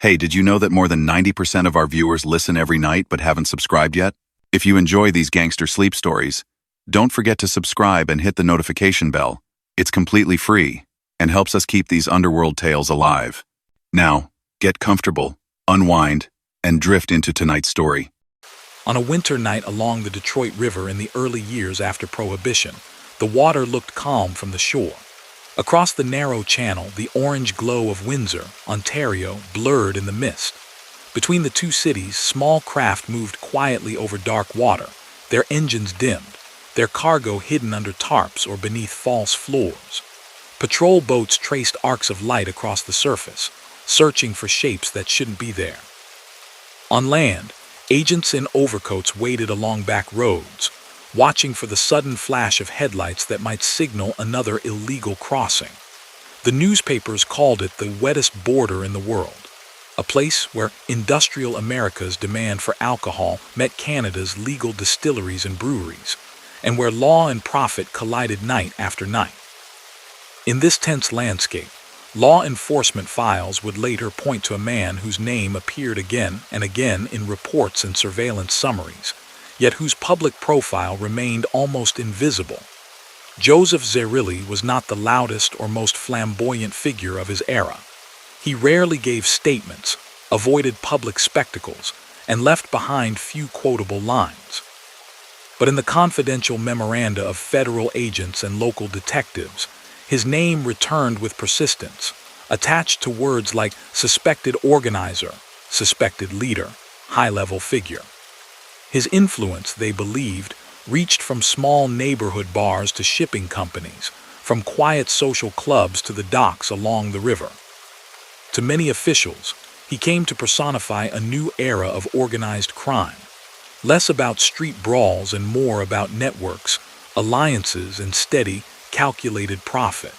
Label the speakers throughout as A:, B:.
A: Hey, did you know that more than 90% of our viewers listen every night but haven't subscribed yet? If you enjoy these gangster sleep stories, don't forget to subscribe and hit the notification bell. It's completely free and helps us keep these underworld tales alive. Now, get comfortable, unwind, and drift into tonight's story.
B: On a winter night along the Detroit River in the early years after Prohibition, the water looked calm from the shore. Across the narrow channel, the orange glow of Windsor, Ontario, blurred in the mist. Between the two cities, small craft moved quietly over dark water, their engines dimmed, their cargo hidden under tarps or beneath false floors. Patrol boats traced arcs of light across the surface, searching for shapes that shouldn't be there. On land, agents in overcoats waited along back roads, watching for the sudden flash of headlights that might signal another illegal crossing. The newspapers called it the wettest border in the world, a place where industrial America's demand for alcohol met Canada's legal distilleries and breweries, and where law and profit collided night after night. In this tense landscape, law enforcement files would later point to a man whose name appeared again and again in reports and surveillance summaries, yet whose public profile remained almost invisible. Joseph Zerilli was not the loudest or most flamboyant figure of his era. He rarely gave statements, avoided public spectacles, and left behind few quotable lines. But in the confidential memoranda of federal agents and local detectives, his name returned with persistence, attached to words like suspected organizer, suspected leader, high-level figure. His influence, they believed, reached from small neighborhood bars to shipping companies, from quiet social clubs to the docks along the river. To many officials, he came to personify a new era of organized crime, less about street brawls and more about networks, alliances, and steady, calculated profit.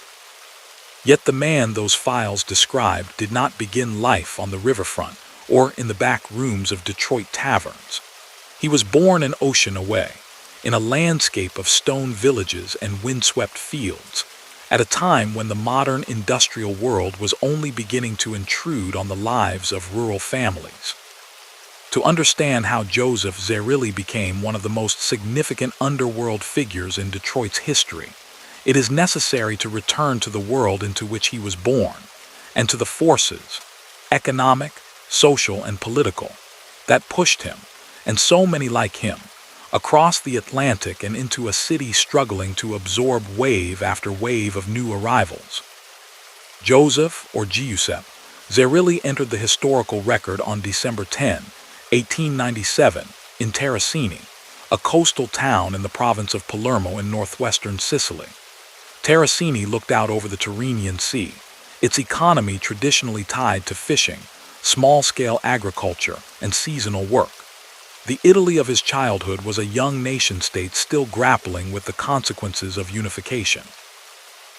B: Yet the man those files described did not begin life on the riverfront or in the back rooms of Detroit taverns. He was born an ocean away, in a landscape of stone villages and windswept fields, at a time when the modern industrial world was only beginning to intrude on the lives of rural families. To understand how Joseph Zerilli became one of the most significant underworld figures in Detroit's history, it is necessary to return to the world into which he was born, and to the forces, economic, social, and political, that pushed him, and so many like him, across the Atlantic and into a city struggling to absorb wave after wave of new arrivals. Joseph, or Giuseppe, Zerilli entered the historical record on December 10, 1897, in Terracini, a coastal town in the province of Palermo in northwestern Sicily. Terracini looked out over the Tyrrhenian Sea, its economy traditionally tied to fishing, small-scale agriculture, and seasonal work. The Italy of his childhood was a young nation-state still grappling with the consequences of unification.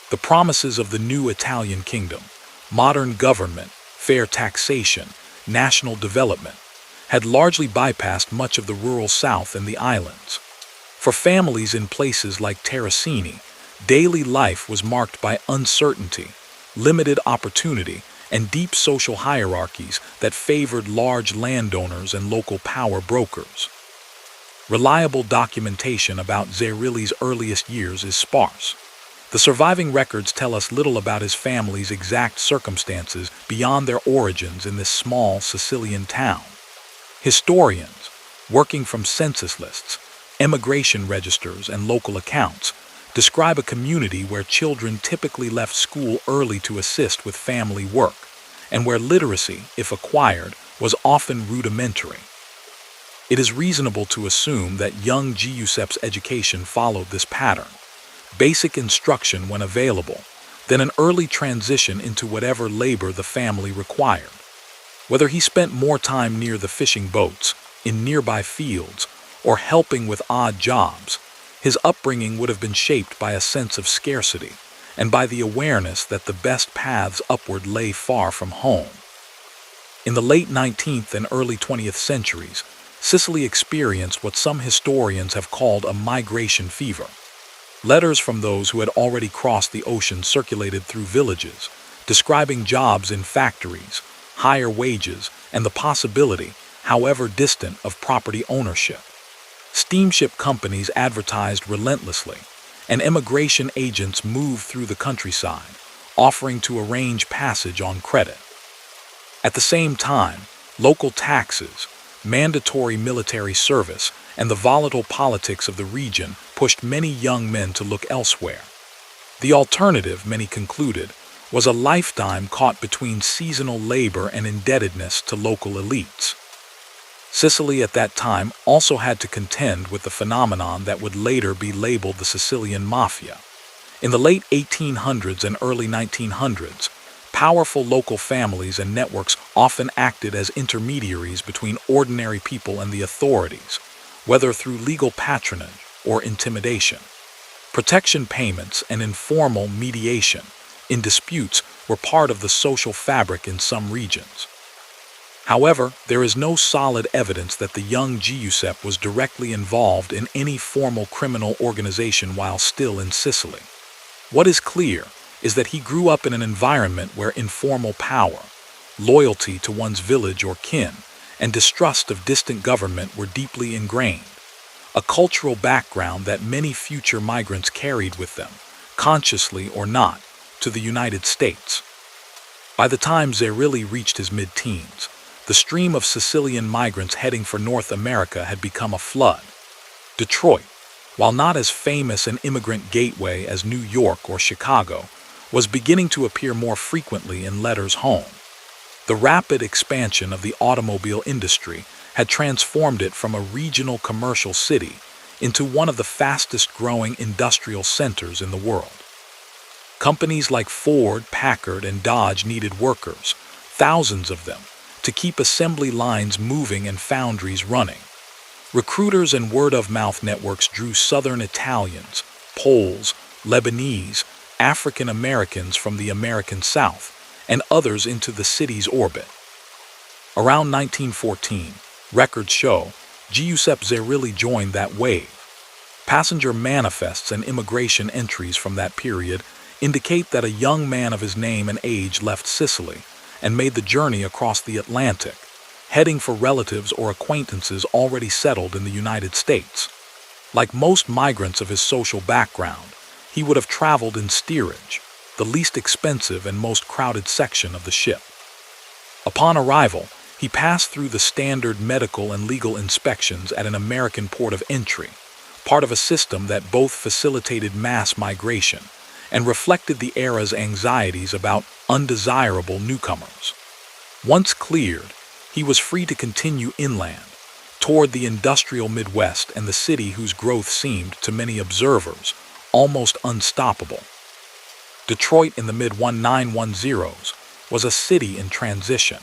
B: The promises of the new Italian kingdom, modern government, fair taxation, national development, had largely bypassed much of the rural South and the islands. For families in places like Terracini, daily life was marked by uncertainty, limited opportunity, and deep social hierarchies that favored large landowners and local power brokers. Reliable documentation about Zerilli's earliest years is sparse. The surviving records tell us little about his family's exact circumstances beyond their origins in this small Sicilian town. Historians, working from census lists, emigration registers, and local accounts, describe a community where children typically left school early to assist with family work, and where literacy, if acquired, was often rudimentary. It is reasonable to assume that young Giuseppe's education followed this pattern: basic instruction when available, then an early transition into whatever labor the family required. Whether he spent more time near the fishing boats, in nearby fields, or helping with odd jobs, his upbringing would have been shaped by a sense of scarcity and by the awareness that the best paths upward lay far from home. In the late 19th and early 20th centuries, Sicily experienced what some historians have called a migration fever. Letters from those who had already crossed the ocean circulated through villages, describing jobs in factories, higher wages, and the possibility, however distant, of property ownership. Steamship companies advertised relentlessly, and immigration agents moved through the countryside, offering to arrange passage on credit. At the same time, local taxes, mandatory military service, and the volatile politics of the region pushed many young men to look elsewhere. The alternative, many concluded, was a lifetime caught between seasonal labor and indebtedness to local elites. Sicily at that time also had to contend with the phenomenon that would later be labeled the Sicilian Mafia. In the late 1800s and early 1900s, powerful local families and networks often acted as intermediaries between ordinary people and the authorities, whether through legal patronage or intimidation. Protection payments and informal mediation in disputes were part of the social fabric in some regions. However, there is no solid evidence that the young Giuseppe was directly involved in any formal criminal organization while still in Sicily. What is clear is that he grew up in an environment where informal power, loyalty to one's village or kin, and distrust of distant government were deeply ingrained, a cultural background that many future migrants carried with them, consciously or not, to the United States. By the time Zerilli reached his mid-teens, the stream of Sicilian migrants heading for North America had become a flood. Detroit, while not as famous an immigrant gateway as New York or Chicago, was beginning to appear more frequently in letters home. The rapid expansion of the automobile industry had transformed it from a regional commercial city into one of the fastest-growing industrial centers in the world. Companies like Ford, Packard, and Dodge needed workers, thousands of them, to keep assembly lines moving and foundries running. Recruiters and word-of-mouth networks drew Southern Italians, Poles, Lebanese, African Americans from the American South, and others into the city's orbit. Around 1914, records show, Giuseppe Zerilli joined that wave. Passenger manifests and immigration entries from that period indicate that a young man of his name and age left Sicily and made the journey across the Atlantic, heading for relatives or acquaintances already settled in the United States. Like most migrants of his social background, he would have traveled in steerage, the least expensive and most crowded section of the ship. Upon arrival, he passed through the standard medical and legal inspections at an American port of entry, part of a system that both facilitated mass migration and reflected the era's anxieties about undesirable newcomers. Once cleared, he was free to continue inland, toward the industrial Midwest and the city whose growth seemed, to many observers, almost unstoppable. Detroit in the mid-1910s was a city in transition.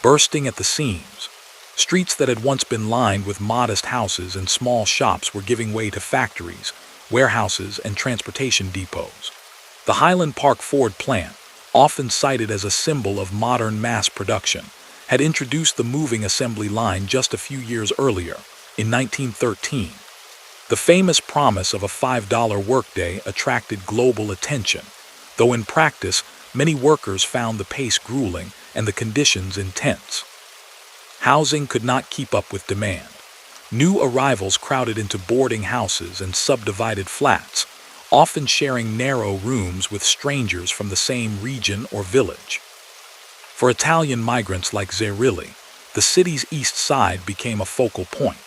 B: Bursting at the seams, streets that had once been lined with modest houses and small shops were giving way to factories, warehouses, and transportation depots. The Highland Park Ford plant, often cited as a symbol of modern mass production, had introduced the moving assembly line just a few years earlier, in 1913. The famous promise of a $5 workday attracted global attention, though in practice, many workers found the pace grueling and the conditions intense. Housing could not keep up with demand. New arrivals crowded into boarding houses and subdivided flats, often sharing narrow rooms with strangers from the same region or village. For Italian migrants like Zerilli, the city's east side became a focal point.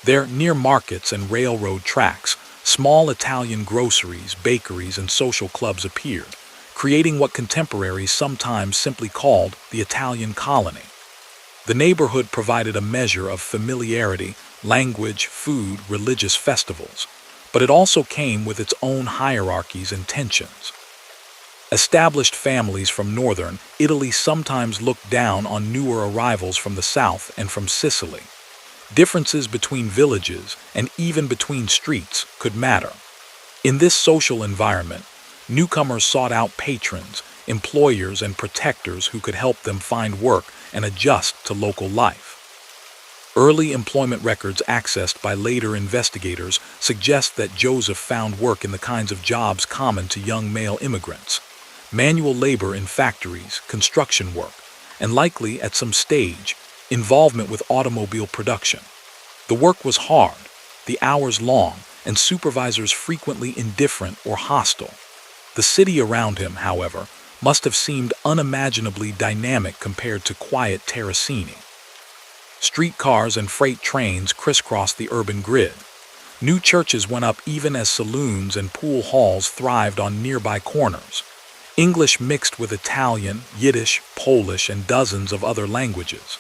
B: There, near markets and railroad tracks, small Italian groceries, bakeries, and social clubs appeared, creating what contemporaries sometimes simply called the Italian colony. The neighborhood provided a measure of familiarity, language, food, religious festivals, but it also came with its own hierarchies and tensions. Established families from northern Italy sometimes looked down on newer arrivals from the south and from Sicily. Differences between villages and even between streets could matter. In this social environment, newcomers sought out patrons, employers, and protectors who could help them find work and adjust to local life. Early employment records accessed by later investigators suggest that Joseph found work in the kinds of jobs common to young male immigrants: manual labor in factories, construction work, and likely, at some stage, involvement with automobile production. The work was hard, the hours long, and supervisors frequently indifferent or hostile. The city around him, however, must have seemed unimaginably dynamic compared to quiet Terracini. Streetcars and freight trains crisscrossed the urban grid. New churches went up even as saloons and pool halls thrived on nearby corners. English mixed with Italian, Yiddish, Polish, and dozens of other languages.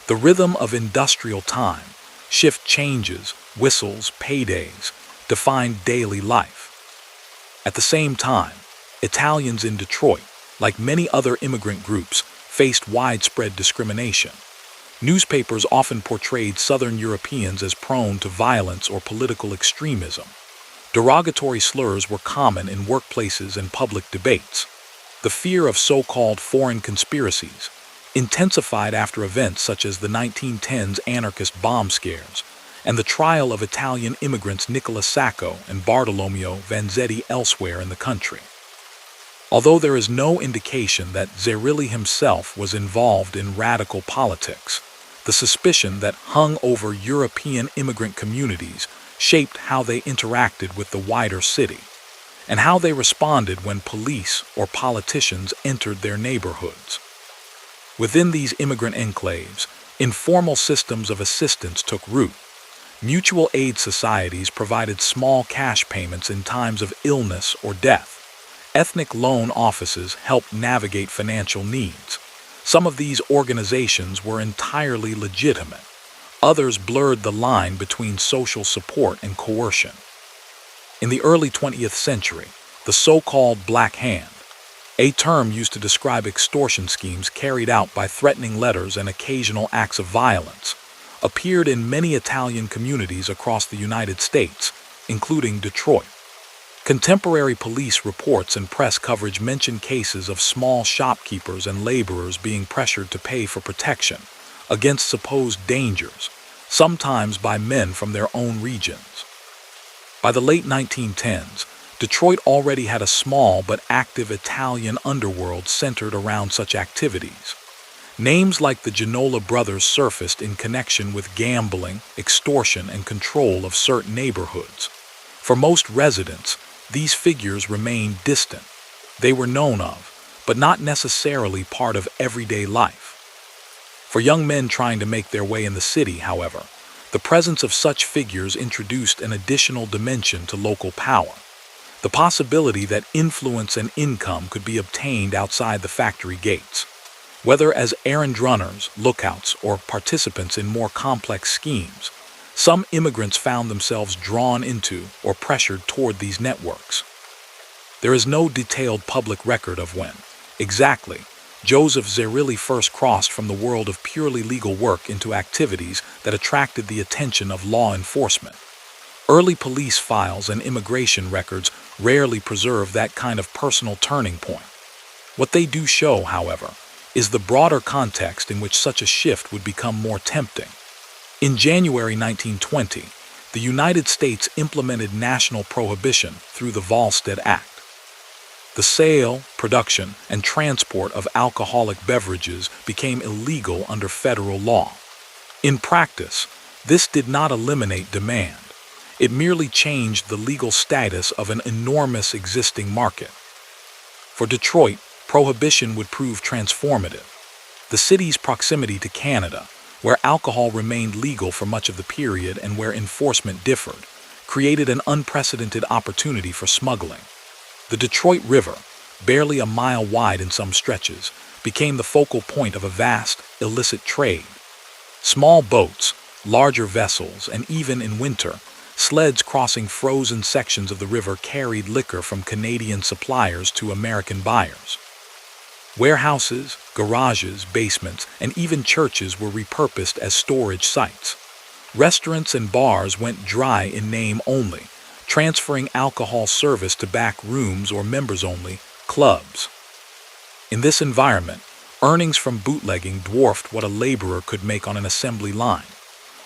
B: The rhythm of industrial time, shift changes, whistles, paydays, defined daily life. At the same time, Italians in Detroit, like many other immigrant groups, faced widespread discrimination. Newspapers often portrayed Southern Europeans as prone to violence or political extremism. Derogatory slurs were common in workplaces and public debates. The fear of so-called foreign conspiracies, intensified after events such as the 1910s anarchist bomb scares, and the trial of Italian immigrants Nicola Sacco and Bartolomeo Vanzetti elsewhere in the country. Although there is no indication that Zerilli himself was involved in radical politics, the suspicion that hung over European immigrant communities shaped how they interacted with the wider city, and how they responded when police or politicians entered their neighborhoods. Within these immigrant enclaves, informal systems of assistance took root. Mutual aid societies provided small cash payments in times of illness or death. Ethnic loan offices helped navigate financial needs. Some of these organizations were entirely legitimate. Others blurred the line between social support and coercion. In the early 20th century, the so-called Black Hand, a term used to describe extortion schemes carried out by threatening letters and occasional acts of violence, appeared in many Italian communities across the United States, including Detroit. Contemporary police reports and press coverage mention cases of small shopkeepers and laborers being pressured to pay for protection against supposed dangers, sometimes by men from their own regions. By the late 1910s, Detroit already had a small but active Italian underworld centered around such activities. Names like the Ginola brothers surfaced in connection with gambling, extortion, and control of certain neighborhoods. For most residents, these figures remained distant. They were known of, but not necessarily part of everyday life. For young men trying to make their way in the city, however, the presence of such figures introduced an additional dimension to local power. The possibility that influence and income could be obtained outside the factory gates. Whether as errand runners, lookouts, or participants in more complex schemes, some immigrants found themselves drawn into or pressured toward these networks. There is no detailed public record of when, exactly, Joseph Zerilli first crossed from the world of purely legal work into activities that attracted the attention of law enforcement. Early police files and immigration records rarely preserve that kind of personal turning point. What they do show, however, is the broader context in which such a shift would become more tempting. In January 1920, the United States implemented national prohibition through the Volstead Act. The sale, production, and transport of alcoholic beverages became illegal under federal law. In practice, this did not eliminate demand. It merely changed the legal status of an enormous existing market. For Detroit, prohibition would prove transformative. The city's proximity to Canada, where alcohol remained legal for much of the period and where enforcement differed, created an unprecedented opportunity for smuggling. The Detroit River, barely a mile wide in some stretches, became the focal point of a vast, illicit trade. Small boats, larger vessels, and even in winter, sleds crossing frozen sections of the river carried liquor from Canadian suppliers to American buyers. Warehouses, garages, basements, and even churches were repurposed as storage sites. Restaurants and bars went dry in name only, transferring alcohol service to back rooms or members-only clubs. In this environment, earnings from bootlegging dwarfed what a laborer could make on an assembly line.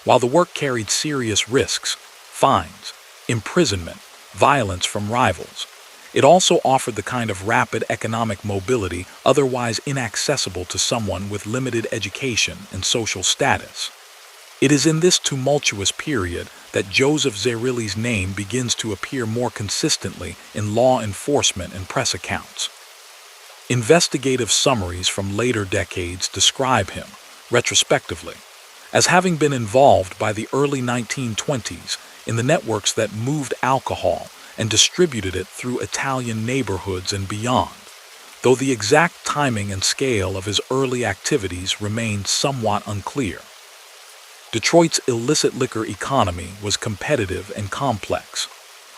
B: While the work carried serious risks, fines, imprisonment, violence from rivals, It also offered the kind of rapid economic mobility otherwise inaccessible to someone with limited education and social status. It is in this tumultuous period that Joseph Zerilli's name begins to appear more consistently in law enforcement and press accounts. Investigative summaries from later decades describe him, retrospectively, as having been involved by the early 1920s in the networks that moved alcohol and distributed it through Italian neighborhoods and beyond, though the exact timing and scale of his early activities remained somewhat unclear. Detroit's illicit liquor economy was competitive and complex.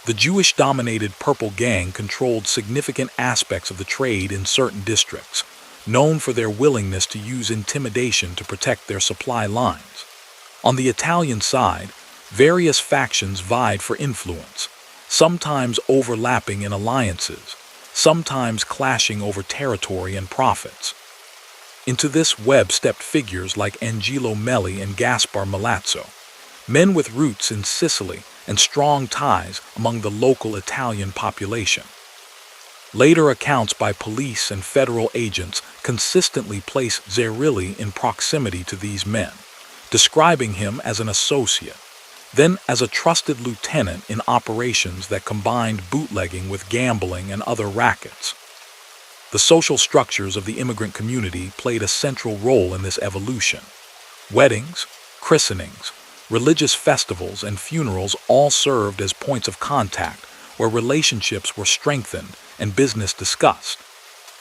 B: The Jewish-dominated Purple Gang controlled significant aspects of the trade in certain districts, known for their willingness to use intimidation to protect their supply lines. On the Italian side, various factions vied for influence, sometimes overlapping in alliances, sometimes clashing over territory and profits. Into this web stepped figures like Angelo Melli and Gaspar Milazzo, men with roots in Sicily and strong ties among the local Italian population. Later accounts by police and federal agents consistently place Zerilli in proximity to these men, describing him as an associate, then as a trusted lieutenant in operations that combined bootlegging with gambling and other rackets. The social structures of the immigrant community played a central role in this evolution. Weddings, christenings, religious festivals, and funerals all served as points of contact where relationships were strengthened and business discussed.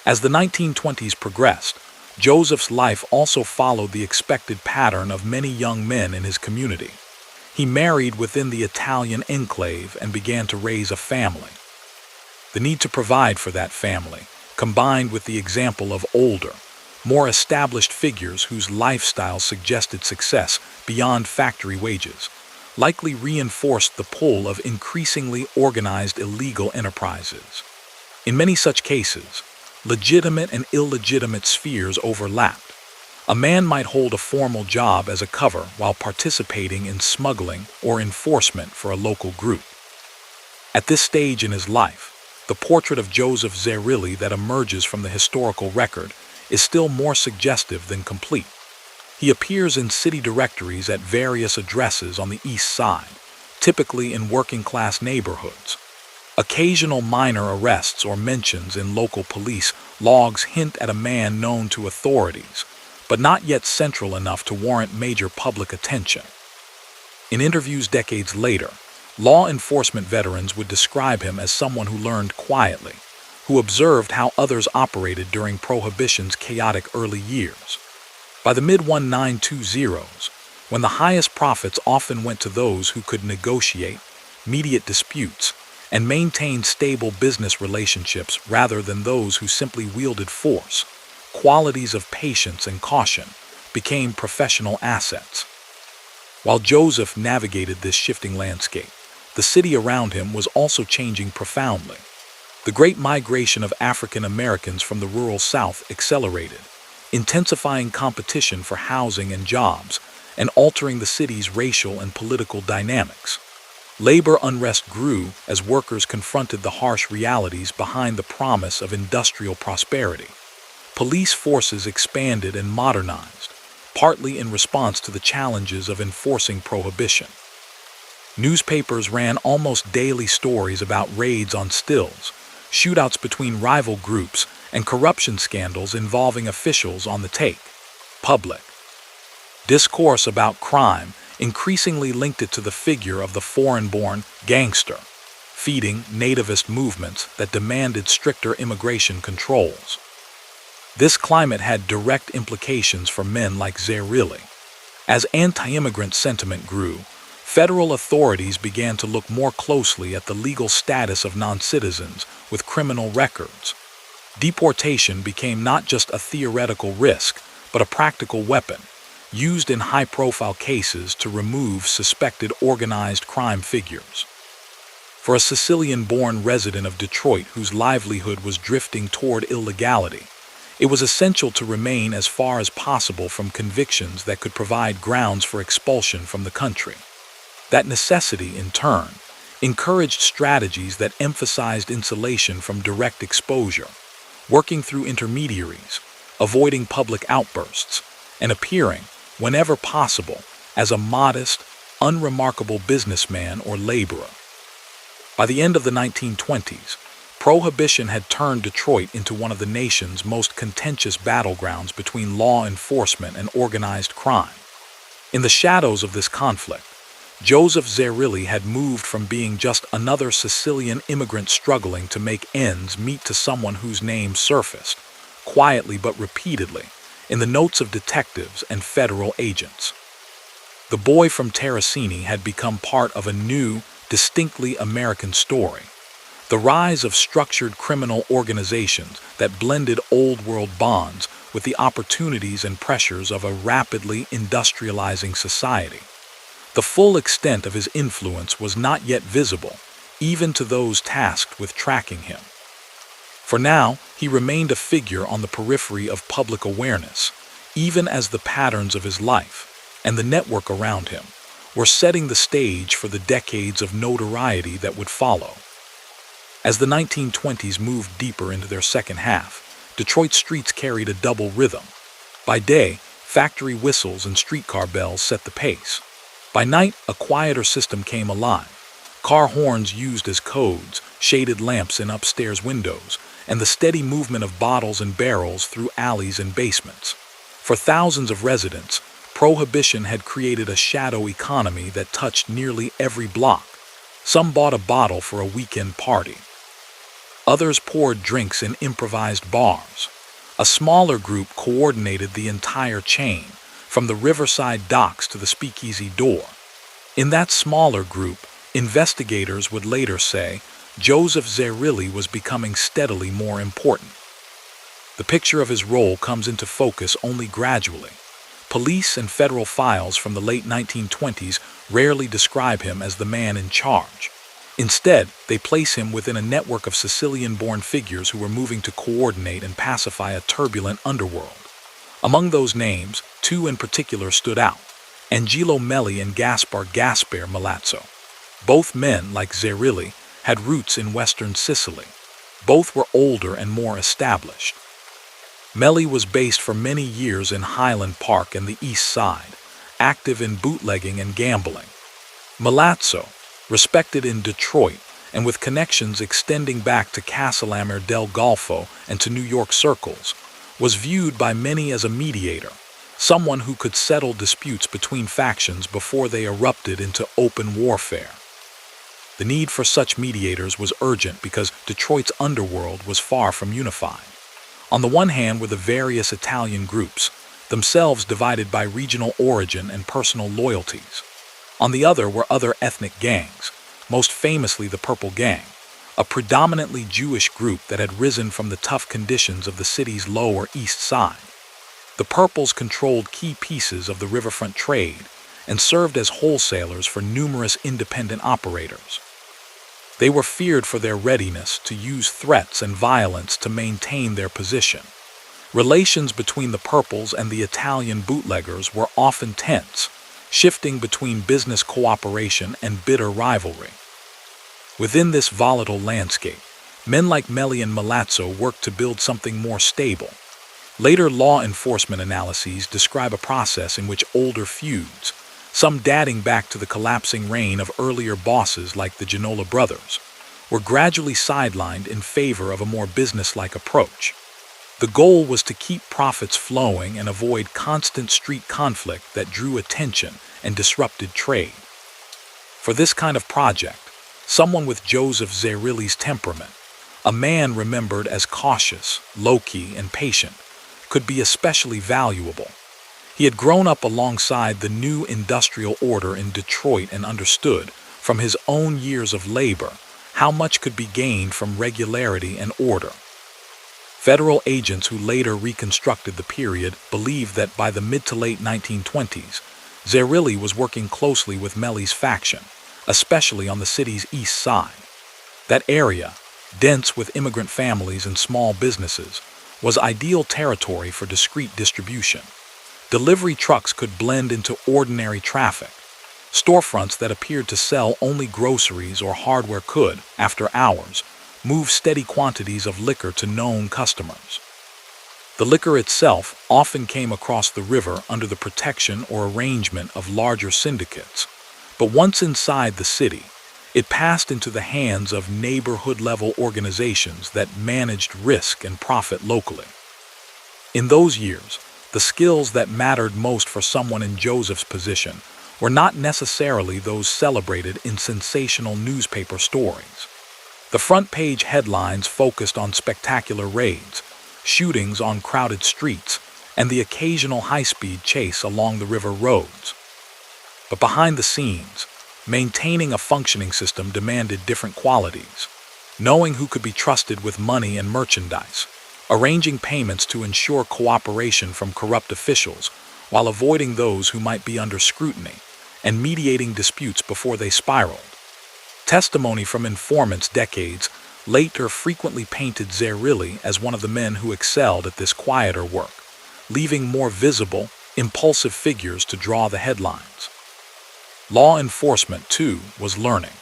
B: As the 1920s progressed, Joseph's life also followed the expected pattern of many young men in his community. He married within the Italian enclave and began to raise a family. The need to provide for that family, combined with the example of older, more established figures whose lifestyle suggested success beyond factory wages, likely reinforced the pull of increasingly organized illegal enterprises. In many such cases, legitimate and illegitimate spheres overlapped. A man might hold a formal job as a cover while participating in smuggling or enforcement for a local group. At this stage in his life, the portrait of Joseph Zerilli that emerges from the historical record is still more suggestive than complete. He appears in city directories at various addresses on the east side, typically in working-class neighborhoods. Occasional minor arrests or mentions in local police logs hint at a man known to authorities, but not yet central enough to warrant major public attention. In interviews decades later, law enforcement veterans would describe him as someone who learned quietly, who observed how others operated during Prohibition's chaotic early years. By the mid-1920s, when the highest profits often went to those who could negotiate, mediate disputes, and maintain stable business relationships rather than those who simply wielded force, qualities of patience and caution became professional assets. While Joseph navigated this shifting landscape, the city around him was also changing profoundly. The great migration of African Americans from the rural South accelerated, intensifying competition for housing and jobs, and altering the city's racial and political dynamics. Labor unrest grew as workers confronted the harsh realities behind the promise of industrial prosperity. Police forces expanded and modernized, partly in response to the challenges of enforcing prohibition. Newspapers ran almost daily stories about raids on stills, shootouts between rival groups, and corruption scandals involving officials on the take. Public discourse about crime increasingly linked it to the figure of the foreign-born gangster, feeding nativist movements that demanded stricter immigration controls. This climate had direct implications for men like Zerilli. As anti-immigrant sentiment grew, federal authorities began to look more closely at the legal status of non-citizens with criminal records. Deportation became not just a theoretical risk, but a practical weapon, used in high-profile cases to remove suspected organized crime figures. For a Sicilian-born resident of Detroit whose livelihood was drifting toward illegality, it was essential to remain as far as possible from convictions that could provide grounds for expulsion from the country. That necessity, in turn, encouraged strategies that emphasized insulation from direct exposure, working through intermediaries, avoiding public outbursts, and appearing, whenever possible, as a modest, unremarkable businessman or laborer. By the end of the 1920s, Prohibition had turned Detroit into one of the nation's most contentious battlegrounds between law enforcement and organized crime. In the shadows of this conflict, Joseph Zerilli had moved from being just another Sicilian immigrant struggling to make ends meet to someone whose name surfaced, quietly but repeatedly, in the notes of detectives and federal agents. The boy from Terracini had become part of a new, distinctly American story. The rise of structured criminal organizations that blended old-world bonds with the opportunities and pressures of a rapidly industrializing society. The full extent of his influence was not yet visible, even to those tasked with tracking him. For now, he remained a figure on the periphery of public awareness, even as the patterns of his life, and the network around him, were setting the stage for the decades of notoriety that would follow. As the 1920s moved deeper into their second half, Detroit's streets carried a double rhythm. By day, factory whistles and streetcar bells set the pace. By night, a quieter system came alive. Car horns used as codes, shaded lamps in upstairs windows, and the steady movement of bottles and barrels through alleys and basements. For thousands of residents, Prohibition had created a shadow economy that touched nearly every block. Some bought a bottle for a weekend party. Others poured drinks in improvised bars. A smaller group coordinated the entire chain, from the riverside docks to the speakeasy door. In that smaller group, investigators would later say, Joseph Zerilli was becoming steadily more important. The picture of his role comes into focus only gradually. Police and federal files from the late 1920s rarely describe him as the man in charge. Instead, they place him within a network of Sicilian-born figures who were moving to coordinate and pacify a turbulent underworld. Among those names, two in particular stood out: Angelo Melli and Gaspar Malazzo. Both men, like Zerilli, had roots in western Sicily. Both were older and more established. Melli was based for many years in Highland Park and the East Side, active in bootlegging and gambling. Malazzo, respected in Detroit and with connections extending back to Castellamare del Golfo and to New York circles, was viewed by many as a mediator, someone who could settle disputes between factions before they erupted into open warfare. The need for such mediators was urgent because Detroit's underworld was far from unified. On the one hand were the various Italian groups, themselves divided by regional origin and personal loyalties. On the other were other ethnic gangs, most famously the Purple Gang, a predominantly Jewish group that had risen from the tough conditions of the city's lower East Side. The Purples controlled key pieces of the riverfront trade and served as wholesalers for numerous independent operators. They were feared for their readiness to use threats and violence to maintain their position. Relations between the Purples and the Italian bootleggers were often tense, shifting between business cooperation and bitter rivalry. Within this volatile landscape, men like Melli and Malazzo worked to build something more stable. Later law enforcement analyses describe a process in which older feuds, some dating back to the collapsing reign of earlier bosses like the Genola brothers, were gradually sidelined in favor of a more businesslike approach. The goal was to keep profits flowing and avoid constant street conflict that drew attention and disrupted trade. For this kind of project, someone with Joseph Zerilli's temperament, a man remembered as cautious, low-key, and patient, could be especially valuable. He had grown up alongside the new industrial order in Detroit and understood, from his own years of labor, how much could be gained from regularity and order. Federal agents who later reconstructed the period believed that by the mid to late 1920s, Zerilli was working closely with Melli's faction, especially on the city's east side. That area, dense with immigrant families and small businesses, was ideal territory for discreet distribution. Delivery trucks could blend into ordinary traffic. Storefronts that appeared to sell only groceries or hardware could, after hours, move steady quantities of liquor to known customers. The liquor itself often came across the river under the protection or arrangement of larger syndicates, but once inside the city, it passed into the hands of neighborhood-level organizations that managed risk and profit locally. In those years, the skills that mattered most for someone in Joseph's position were not necessarily those celebrated in sensational newspaper stories. The front-page headlines focused on spectacular raids, shootings on crowded streets, and the occasional high-speed chase along the river roads. But behind the scenes, maintaining a functioning system demanded different qualities. Knowing who could be trusted with money and merchandise, arranging payments to ensure cooperation from corrupt officials while avoiding those who might be under scrutiny, and mediating disputes before they spiraled. Testimony from informants decades later frequently painted Zerilli as one of the men who excelled at this quieter work, leaving more visible, impulsive figures to draw the headlines. Law enforcement, too, was learning.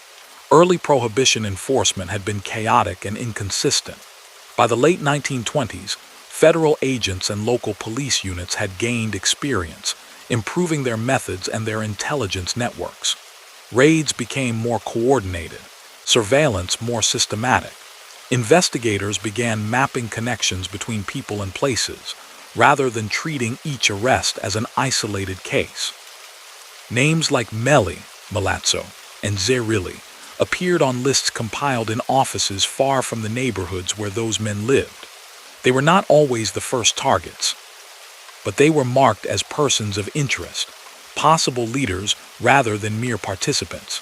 B: Early prohibition enforcement had been chaotic and inconsistent. By the late 1920s, federal agents and local police units had gained experience, improving their methods and their intelligence networks. Raids became more coordinated, surveillance more systematic. Investigators began mapping connections between people and places, rather than treating each arrest as an isolated case. Names like Milazzo, and Zerilli appeared on lists compiled in offices far from the neighborhoods where those men lived. They were not always the first targets, but they were marked as persons of interest, possible leaders rather than mere participants.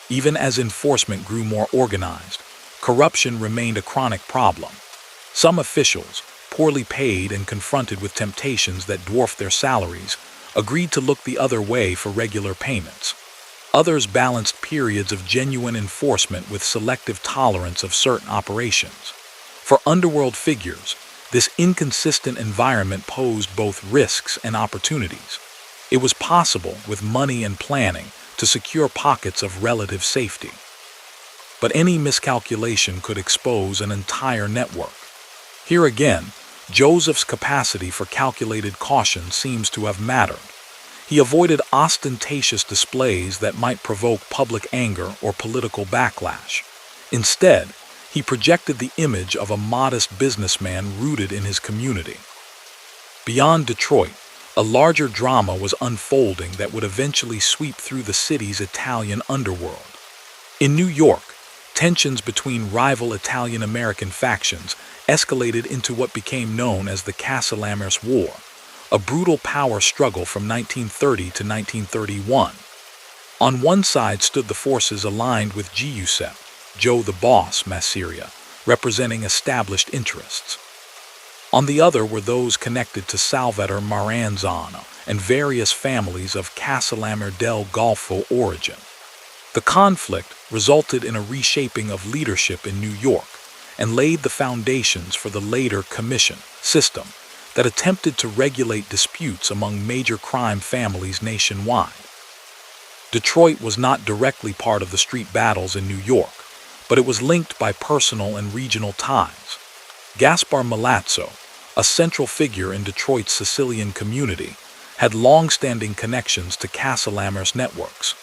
B: Even as enforcement grew more organized, corruption remained a chronic problem. Some officials, poorly paid and confronted with temptations that dwarfed their salaries, agreed to look the other way for regular payments. Others balanced periods of genuine enforcement with selective tolerance of certain operations. For underworld figures, this inconsistent environment posed both risks and opportunities. It was possible, with money and planning, to secure pockets of relative safety. But any miscalculation could expose an entire network. Here again, Joseph's capacity for calculated caution seems to have mattered. He avoided ostentatious displays that might provoke public anger or political backlash. Instead, he projected the image of a modest businessman rooted in his community. Beyond Detroit, a larger drama was unfolding that would eventually sweep through the city's Italian underworld. In New York, tensions between rival Italian-American factions escalated into what became known as the Castellammer's War, a brutal power struggle from 1930 to 1931. On one side stood the forces aligned with Giuseppe, Joe the Boss Masseria, representing established interests. On the other were those connected to Salvatore Maranzano and various families of Castellammer del Golfo origin. The conflict resulted in a reshaping of leadership in New York and laid the foundations for the later commission system that attempted to regulate disputes among major crime families nationwide. Detroit was not directly part of the street battles in New York, but it was linked by personal and regional ties. Gaspar Milazzo, a central figure in Detroit's Sicilian community, had long-standing connections to Castellammer's networks.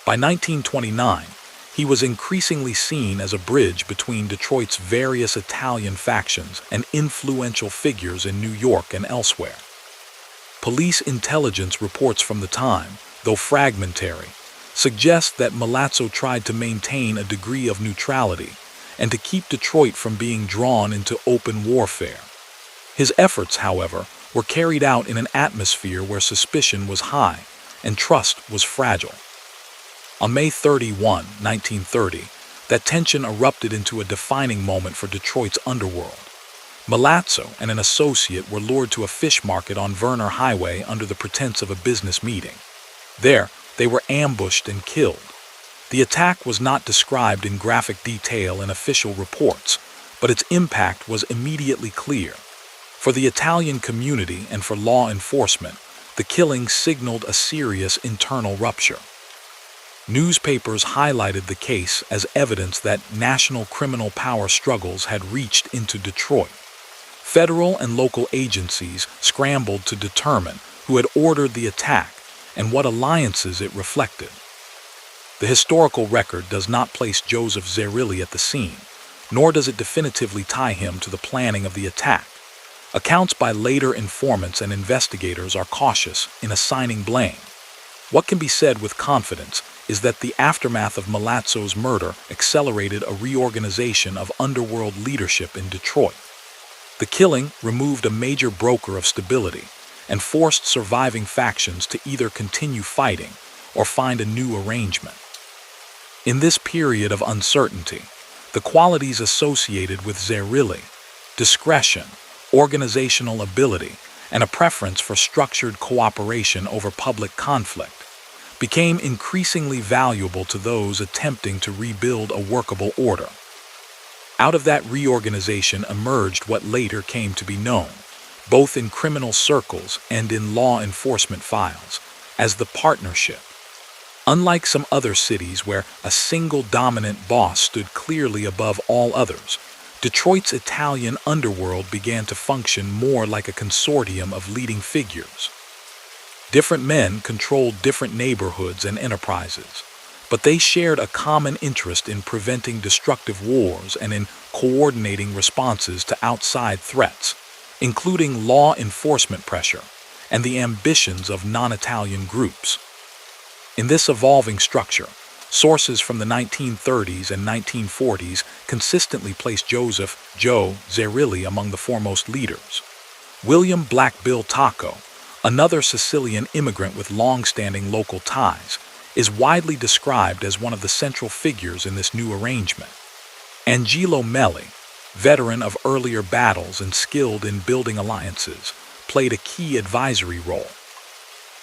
B: By 1929, he was increasingly seen as a bridge between Detroit's various Italian factions and influential figures in New York and elsewhere. Police intelligence reports from the time, though fragmentary, suggest that Milazzo tried to maintain a degree of neutrality and to keep Detroit from being drawn into open warfare. His efforts, however, were carried out in an atmosphere where suspicion was high and trust was fragile. On May 31, 1930, that tension erupted into a defining moment for Detroit's underworld. Milazzo and an associate were lured to a fish market on Verner Highway under the pretense of a business meeting. There, they were ambushed and killed. The attack was not described in graphic detail in official reports, but its impact was immediately clear. For the Italian community and for law enforcement, the killing signaled a serious internal rupture. Newspapers highlighted the case as evidence that national criminal power struggles had reached into Detroit. Federal and local agencies scrambled to determine who had ordered the attack and what alliances it reflected. The historical record does not place Joseph Zerilli at the scene, nor does it definitively tie him to the planning of the attack. Accounts by later informants and investigators are cautious in assigning blame. What can be said with confidence is that the aftermath of Milazzo's murder accelerated a reorganization of underworld leadership in Detroit. The killing removed a major broker of stability and forced surviving factions to either continue fighting or find a new arrangement. In this period of uncertainty, the qualities associated with Zerilli, discretion, organizational ability, and a preference for structured cooperation over public conflict, became increasingly valuable to those attempting to rebuild a workable order. Out of that reorganization emerged what later came to be known, both in criminal circles and in law enforcement files, as the Partnership. Unlike some other cities where a single dominant boss stood clearly above all others, Detroit's Italian underworld began to function more like a consortium of leading figures. Different men controlled different neighborhoods and enterprises, but they shared a common interest in preventing destructive wars and in coordinating responses to outside threats, including law enforcement pressure and the ambitions of non-Italian groups. In this evolving structure, sources from the 1930s and 1940s consistently place Joseph "Joe" Zerilli among the foremost leaders. William "Black Bill" Taco, another Sicilian immigrant with long-standing local ties, is widely described as one of the central figures in this new arrangement. Angelo Melli, veteran of earlier battles and skilled in building alliances, played a key advisory role.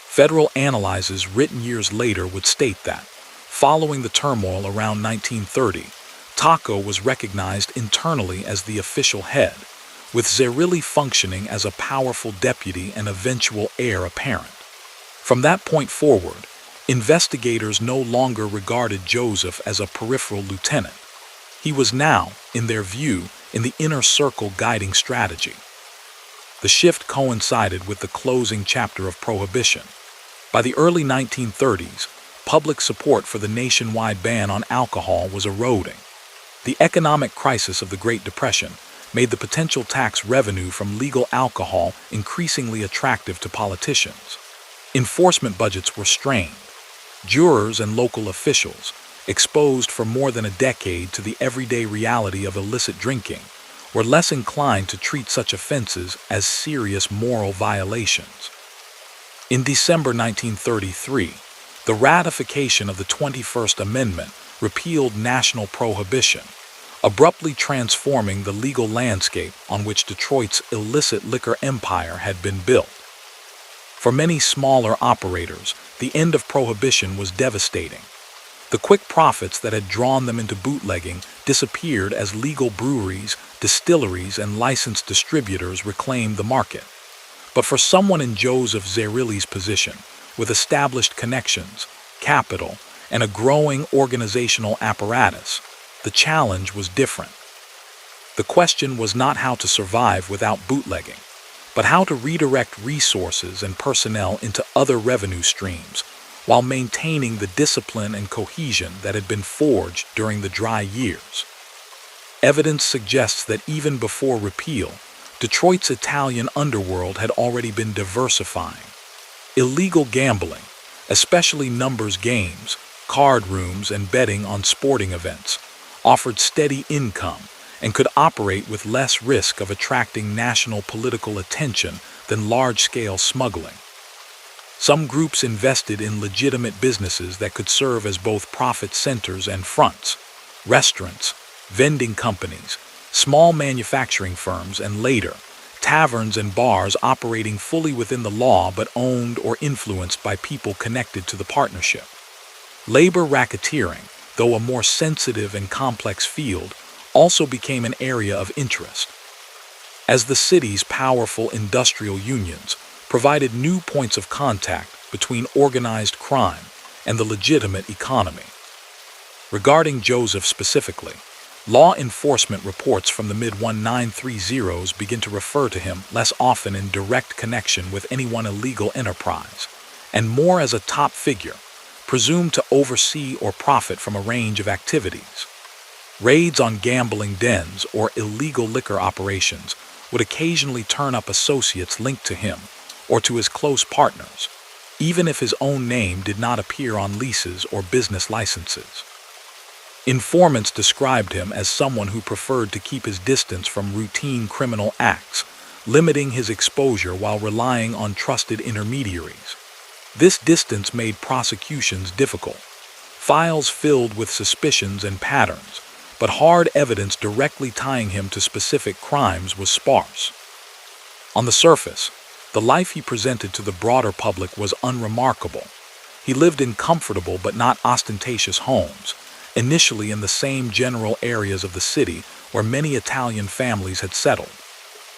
B: Federal analyses written years later would state that, following the turmoil around 1930, Taco was recognized internally as the official head, with Zerilli functioning as a powerful deputy and eventual heir apparent. From that point forward, investigators no longer regarded Joseph as a peripheral lieutenant. He was now, in their view, in the inner circle guiding strategy. The shift coincided with the closing chapter of Prohibition. By the early 1930s, public support for the nationwide ban on alcohol was eroding. The economic crisis of the Great Depression made the potential tax revenue from legal alcohol increasingly attractive to politicians. Enforcement budgets were strained. Jurors and local officials, exposed for more than a decade to the everyday reality of illicit drinking, were less inclined to treat such offenses as serious moral violations. In December 1933, the ratification of the 21st Amendment repealed national prohibition, abruptly transforming the legal landscape on which Detroit's illicit liquor empire had been built. For many smaller operators, the end of prohibition was devastating. The quick profits that had drawn them into bootlegging disappeared as legal breweries, distilleries, and licensed distributors reclaimed the market. But for someone in Joseph Zerilli's position, with established connections, capital, and a growing organizational apparatus, the challenge was different. The question was not how to survive without bootlegging, but how to redirect resources and personnel into other revenue streams while maintaining the discipline and cohesion that had been forged during the dry years. Evidence suggests that even before repeal, Detroit's Italian underworld had already been diversifying. Illegal gambling, especially numbers games, card rooms, and betting on sporting events, offered steady income and could operate with less risk of attracting national political attention than large-scale smuggling. Some groups invested in legitimate businesses that could serve as both profit centers and fronts: restaurants, vending companies, small manufacturing firms, and later, taverns and bars operating fully within the law but owned or influenced by people connected to the partnership. Labor racketeering, though a more sensitive and complex field, also became an area of interest. As the city's powerful industrial unions provided new points of contact between organized crime and the legitimate economy. Regarding Joseph specifically, law enforcement reports from the mid-1930s begin to refer to him less often in direct connection with any one illegal enterprise, and more as a top figure, presumed to oversee or profit from a range of activities. Raids on gambling dens or illegal liquor operations would occasionally turn up associates linked to him or to his close partners, even if his own name did not appear on leases or business licenses. Informants described him as someone who preferred to keep his distance from routine criminal acts, limiting his exposure while relying on trusted intermediaries. This distance made prosecutions difficult. Files filled with suspicions and patterns, but hard evidence directly tying him to specific crimes was sparse. On the surface, the life he presented to the broader public was unremarkable. He lived in comfortable but not ostentatious homes, initially in the same general areas of the city where many Italian families had settled.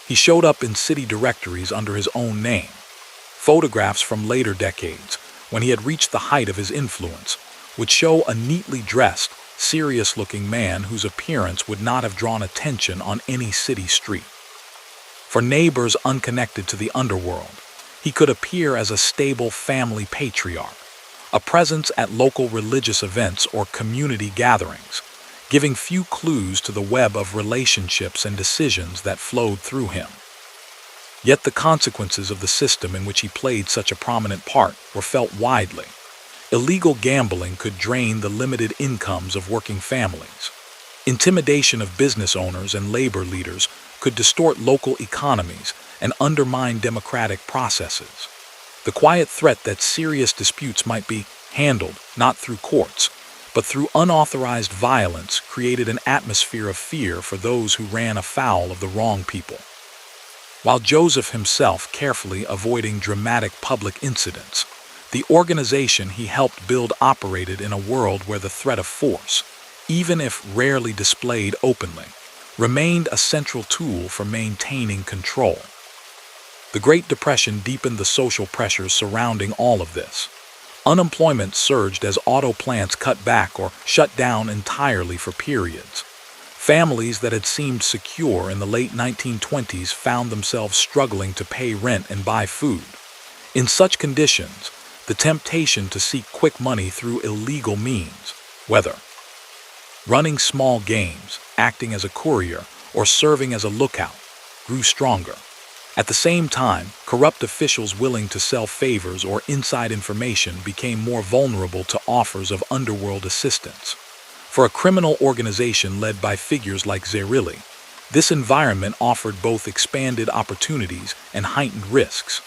B: He showed up in city directories under his own name. Photographs from later decades, when he had reached the height of his influence, would show a neatly dressed, serious-looking man whose appearance would not have drawn attention on any city street. For neighbors unconnected to the underworld, he could appear as a stable family patriarch, a presence at local religious events or community gatherings, giving few clues to the web of relationships and decisions that flowed through him. Yet the consequences of the system in which he played such a prominent part were felt widely. Illegal gambling could drain the limited incomes of working families. Intimidation of business owners and labor leaders could distort local economies and undermine democratic processes. The quiet threat that serious disputes might be handled not through courts, but through unauthorized violence created an atmosphere of fear for those who ran afoul of the wrong people. While Joseph himself carefully avoiding dramatic public incidents, the organization he helped build operated in a world where the threat of force, even if rarely displayed openly, remained a central tool for maintaining control. The Great Depression deepened the social pressures surrounding all of this. Unemployment surged as auto plants cut back or shut down entirely for periods. Families that had seemed secure in the late 1920s found themselves struggling to pay rent and buy food. In such conditions, the temptation to seek quick money through illegal means, whether running small games, acting as a courier, or serving as a lookout, grew stronger. At the same time, corrupt officials willing to sell favors or inside information became more vulnerable to offers of underworld assistance. For a criminal organization led by figures like Zerilli, this environment offered both expanded opportunities and heightened risks.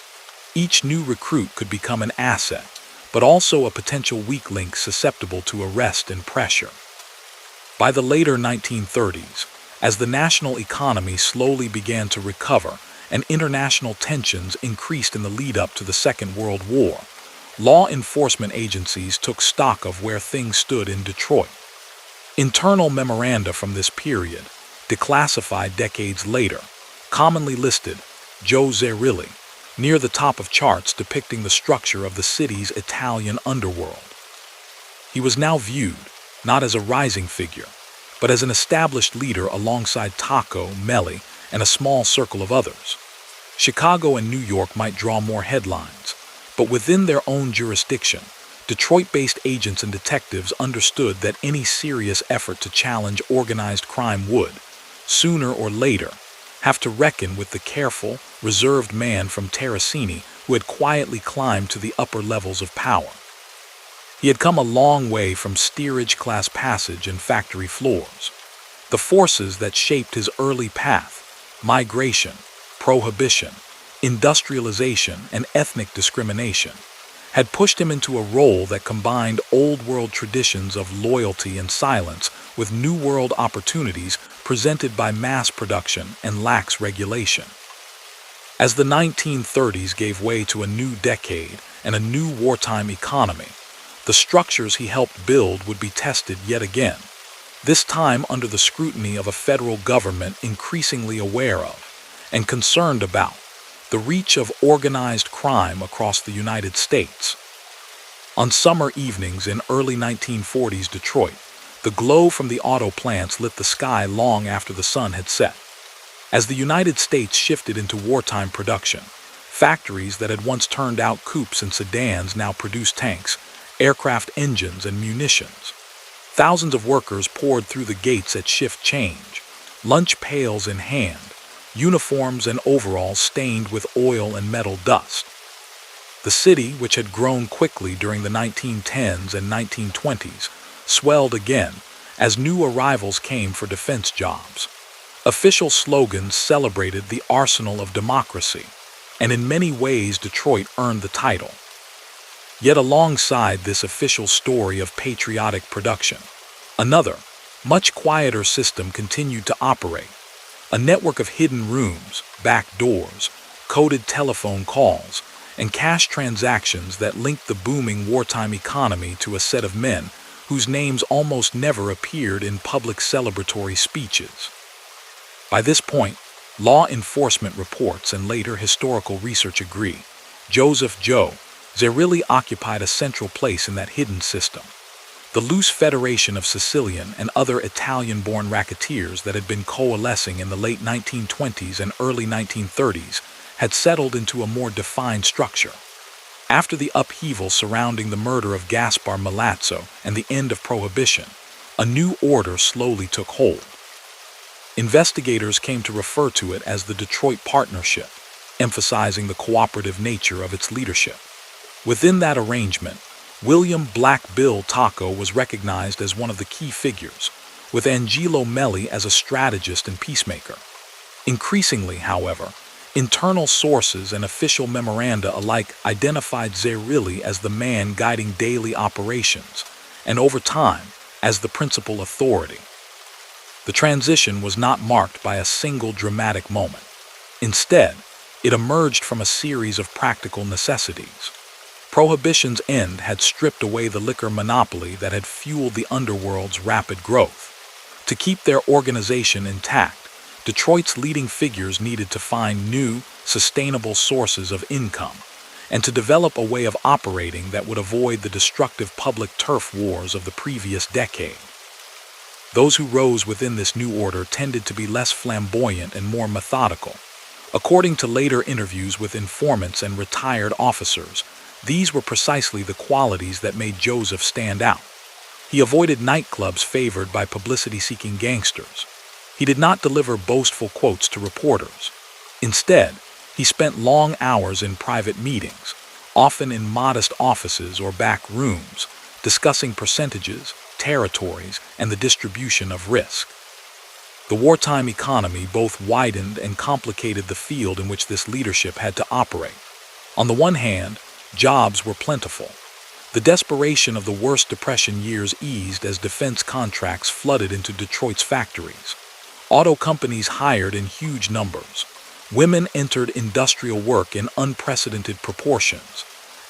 B: Each new recruit could become an asset, but also a potential weak link susceptible to arrest and pressure. By the later 1930s, as the national economy slowly began to recover and international tensions increased in the lead-up to the Second World War, law enforcement agencies took stock of where things stood in Detroit. Internal memoranda from this period, declassified decades later, commonly listed Joe Zerilli near the top of charts depicting the structure of the city's Italian underworld. He was now viewed, not as a rising figure, but as an established leader alongside Taco, Melli, and a small circle of others. Chicago and New York might draw more headlines, but within their own jurisdiction, Detroit-based agents and detectives understood that any serious effort to challenge organized crime would, sooner or later, have to reckon with the careful, reserved man from Terracini who had quietly climbed to the upper levels of power. He had come a long way from steerage-class passage and factory floors. The forces that shaped his early path, migration, prohibition, industrialization, and ethnic discrimination, had pushed him into a role that combined old-world traditions of loyalty and silence with new-world opportunities presented by mass production and lax regulation. As the 1930s gave way to a new decade and a new wartime economy, the structures he helped build would be tested yet again, this time under the scrutiny of a federal government increasingly aware of and concerned about the reach of organized crime across the United States. On summer evenings in early 1940s Detroit, the glow from the auto plants lit the sky long after the sun had set. As the United States shifted into wartime production, factories that had once turned out coupes and sedans now produced tanks, aircraft engines, and munitions. Thousands of workers poured through the gates at shift change, lunch pails in hand, uniforms and overalls stained with oil and metal dust. The city, which had grown quickly during the 1910s and 1920s, swelled again as new arrivals came for defense jobs. Official slogans celebrated the arsenal of democracy, and in many ways Detroit earned the title. Yet alongside this official story of patriotic production, another, much quieter system continued to operate. A network of hidden rooms, back doors, coded telephone calls, and cash transactions that linked the booming wartime economy to a set of men whose names almost never appeared in public celebratory speeches. By this point, law enforcement reports and later historical research agree Joseph Zerilli occupied a central place in that hidden system. The loose federation of Sicilian and other Italian-born racketeers that had been coalescing in the late 1920s and early 1930s had settled into a more defined structure. After the upheaval surrounding the murder of Gaspar Milazzo and the end of Prohibition, a new order slowly took hold. Investigators came to refer to it as the Detroit Partnership, emphasizing the cooperative nature of its leadership. Within that arrangement, William "Black Bill" Taco was recognized as one of the key figures, with Angelo Melli as a strategist and peacemaker. Increasingly, however, internal sources and official memoranda alike identified Zerilli as the man guiding daily operations, and over time, as the principal authority. The transition was not marked by a single dramatic moment. Instead, it emerged from a series of practical necessities. Prohibition's end had stripped away the liquor monopoly that had fueled the Underworld's rapid growth. To keep their organization intact, Detroit's leading figures needed to find new, sustainable sources of income, and to develop a way of operating that would avoid the destructive public turf wars of the previous decade. Those who rose within this new order tended to be less flamboyant and more methodical. According to later interviews with informants and retired officers, these were precisely the qualities that made Joseph stand out. He avoided nightclubs favored by publicity-seeking gangsters. He did not deliver boastful quotes to reporters. Instead, he spent long hours in private meetings, often in modest offices or back rooms, discussing percentages, territories, and the distribution of risk. The wartime economy both widened and complicated the field in which this leadership had to operate. On the one hand, jobs were plentiful. The desperation of the worst Depression years eased as defense contracts flooded into Detroit's factories. Auto companies hired in huge numbers. Women entered industrial work in unprecedented proportions.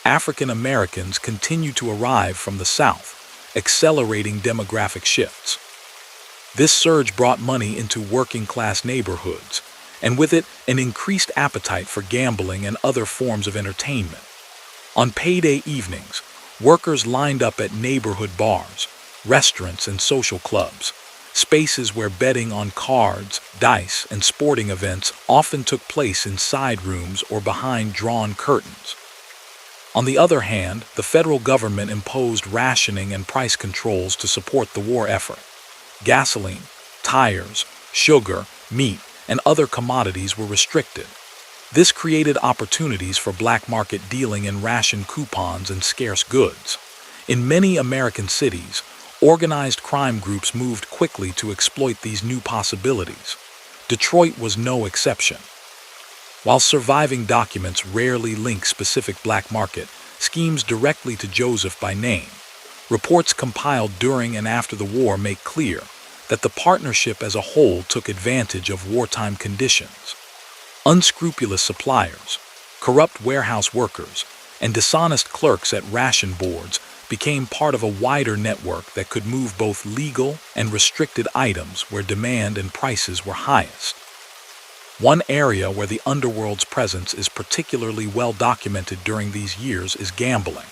B: African Americans continued to arrive from the South, accelerating demographic shifts. This surge brought money into working-class neighborhoods, and with it, an increased appetite for gambling and other forms of entertainment. On payday evenings, workers lined up at neighborhood bars, restaurants, and social clubs, spaces where betting on cards, dice, and sporting events often took place in side rooms or behind drawn curtains. On the other hand, the federal government imposed rationing and price controls to support the war effort. Gasoline, tires, sugar, meat, and other commodities were restricted. This created opportunities for black market dealing in ration coupons and scarce goods. In many American cities, organized crime groups moved quickly to exploit these new possibilities. Detroit was no exception. While surviving documents rarely link specific black market schemes directly to Joseph by name, reports compiled during and after the war make clear that the partnership as a whole took advantage of wartime conditions. Unscrupulous suppliers, corrupt warehouse workers, and dishonest clerks at ration boards became part of a wider network that could move both legal and restricted items where demand and prices were highest. One area where the Underworld's presence is particularly well documented during these years is gambling.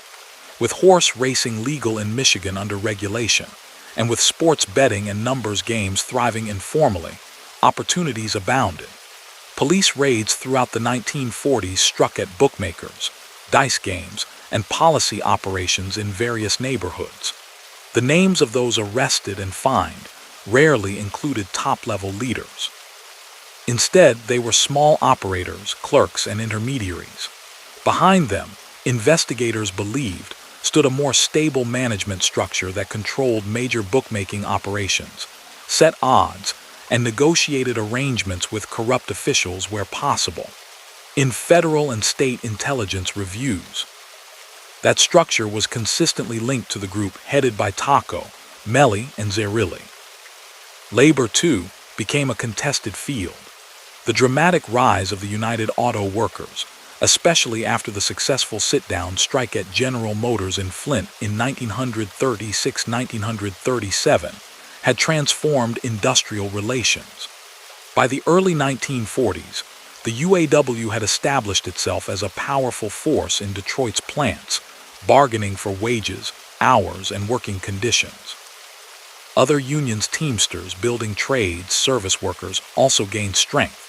B: with horse racing legal in Michigan under regulation, and with sports betting and numbers games thriving informally, opportunities abounded. Police raids throughout the 1940s struck at bookmakers, dice games, and policy operations in various neighborhoods. The names of those arrested and fined rarely included top-level leaders. Instead, they were small operators, clerks, and intermediaries. Behind them, investigators believed, stood a more stable management structure that controlled major bookmaking operations, set odds, and negotiated arrangements with corrupt officials where possible. In federal and state intelligence reviews, that structure was consistently linked to the group headed by Taco, Melli, and Zerilli. Labor, too, became a contested field. The dramatic rise of the United Auto Workers, especially after the successful sit-down strike at General Motors in Flint in 1936-1937, had transformed industrial relations. By the early 1940s, the UAW had established itself as a powerful force in Detroit's plants, bargaining for wages, hours, and working conditions. Other unions, Teamsters, building trades, service workers, also gained strength.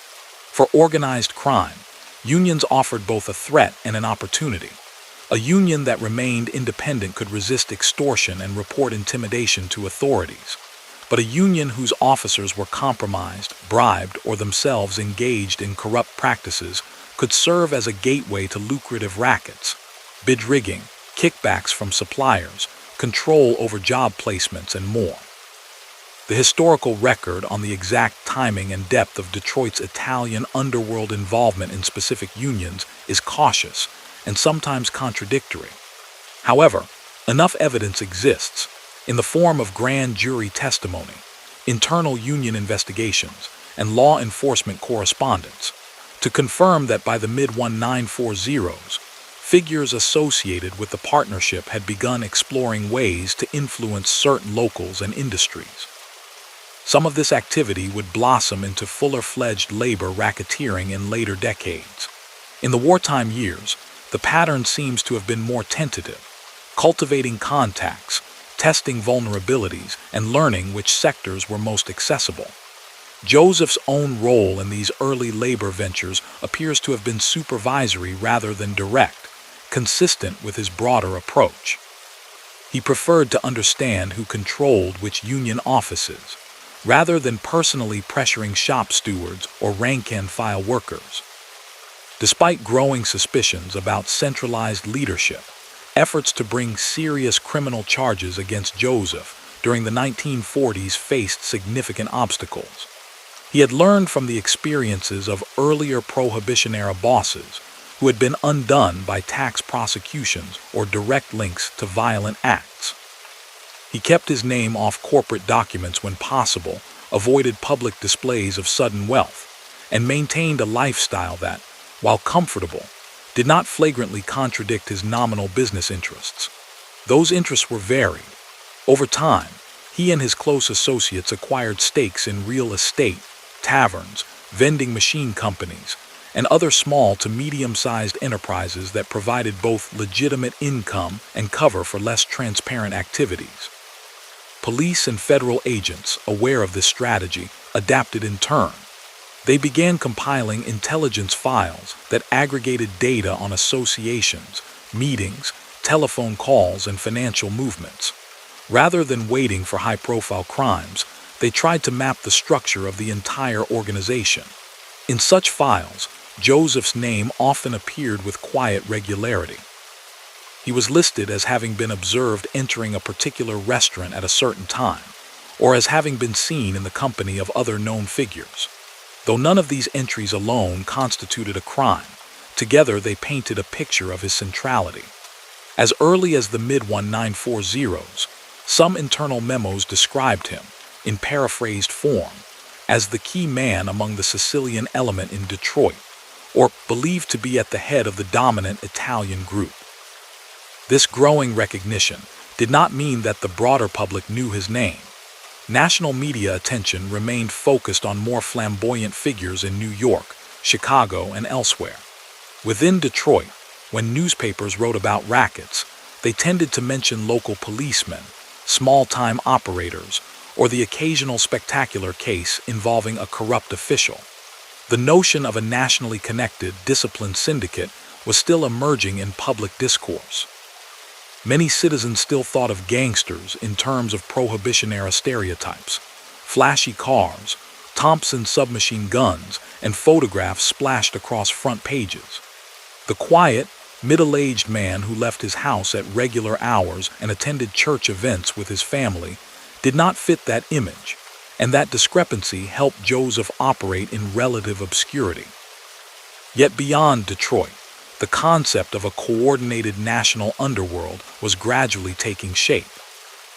B: For organized crime, unions offered both a threat and an opportunity. A union that remained independent could resist extortion and report intimidation to authorities. But a union whose officers were compromised, bribed, or themselves engaged in corrupt practices could serve as a gateway to lucrative rackets, bid rigging, kickbacks from suppliers, control over job placements, and more. The historical record on the exact timing and depth of Detroit's Italian underworld involvement in specific unions is cautious and sometimes contradictory. However, enough evidence exists, in the form of grand jury testimony, internal union investigations, and law enforcement correspondence, to confirm that by the mid-1940s, figures associated with the partnership had begun exploring ways to influence certain locals and industries. Some of this activity would blossom into fuller-fledged labor racketeering in later decades. In the wartime years, the pattern seems to have been more tentative, cultivating contacts, testing vulnerabilities, and learning which sectors were most accessible. Joseph's own role in these early labor ventures appears to have been supervisory rather than direct, consistent with his broader approach. He preferred to understand who controlled which union offices, rather than personally pressuring shop stewards or rank-and-file workers. Despite growing suspicions about centralized leadership, efforts to bring serious criminal charges against Joseph during the 1940s faced significant obstacles. He had learned from the experiences of earlier Prohibition-era bosses who had been undone by tax prosecutions or direct links to violent acts. He kept his name off corporate documents when possible, avoided public displays of sudden wealth, and maintained a lifestyle that, while comfortable, did not flagrantly contradict his nominal business interests. Those interests were varied. Over time, he and his close associates acquired stakes in real estate, taverns, vending machine companies, and other small to medium-sized enterprises that provided both legitimate income and cover for less transparent activities. Police and federal agents, aware of this strategy, adapted in turn. They began compiling intelligence files that aggregated data on associations, meetings, telephone calls, and financial movements. Rather than waiting for high-profile crimes, they tried to map the structure of the entire organization. In such files, Joseph's name often appeared with quiet regularity. He was listed as having been observed entering a particular restaurant at a certain time, or as having been seen in the company of other known figures. Though none of these entries alone constituted a crime, together they painted a picture of his centrality. As early as the mid-1940s, some internal memos described him, in paraphrased form, as the key man among the Sicilian element in Detroit, or believed to be at the head of the dominant Italian group. This growing recognition did not mean that the broader public knew his name. National media attention remained focused on more flamboyant figures in New York, Chicago, and elsewhere. Within Detroit, when newspapers wrote about rackets, They tended to mention local policemen, small-time operators, or the occasional spectacular case involving a corrupt official. The notion of a nationally connected, disciplined syndicate was still emerging in public discourse. Many citizens still thought of gangsters in terms of Prohibition-era stereotypes: flashy cars, Thompson submachine guns, and photographs splashed across front pages. The quiet, middle-aged man who left his house at regular hours and attended church events with his family did not fit that image, and that discrepancy helped Joseph operate in relative obscurity. Yet beyond Detroit, the concept of a coordinated national underworld was gradually taking shape.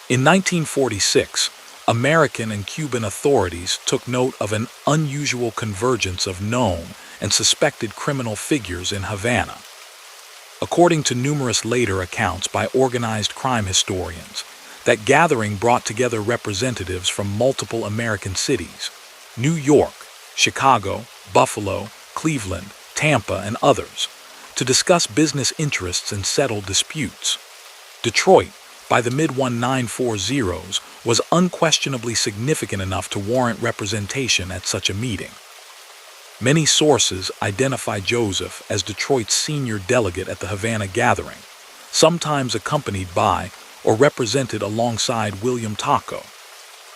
B: In 1946, American and Cuban authorities took note of an unusual convergence of known and suspected criminal figures in Havana. According to numerous later accounts by organized crime historians, that gathering brought together representatives from multiple American cities: New York, Chicago, Buffalo, Cleveland, Tampa, and others, to discuss business interests and settle disputes. Detroit, by the mid-1940s, was unquestionably significant enough to warrant representation at such a meeting. Many sources identify Joseph as Detroit's senior delegate at the Havana gathering, sometimes accompanied by or represented alongside William Taco.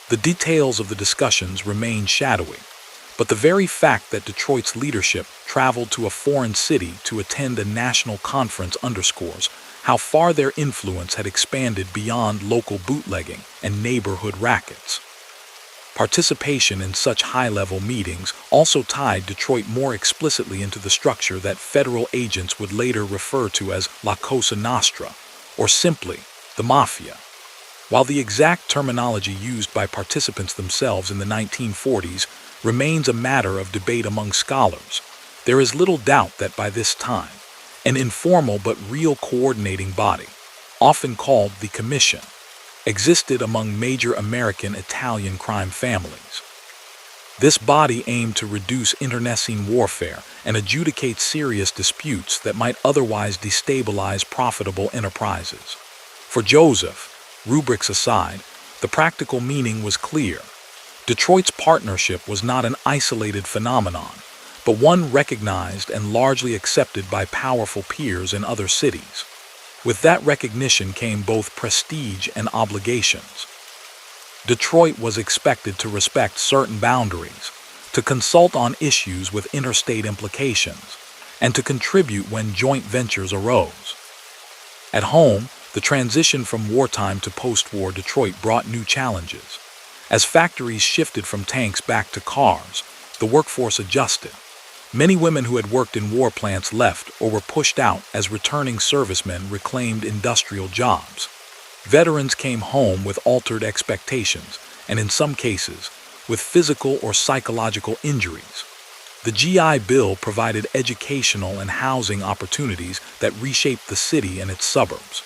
B: The details of the discussions remain shadowy, but the very fact that Detroit's leadership traveled to a foreign city to attend a national conference underscores how far their influence had expanded beyond local bootlegging and neighborhood rackets. Participation in such high-level meetings also tied Detroit more explicitly into the structure that federal agents would later refer to as La Cosa Nostra, or simply the Mafia. While the exact terminology used by participants themselves in the 1940s remains a matter of debate among scholars, there is little doubt that by this time, an informal but real coordinating body, often called the Commission, existed among major American Italian crime families. This body aimed to reduce internecine warfare and adjudicate serious disputes that might otherwise destabilize profitable enterprises. For Joseph, rubrics aside, the practical meaning was clear. Detroit's partnership was not an isolated phenomenon, but one recognized and largely accepted by powerful peers in other cities. With that recognition came both prestige and obligations. Detroit was expected to respect certain boundaries, to consult on issues with interstate implications, and to contribute when joint ventures arose. At home, the transition from wartime to post-war Detroit brought new challenges. As factories shifted from tanks back to cars, the workforce adjusted. Many women who had worked in war plants left or were pushed out as returning servicemen reclaimed industrial jobs. Veterans came home with altered expectations, and in some cases, with physical or psychological injuries. The GI Bill provided educational and housing opportunities that reshaped the city and its suburbs.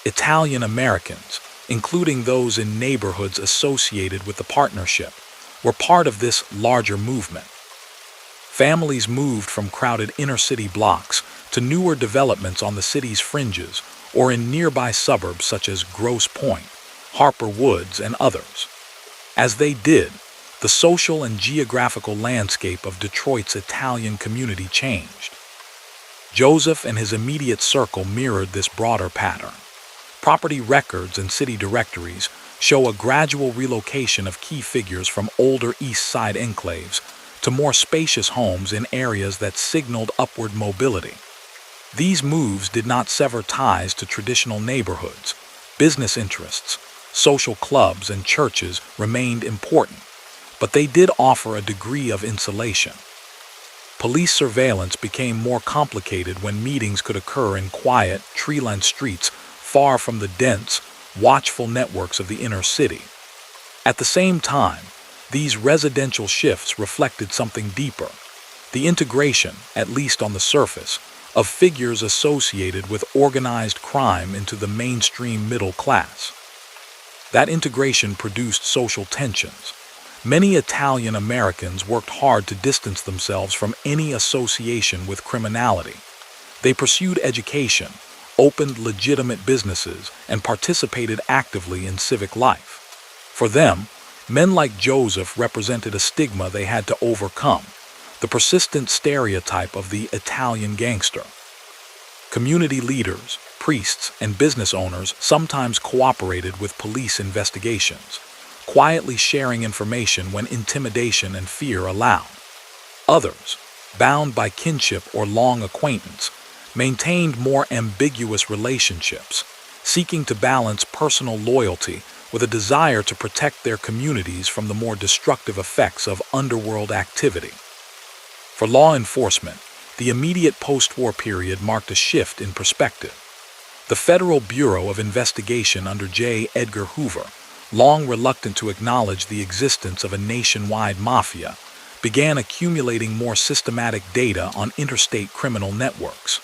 B: Italian Americans, including those in neighborhoods associated with the partnership, were part of this larger movement. Families moved from crowded inner-city blocks to newer developments on the city's fringes or in nearby suburbs such as Grosse Pointe, Harper Woods, and others. As they did, the social and geographical landscape of Detroit's Italian community changed. Joseph and his immediate circle mirrored this broader pattern. Property records and city directories show a gradual relocation of key figures from older East Side enclaves to more spacious homes in areas that signaled upward mobility. These moves did not sever ties to traditional neighborhoods. Business interests, social clubs, and churches remained important, but they did offer a degree of insulation. Police surveillance became more complicated when meetings could occur in quiet, tree-lined streets far from the dense, watchful networks of the inner city. At the same time, these residential shifts reflected something deeper: the integration, at least on the surface, of figures associated with organized crime into the mainstream middle class. That integration produced social tensions. Many Italian Americans worked hard to distance themselves from any association with criminality. They pursued education, opened legitimate businesses, and participated actively in civic life. For them, men like Joseph represented a stigma they had to overcome, the persistent stereotype of the Italian gangster. Community leaders, priests, and business owners sometimes cooperated with police investigations, quietly sharing information when intimidation and fear allowed. Others, bound by kinship or long acquaintance, maintained more ambiguous relationships, seeking to balance personal loyalty with a desire to protect their communities from the more destructive effects of underworld activity. For law enforcement, the immediate post-war period marked a shift in perspective. The Federal Bureau of Investigation under J. Edgar Hoover, long reluctant to acknowledge the existence of a nationwide mafia, began accumulating more systematic data on interstate criminal networks.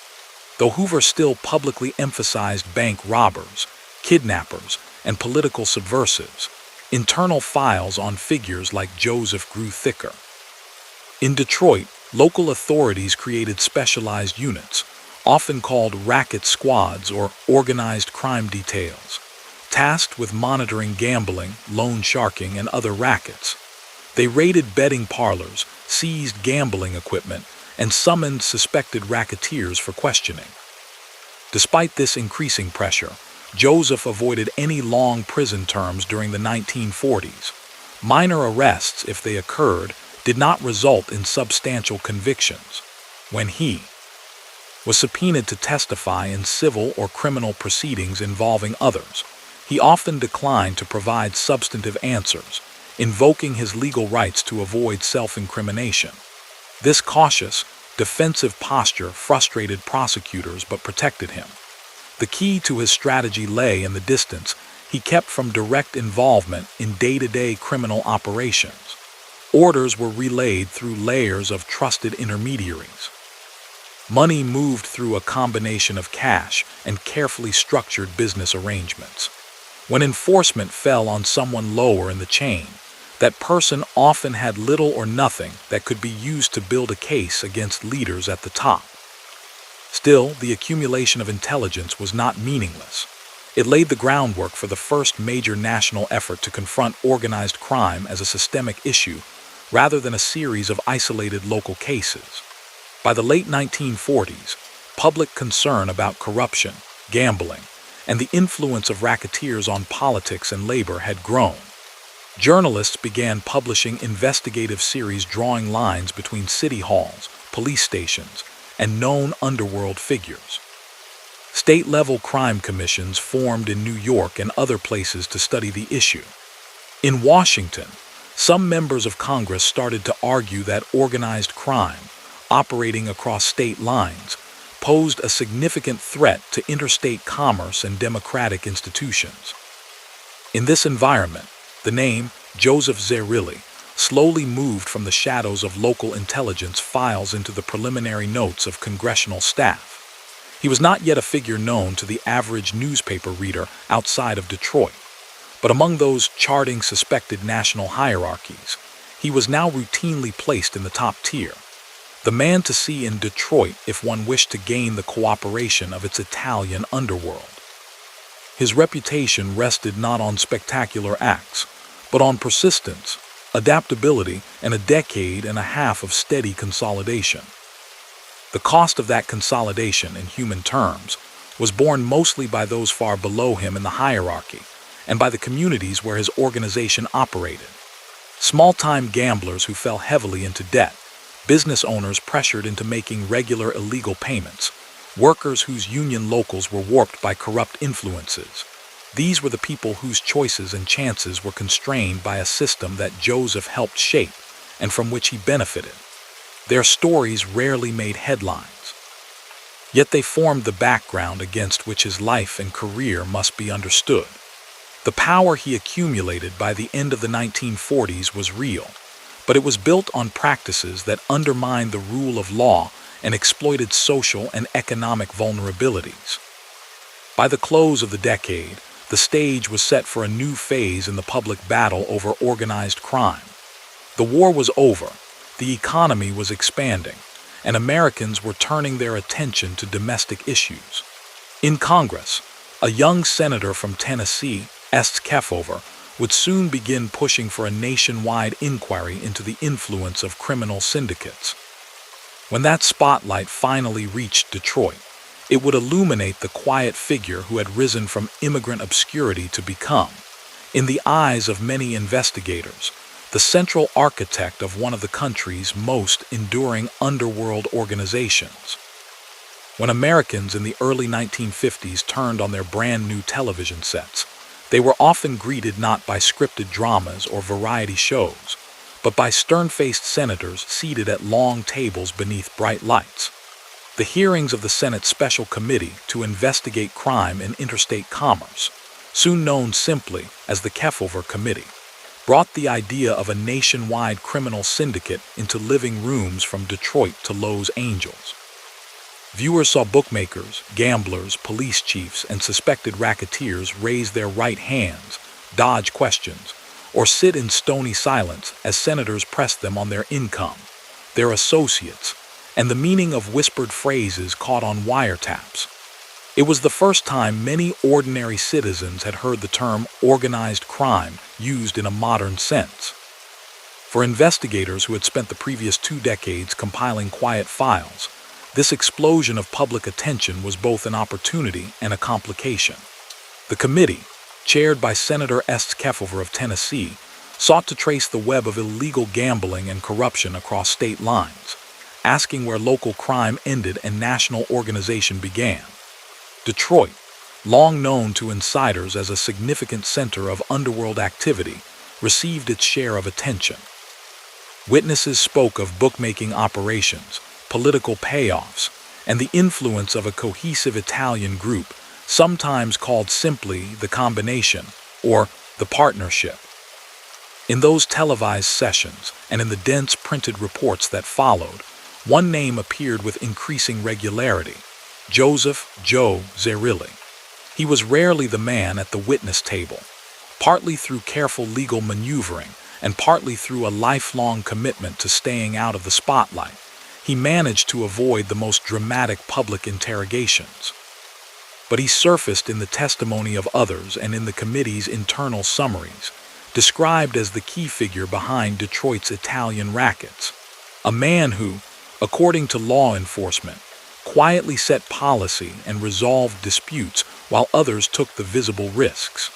B: Though Hoover still publicly emphasized bank robbers, kidnappers, and political subversives, internal files on figures like Joseph grew thicker. In Detroit, local authorities created specialized units, often called racket squads or organized crime details, tasked with monitoring gambling, loan sharking, and other rackets. They raided betting parlors, seized gambling equipment, and summoned suspected racketeers for questioning. Despite this increasing pressure, Joseph avoided any long prison terms during the 1940s. Minor arrests, if they occurred, did not result in substantial convictions. When he was subpoenaed to testify in civil or criminal proceedings involving others, he often declined to provide substantive answers, invoking his legal rights to avoid self-incrimination. This cautious, defensive posture frustrated prosecutors but protected him. The key to his strategy lay in the distance he kept from direct involvement in day-to-day criminal operations. Orders were relayed through layers of trusted intermediaries. Money moved through a combination of cash and carefully structured business arrangements. When enforcement fell on someone lower in the chain, that person often had little or nothing that could be used to build a case against leaders at the top. Still, the accumulation of intelligence was not meaningless. It laid the groundwork for the first major national effort to confront organized crime as a systemic issue rather than a series of isolated local cases. By the late 1940s, public concern about corruption, gambling, and the influence of racketeers on politics and labor had grown. Journalists began publishing investigative series drawing lines between city halls, police stations, and known underworld figures. State-level crime commissions formed in New York and other places to study the issue. In Washington, some members of Congress started to argue that organized crime, operating across state lines, posed a significant threat to interstate commerce and democratic institutions. In this environment, the name Joseph Zerilli slowly moved from the shadows of local intelligence files into the preliminary notes of congressional staff. He was not yet a figure known to the average newspaper reader outside of Detroit, but among those charting suspected national hierarchies, he was now routinely placed in the top tier. The man to see in Detroit if one wished to gain the cooperation of its Italian underworld. His reputation rested not on spectacular acts, but on persistence, adaptability, and a decade and a half of steady consolidation. The cost of that consolidation in human terms was borne mostly by those far below him in the hierarchy and by the communities where his organization operated. Small-time gamblers who fell heavily into debt, business owners pressured into making regular illegal payments, workers whose union locals were warped by corrupt influences. These were the people whose choices and chances were constrained by a system that Joseph helped shape and from which he benefited. Their stories rarely made headlines. Yet they formed the background against which his life and career must be understood. The power he accumulated by the end of the 1940s was real, but it was built on practices that undermined the rule of law and exploited social and economic vulnerabilities. By the close of the decade, the stage was set for a new phase in the public battle over organized crime. The war was over, the economy was expanding, and Americans were turning their attention to domestic issues. In Congress, a young senator from Tennessee, Kefauver, would soon begin pushing for a nationwide inquiry into the influence of criminal syndicates. When that spotlight finally reached Detroit, it would illuminate the quiet figure who had risen from immigrant obscurity to become, in the eyes of many investigators, the central architect of one of the country's most enduring underworld organizations. When Americans in the early 1950s turned on their brand new television sets, they were often greeted not by scripted dramas or variety shows, but by stern-faced senators seated at long tables beneath bright lights. The hearings of the Senate Special Committee to investigate crime in interstate commerce, soon known simply as the Kefauver Committee, brought the idea of a nationwide criminal syndicate into living rooms from Detroit to Los Angeles. Viewers saw bookmakers, gamblers, police chiefs, and suspected racketeers raise their right hands, dodge questions, or sit in stony silence as senators pressed them on their income, their associates, and the meaning of whispered phrases caught on wiretaps. It was the first time many ordinary citizens had heard the term organized crime used in a modern sense. For investigators who had spent the previous 2 decades compiling quiet files, this explosion of public attention was both an opportunity and a complication. The committee, chaired by Senator Kefauver of Tennessee, sought to trace the web of illegal gambling and corruption across state lines, asking where local crime ended and national organization began. Detroit, long known to insiders as a significant center of underworld activity, received its share of attention. Witnesses spoke of bookmaking operations, political payoffs, and the influence of a cohesive Italian group, sometimes called simply the combination or the partnership. In those televised sessions and in the dense printed reports that followed, one name appeared with increasing regularity: Joseph Zerilli. He was rarely the man at the witness table, partly through careful legal maneuvering and partly through a lifelong commitment to staying out of the spotlight. He managed to avoid the most dramatic public interrogations. But he surfaced in the testimony of others and in the committee's internal summaries, described as the key figure behind Detroit's Italian rackets, a man who, according to law enforcement, quietly set policy and resolved disputes while others took the visible risks.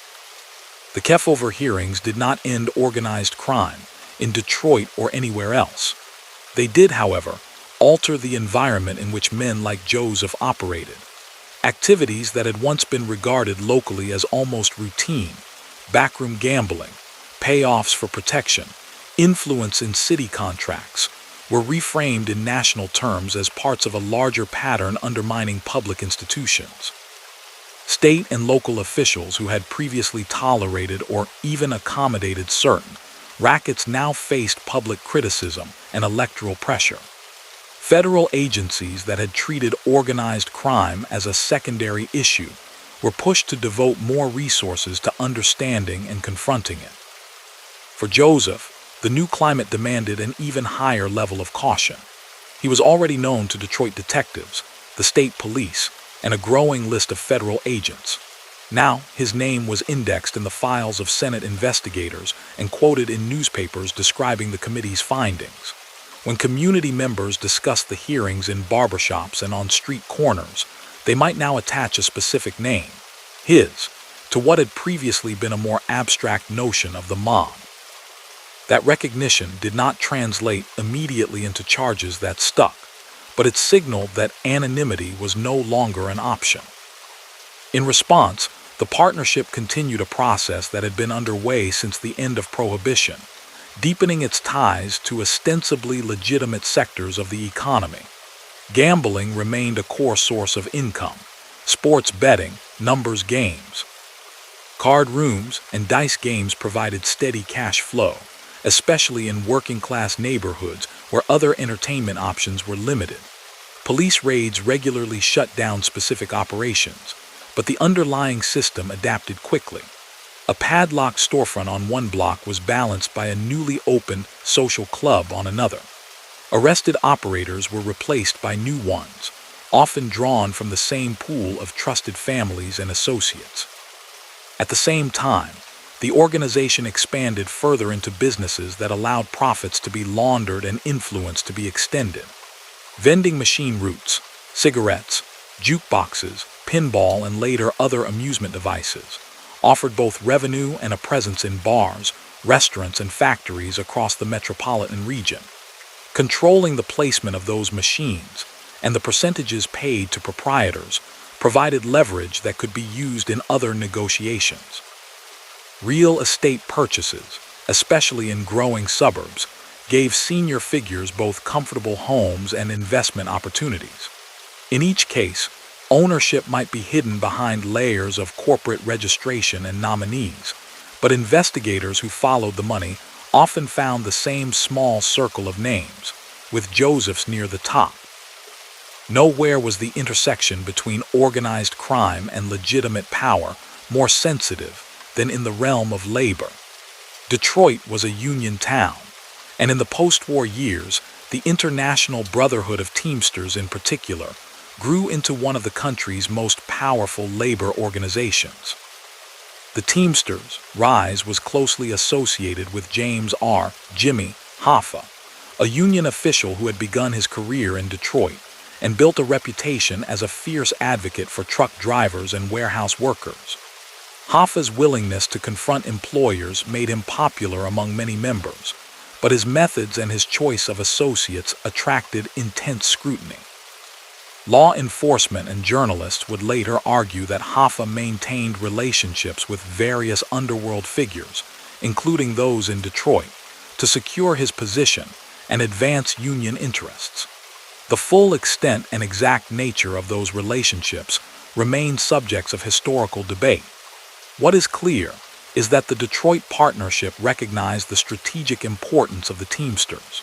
B: The Kefauver hearings did not end organized crime in Detroit or anywhere else. They did, however, alter the environment in which men like Joseph operated. Activities that had once been regarded locally as almost routine, backroom gambling, payoffs for protection, influence in city contracts, were reframed in national terms as parts of a larger pattern undermining public institutions. State and local officials who had previously tolerated or even accommodated certain rackets now faced public criticism and electoral pressure. Federal agencies that had treated organized crime as a secondary issue were pushed to devote more resources to understanding and confronting it. For Joseph, the new climate demanded an even higher level of caution. He was already known to Detroit detectives, the state police, and a growing list of federal agents. Now, his name was indexed in the files of Senate investigators and quoted in newspapers describing the committee's findings. When community members discussed the hearings in barbershops and on street corners, they might now attach a specific name, his, to what had previously been a more abstract notion of the mob. That recognition did not translate immediately into charges that stuck, but it signaled that anonymity was no longer an option. In response, the partnership continued a process that had been underway since the end of Prohibition, deepening its ties to ostensibly legitimate sectors of the economy. Gambling remained a core source of income, sports betting, numbers games. Card rooms and dice games provided steady cash flow, especially in working-class neighborhoods where other entertainment options were limited. Police raids regularly shut down specific operations, but the underlying system adapted quickly. A padlocked storefront on one block was balanced by a newly opened social club on another. Arrested operators were replaced by new ones, often drawn from the same pool of trusted families and associates. At the same time, the organization expanded further into businesses that allowed profits to be laundered and influence to be extended. Vending machine routes, cigarettes, jukeboxes, pinball, and later other amusement devices offered both revenue and a presence in bars, restaurants, and factories across the metropolitan region. Controlling the placement of those machines and the percentages paid to proprietors provided leverage that could be used in other negotiations. Real estate purchases, especially in growing suburbs, gave senior figures both comfortable homes and investment opportunities. In each case, ownership might be hidden behind layers of corporate registration and nominees, but investigators who followed the money often found the same small circle of names, with Joseph's near the top. Nowhere was the intersection between organized crime and legitimate power more sensitive than in the realm of labor. Detroit was a union town, and in the post-war years, the International Brotherhood of Teamsters in particular grew into one of the country's most powerful labor organizations. The Teamsters' rise was closely associated with James R. Jimmy Hoffa, a union official who had begun his career in Detroit and built a reputation as a fierce advocate for truck drivers and warehouse workers. Hoffa's willingness to confront employers made him popular among many members, but his methods and his choice of associates attracted intense scrutiny. Law enforcement and journalists would later argue that Hoffa maintained relationships with various underworld figures, including those in Detroit, to secure his position and advance union interests. The full extent and exact nature of those relationships remain subjects of historical debate. What is clear is that the Detroit partnership recognized the strategic importance of the Teamsters.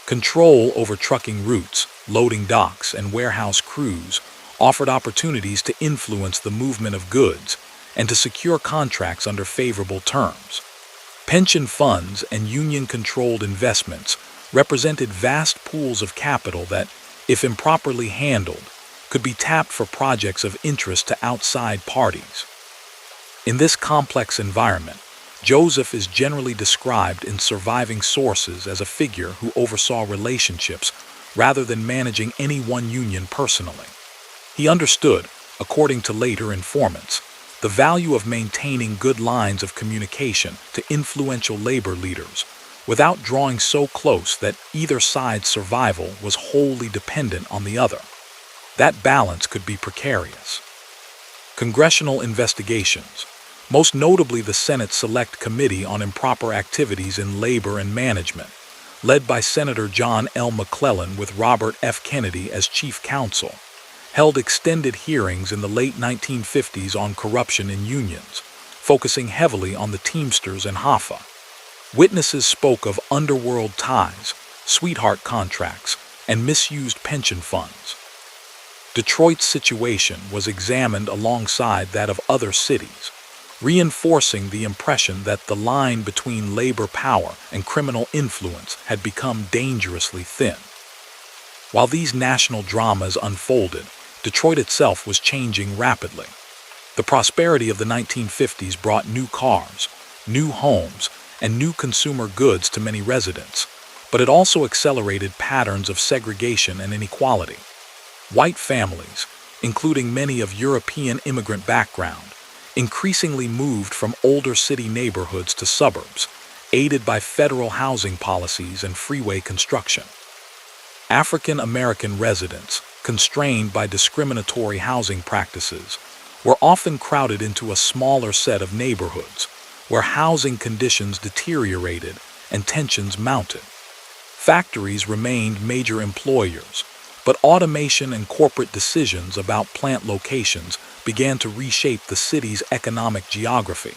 B: Control over trucking routes, loading docks, and warehouse crews offered opportunities to influence the movement of goods and to secure contracts under favorable terms. Pension funds and union-controlled investments represented vast pools of capital that, if improperly handled, could be tapped for projects of interest to outside parties. In this complex environment, Joseph is generally described in surviving sources as a figure who oversaw relationships rather than managing any one union personally. He understood, according to later informants, the value of maintaining good lines of communication to influential labor leaders without drawing so close that either side's survival was wholly dependent on the other. That balance could be precarious. Congressional investigations, most notably the Senate Select Committee on Improper Activities in Labor and Management, led by Senator John L. McClellan with Robert F. Kennedy as chief counsel, held extended hearings in the late 1950s on corruption in unions, focusing heavily on the Teamsters and Hoffa. Witnesses spoke of underworld ties, sweetheart contracts, and misused pension funds. Detroit's situation was examined alongside that of other cities, reinforcing the impression that the line between labor power and criminal influence had become dangerously thin. While these national dramas unfolded, Detroit itself was changing rapidly. The prosperity of the 1950s brought new cars, new homes, and new consumer goods to many residents, but it also accelerated patterns of segregation and inequality. White families, including many of European immigrant background, increasingly moved from older city neighborhoods to suburbs, aided by federal housing policies and freeway construction. African American residents, constrained by discriminatory housing practices, were often crowded into a smaller set of neighborhoods, where housing conditions deteriorated and tensions mounted. Factories remained major employers, but automation and corporate decisions about plant locations began to reshape the city's economic geography.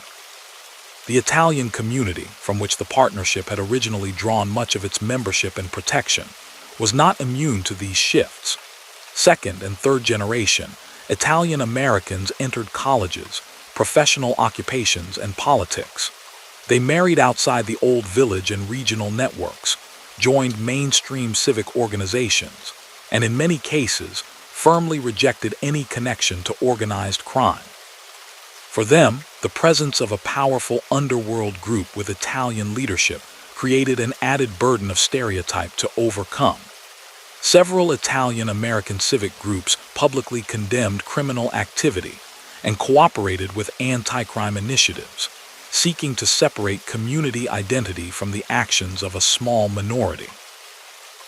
B: The Italian community, from which the partnership had originally drawn much of its membership and protection, was not immune to these shifts. Second and third generation Italian Americans entered colleges, professional occupations, and politics. They married outside the old village and regional networks, joined mainstream civic organizations, and in many cases firmly rejected any connection to organized crime. For them, the presence of a powerful underworld group with Italian leadership created an added burden of stereotype to overcome. Several Italian-American civic groups publicly condemned criminal activity and cooperated with anti-crime initiatives, seeking to separate community identity from the actions of a small minority.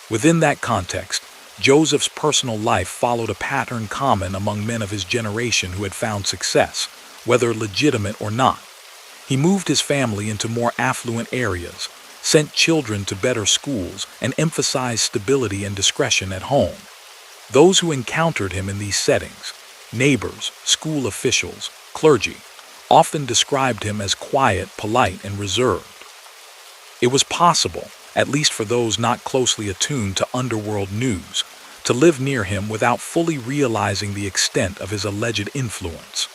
B: Within that context, Joseph's personal life followed a pattern common among men of his generation who had found success, whether legitimate or not. He moved his family into more affluent areas, sent children to better schools, and emphasized stability and discretion at home. Those who encountered him in these settings, neighbors, school officials, clergy, often described him as quiet, polite, and reserved. It was possible, at least for those not closely attuned to underworld news, to live near him without fully realizing the extent of his alleged influence.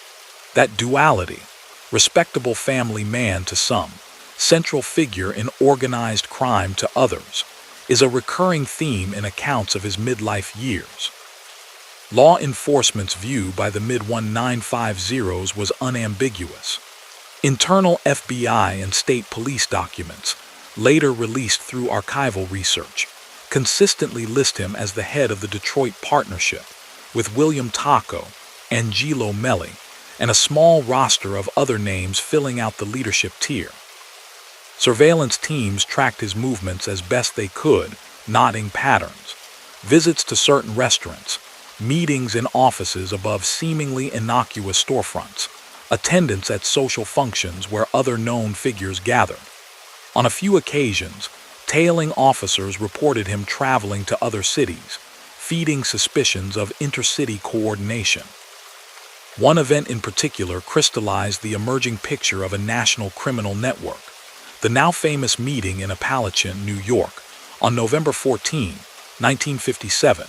B: That duality, respectable family man to some, central figure in organized crime to others, is a recurring theme in accounts of his midlife years. Law enforcement's view by the mid-1950s was unambiguous. Internal FBI and state police documents, later released through archival research, consistently list him as the head of the Detroit Partnership, with William Taco, Angelo Melli, and a small roster of other names filling out the leadership tier. Surveillance teams tracked his movements as best they could, noting patterns, visits to certain restaurants, meetings in offices above seemingly innocuous storefronts, attendance at social functions where other known figures gathered. On a few occasions, tailing officers reported him traveling to other cities, feeding suspicions of intercity coordination. One event in particular crystallized the emerging picture of a national criminal network, the now famous meeting in Appalachian, New York, on November 14, 1957.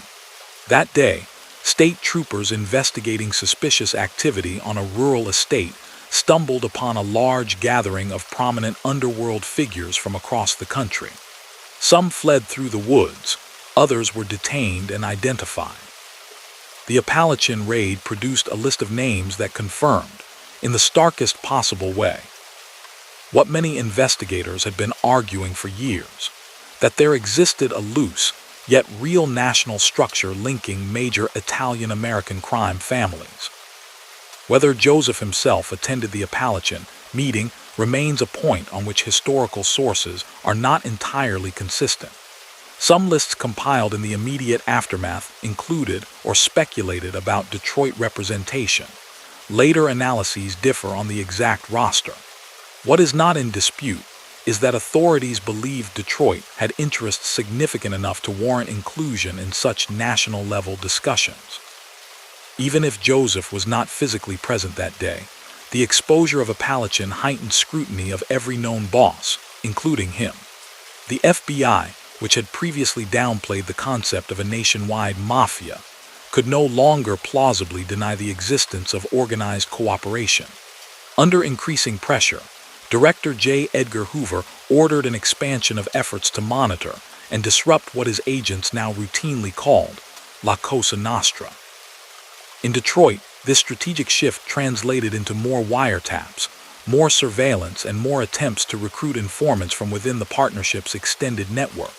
B: That day, state troopers investigating suspicious activity on a rural estate stumbled upon a large gathering of prominent underworld figures from across the country. Some fled through the woods, others were detained and identified. The Appalachian raid produced a list of names that confirmed, in the starkest possible way, what many investigators had been arguing for years, that there existed a loose, yet real national structure linking major Italian-American crime families. Whether Joseph himself attended the Appalachian meeting remains a point on which historical sources are not entirely consistent. Some lists compiled in the immediate aftermath included or speculated about Detroit representation. Later analyses differ on the exact roster. What is not in dispute is that authorities believed Detroit had interests significant enough to warrant inclusion in such national-level discussions. Even if Joseph was not physically present that day, the exposure of Appalachian heightened scrutiny of every known boss, including him. The FBI, which had previously downplayed the concept of a nationwide mafia, could no longer plausibly deny the existence of organized cooperation. Under increasing pressure, Director J. Edgar Hoover ordered an expansion of efforts to monitor and disrupt what his agents now routinely called La Cosa Nostra. In Detroit, this strategic shift translated into more wiretaps, more surveillance, and more attempts to recruit informants from within the partnership's extended network.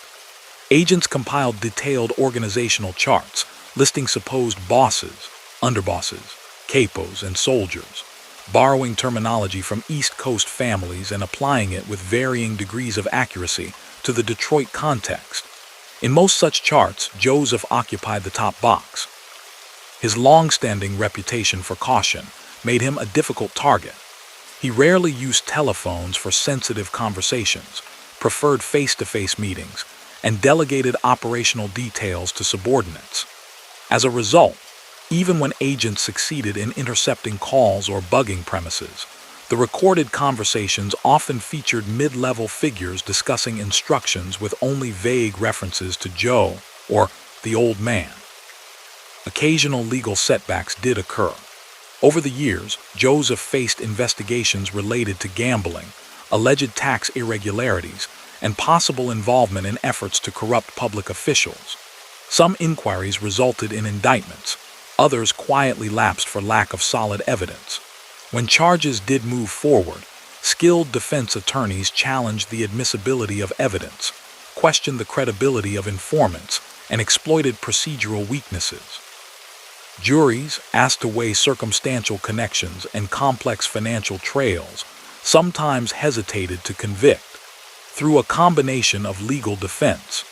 B: Agents compiled detailed organizational charts listing supposed bosses, underbosses, capos, and soldiers, borrowing terminology from East Coast families and applying it with varying degrees of accuracy to the Detroit context. In most such charts, Joseph occupied the top box. His long-standing reputation for caution made him a difficult target. He rarely used telephones for sensitive conversations, preferred face-to-face meetings, and delegated operational details to subordinates. As a result, even when agents succeeded in intercepting calls or bugging premises, the recorded conversations often featured mid-level figures discussing instructions with only vague references to Joe or the old man. Occasional legal setbacks did occur. Over the years, Joseph faced investigations related to gambling, alleged tax irregularities, and possible involvement in efforts to corrupt public officials. Some inquiries resulted in indictments, others quietly lapsed for lack of solid evidence. When charges did move forward, skilled defense attorneys challenged the admissibility of evidence, questioned the credibility of informants, and exploited procedural weaknesses. Juries, asked to weigh circumstantial connections and complex financial trails, sometimes hesitated to convict. Through a combination of legal defense,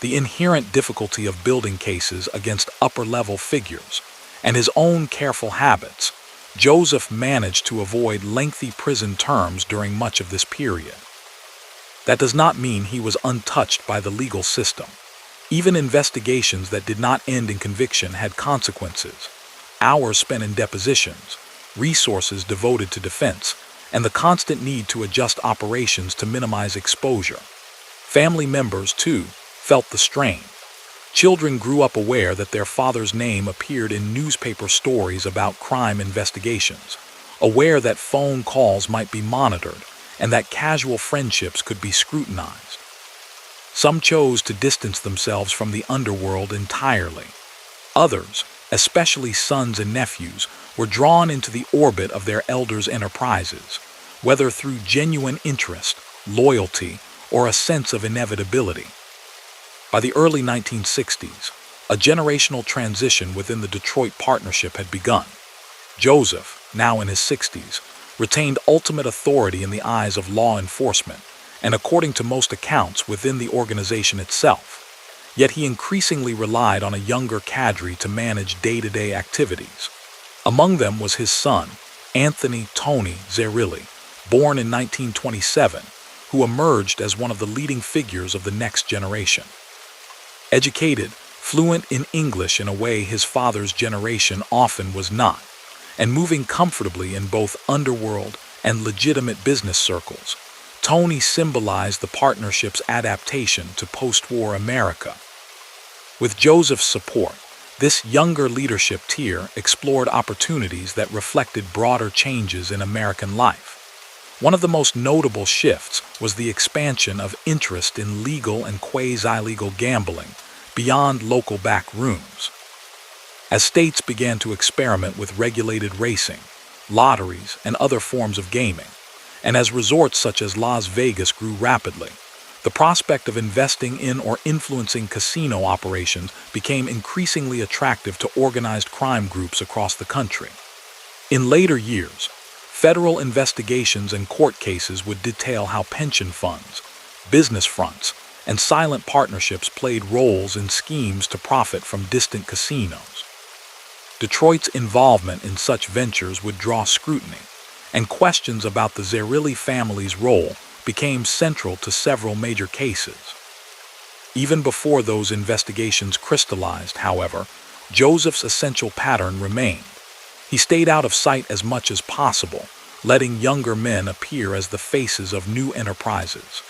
B: the inherent difficulty of building cases against upper-level figures, and his own careful habits, Joseph managed to avoid lengthy prison terms during much of this period. That does not mean he was untouched by the legal system. Even investigations that did not end in conviction had consequences: hours spent in depositions, resources devoted to defense, and the constant need to adjust operations to minimize exposure. Family members, too, felt the strain. Children grew up aware that their father's name appeared in newspaper stories about crime investigations, aware that phone calls might be monitored, and that casual friendships could be scrutinized. Some chose to distance themselves from the underworld entirely. Others, especially sons and nephews, were drawn into the orbit of their elders' enterprises, whether through genuine interest, loyalty, or a sense of inevitability. By the early 1960s, a generational transition within the Detroit partnership had begun. Joseph, now in his 60s, retained ultimate authority in the eyes of law enforcement, and according to most accounts within the organization itself. Yet he increasingly relied on a younger cadre to manage day-to-day activities. Among them was his son, Tony Zerilli, born in 1927, who emerged as one of the leading figures of the next generation. Educated, fluent in English in a way his father's generation often was not, and moving comfortably in both underworld and legitimate business circles, Tony symbolized the partnership's adaptation to post-war America. With Joseph's support, this younger leadership tier explored opportunities that reflected broader changes in American life. One of the most notable shifts was the expansion of interest in legal and quasi-legal gambling beyond local back rooms. As states began to experiment with regulated racing, lotteries, and other forms of gaming, and as resorts such as Las Vegas grew rapidly, the prospect of investing in or influencing casino operations became increasingly attractive to organized crime groups across the country. In later years, federal investigations and court cases would detail how pension funds, business fronts, and silent partnerships played roles in schemes to profit from distant casinos. Detroit's involvement in such ventures would draw scrutiny, and questions about the Zerilli family's role became central to several major cases. Even before those investigations crystallized, however, Joseph's essential pattern remained. He stayed out of sight as much as possible, letting younger men appear as the faces of new enterprises.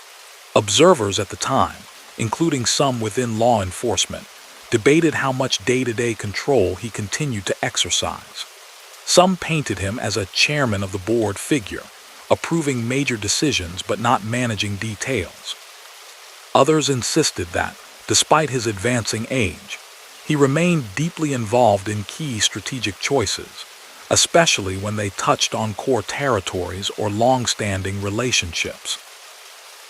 B: Observers at the time, including some within law enforcement, debated how much day-to-day control he continued to exercise. Some painted him as a chairman of the board figure, approving major decisions but not managing details. Others insisted that, despite his advancing age, he remained deeply involved in key strategic choices, especially when they touched on core territories or long-standing relationships.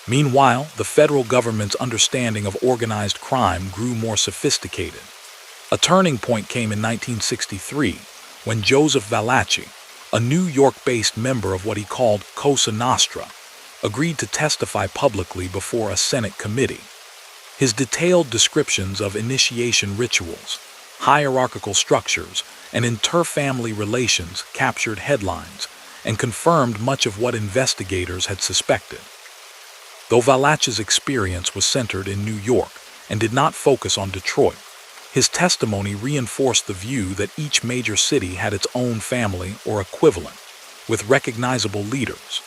B: Meanwhile, the federal government's understanding of organized crime grew more sophisticated. A turning point came in 1963 when Joseph Zerilli, a New York-based member of what he called Cosa Nostra, agreed to testify publicly before a Senate committee. His detailed descriptions of initiation rituals, hierarchical structures, and inter-family relations captured headlines and confirmed much of what investigators had suspected. Though Zerilli's experience was centered in New York and did not focus on Detroit, his testimony reinforced the view that each major city had its own family or equivalent, with recognizable leaders.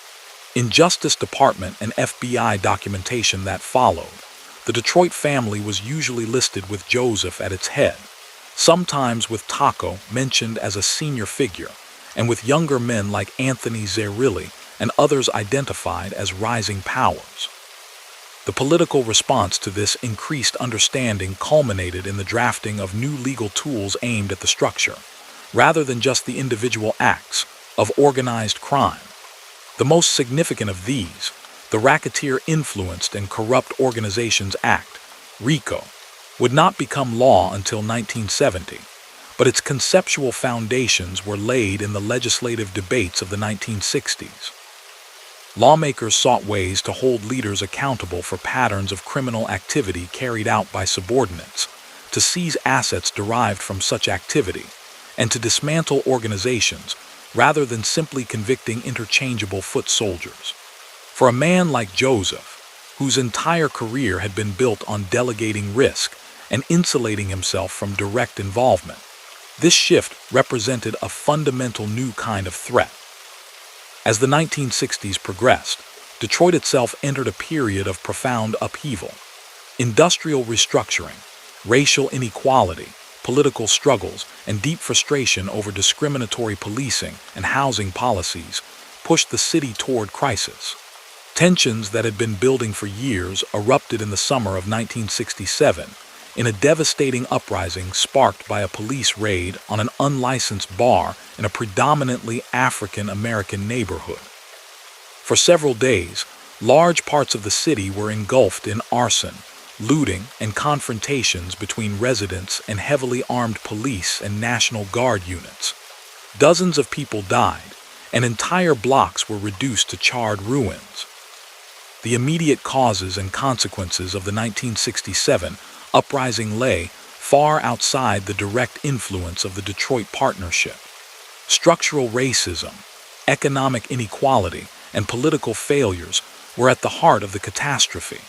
B: In Justice Department and FBI documentation that followed, the Detroit family was usually listed with Joseph at its head, sometimes with Taco mentioned as a senior figure, and with younger men like Zerilli and others identified as rising powers. The political response to this increased understanding culminated in the drafting of new legal tools aimed at the structure, rather than just the individual acts, of organized crime. The most significant of these, the Racketeer Influenced and Corrupt Organizations Act, RICO, would not become law until 1970, but its conceptual foundations were laid in the legislative debates of the 1960s. Lawmakers sought ways to hold leaders accountable for patterns of criminal activity carried out by subordinates, to seize assets derived from such activity, and to dismantle organizations rather than simply convicting interchangeable foot soldiers. For a man like Joseph, whose entire career had been built on delegating risk and insulating himself from direct involvement, this shift represented a fundamental new kind of threat. As the 1960s progressed, Detroit itself entered a period of profound upheaval. Industrial restructuring, racial inequality, political struggles, and deep frustration over discriminatory policing and housing policies pushed the city toward crisis. Tensions that had been building for years erupted in the summer of 1967 in a devastating uprising sparked by a police raid on an unlicensed bar in a predominantly African-American neighborhood. For several days, large parts of the city were engulfed in arson, looting, and confrontations between residents and heavily armed police and National Guard units. Dozens of people died, and entire blocks were reduced to charred ruins. The immediate causes and consequences of the 1967 uprising lay far outside the direct influence of the Detroit Partnership. Structural racism, economic inequality, and political failures were at the heart of the catastrophe.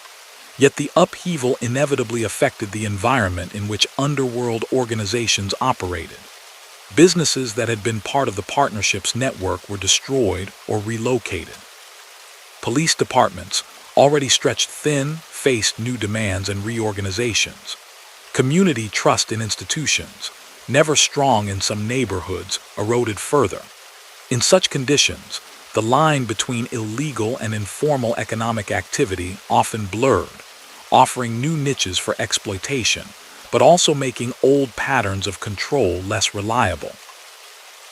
B: Yet the upheaval inevitably affected the environment in which underworld organizations operated. Businesses that had been part of the partnership's network were destroyed or relocated. Police departments, already stretched thin, faced new demands and reorganizations. Community trust in institutions, never strong in some neighborhoods, eroded further. In such conditions, the line between illegal and informal economic activity often blurred, offering new niches for exploitation, but also making old patterns of control less reliable.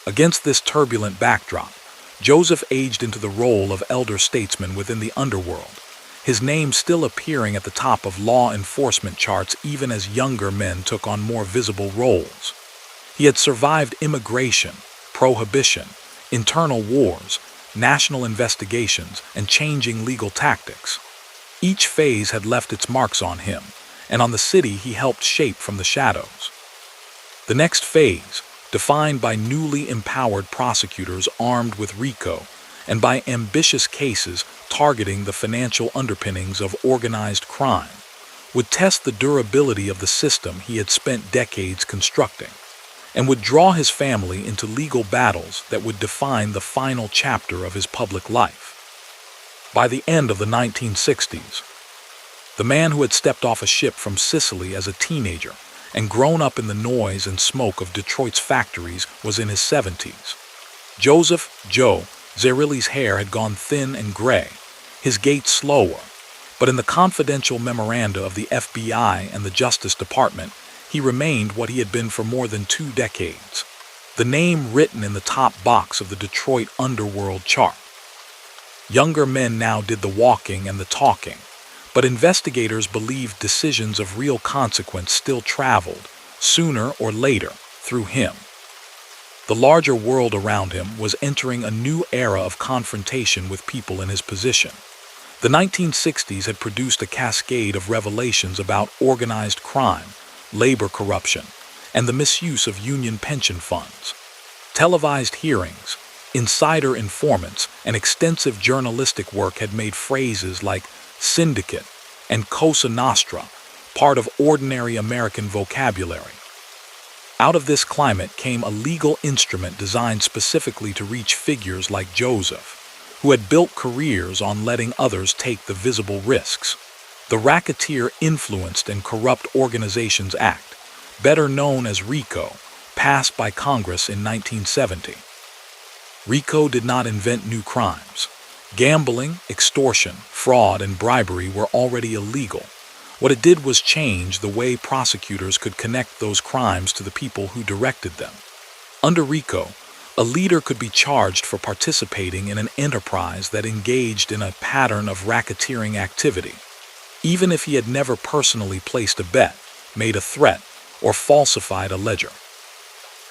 B: Against this turbulent backdrop, Joseph aged into the role of elder statesman within the underworld, his name still appearing at the top of law enforcement charts even as younger men took on more visible roles. He had survived immigration, prohibition, internal wars, national investigations, and changing legal tactics. Each phase had left its marks on him, and on the city he helped shape from the shadows. The next phase, defined by newly empowered prosecutors armed with RICO, and by ambitious cases targeting the financial underpinnings of organized crime, would test the durability of the system he had spent decades constructing, and would draw his family into legal battles that would define the final chapter of his public life. By the end of the 1960s, the man who had stepped off a ship from Sicily as a teenager and grown up in the noise and smoke of Detroit's factories was in his 70s. Joseph "Joe" Zerilli's hair had gone thin and gray, his gait slower, but in the confidential memoranda of the FBI and the Justice Department, he remained what he had been for more than 2 decades, the name written in the top box of the Detroit Underworld chart. Younger men now did the walking and the talking, but investigators believed decisions of real consequence still traveled, sooner or later, through him. The larger world around him was entering a new era of confrontation with people in his position. The 1960s had produced a cascade of revelations about organized crime, labor corruption, and the misuse of union pension funds. Televised hearings, insider informants, and extensive journalistic work had made phrases like syndicate and Cosa Nostra part of ordinary American vocabulary. Out of this climate came a legal instrument designed specifically to reach figures like Joseph, who had built careers on letting others take the visible risks. The Racketeer Influenced and Corrupt Organizations Act, better known as RICO, passed by Congress in 1970. RICO did not invent new crimes, Gambling, extortion, fraud, and bribery were already illegal. What it did was change the way prosecutors could connect those crimes to the people who directed them. Under RICO, a leader could be charged for participating in an enterprise that engaged in a pattern of racketeering activity, even if he had never personally placed a bet, made a threat, or falsified a ledger.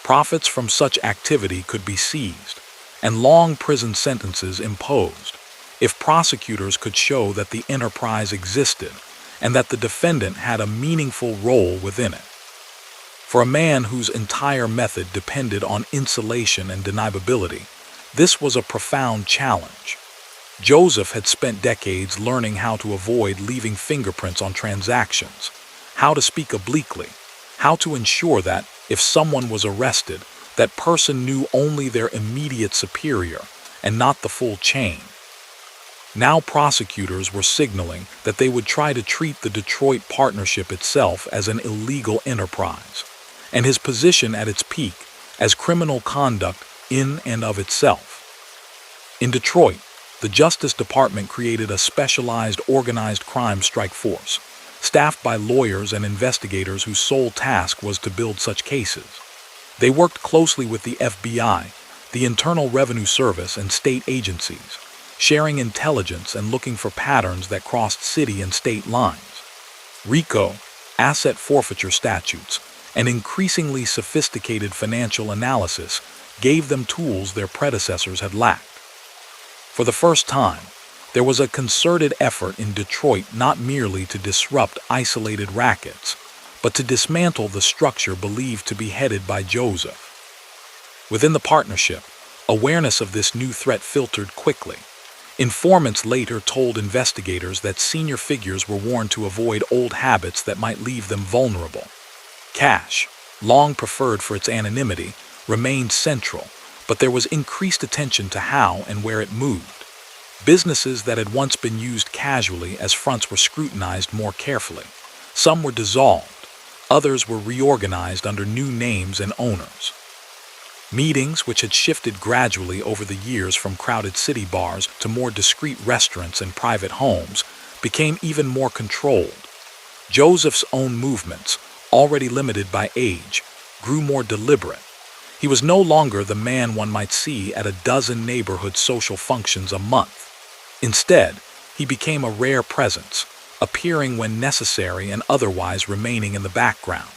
B: Profits from such activity could be seized, and long prison sentences imposed, if prosecutors could show that the enterprise existed and that the defendant had a meaningful role within it. For a man whose entire method depended on insulation and deniability, this was a profound challenge. Joseph had spent decades learning how to avoid leaving fingerprints on transactions, how to speak obliquely, how to ensure that, if someone was arrested, that person knew only their immediate superior and not the full chain. Now prosecutors were signaling that they would try to treat the Detroit partnership itself as an illegal enterprise, and his position at its peak as criminal conduct in and of itself. In Detroit, the Justice Department created a specialized organized crime strike force, staffed by lawyers and investigators whose sole task was to build such cases. They worked closely with the FBI, the Internal Revenue Service, and state agencies, sharing intelligence and looking for patterns that crossed city and state lines. RICO, asset forfeiture statutes, and increasingly sophisticated financial analysis gave them tools their predecessors had lacked. For the first time, there was a concerted effort in Detroit not merely to disrupt isolated rackets, but to dismantle the structure believed to be headed by Joseph. Within the partnership, awareness of this new threat filtered quickly. Informants later told investigators that senior figures were warned to avoid old habits that might leave them vulnerable. Cash, long preferred for its anonymity, remained central, but there was increased attention to how and where it moved. Businesses that had once been used casually as fronts were scrutinized more carefully. Some were dissolved, others were reorganized under new names and owners. Meetings, which had shifted gradually over the years from crowded city bars to more discreet restaurants and private homes, became even more controlled. Joseph's own movements, already limited by age, grew more deliberate. He was no longer the man one might see at a dozen neighborhood social functions a month. Instead, he became a rare presence, appearing when necessary and otherwise remaining in the background.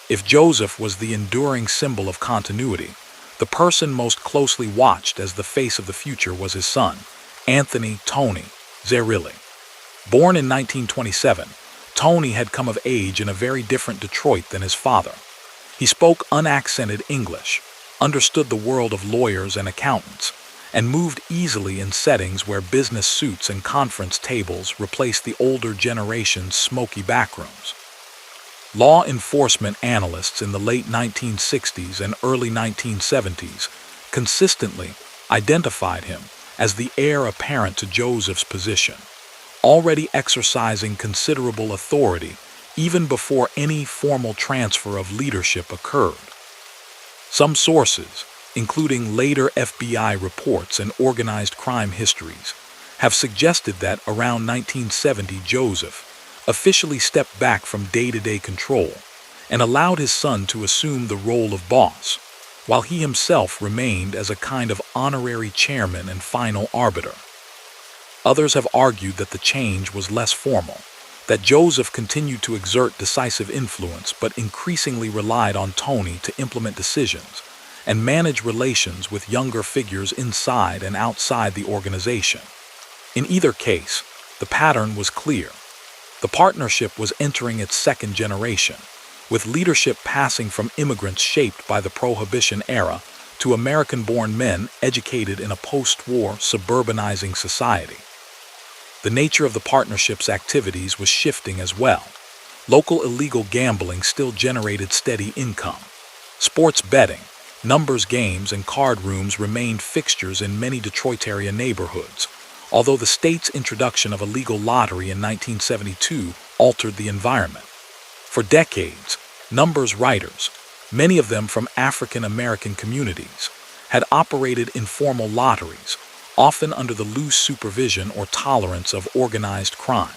B: If Joseph was the enduring symbol of continuity, the person most closely watched as the face of the future was his son, Anthony "Tony" Zerilli. Born in 1927, Tony had come of age in a very different Detroit than his father. He spoke unaccented English, understood the world of lawyers and accountants, and moved easily in settings where business suits and conference tables replaced the older generation's smoky backrooms. Law enforcement analysts in the late 1960s and early 1970s consistently identified him as the heir apparent to Joseph's position, already exercising considerable authority even before any formal transfer of leadership occurred. Some sources, including later FBI reports and organized crime histories, have suggested that around 1970 Joseph officially stepped back from day-to-day control and allowed his son to assume the role of boss, while he himself remained as a kind of honorary chairman and final arbiter. Others have argued that the change was less formal, that Joseph continued to exert decisive influence but increasingly relied on Tony to implement decisions and manage relations with younger figures inside and outside the organization. In either case, the pattern was clear. The partnership was entering its second generation, with leadership passing from immigrants shaped by the Prohibition era to American-born men educated in a post-war suburbanizing society. The nature of the partnership's activities was shifting as well. Local illegal gambling still generated steady income. Sports betting, numbers games, and card rooms remained fixtures in many Detroit area neighborhoods, although the state's introduction of a legal lottery in 1972 altered the environment. For decades, numbers writers, many of them from African American communities, had operated informal lotteries, often under the loose supervision or tolerance of organized crime.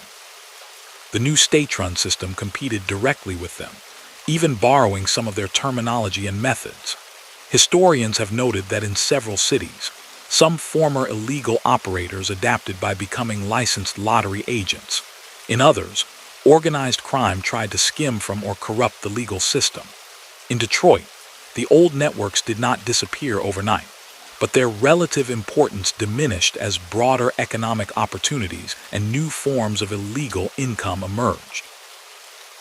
B: The new state-run system competed directly with them, even borrowing some of their terminology and methods. Historians have noted that in several cities, some former illegal operators adapted by becoming licensed lottery agents. In others, organized crime tried to skim from or corrupt the legal system. In Detroit, the old networks did not disappear overnight, but their relative importance diminished as broader economic opportunities and new forms of illegal income emerged.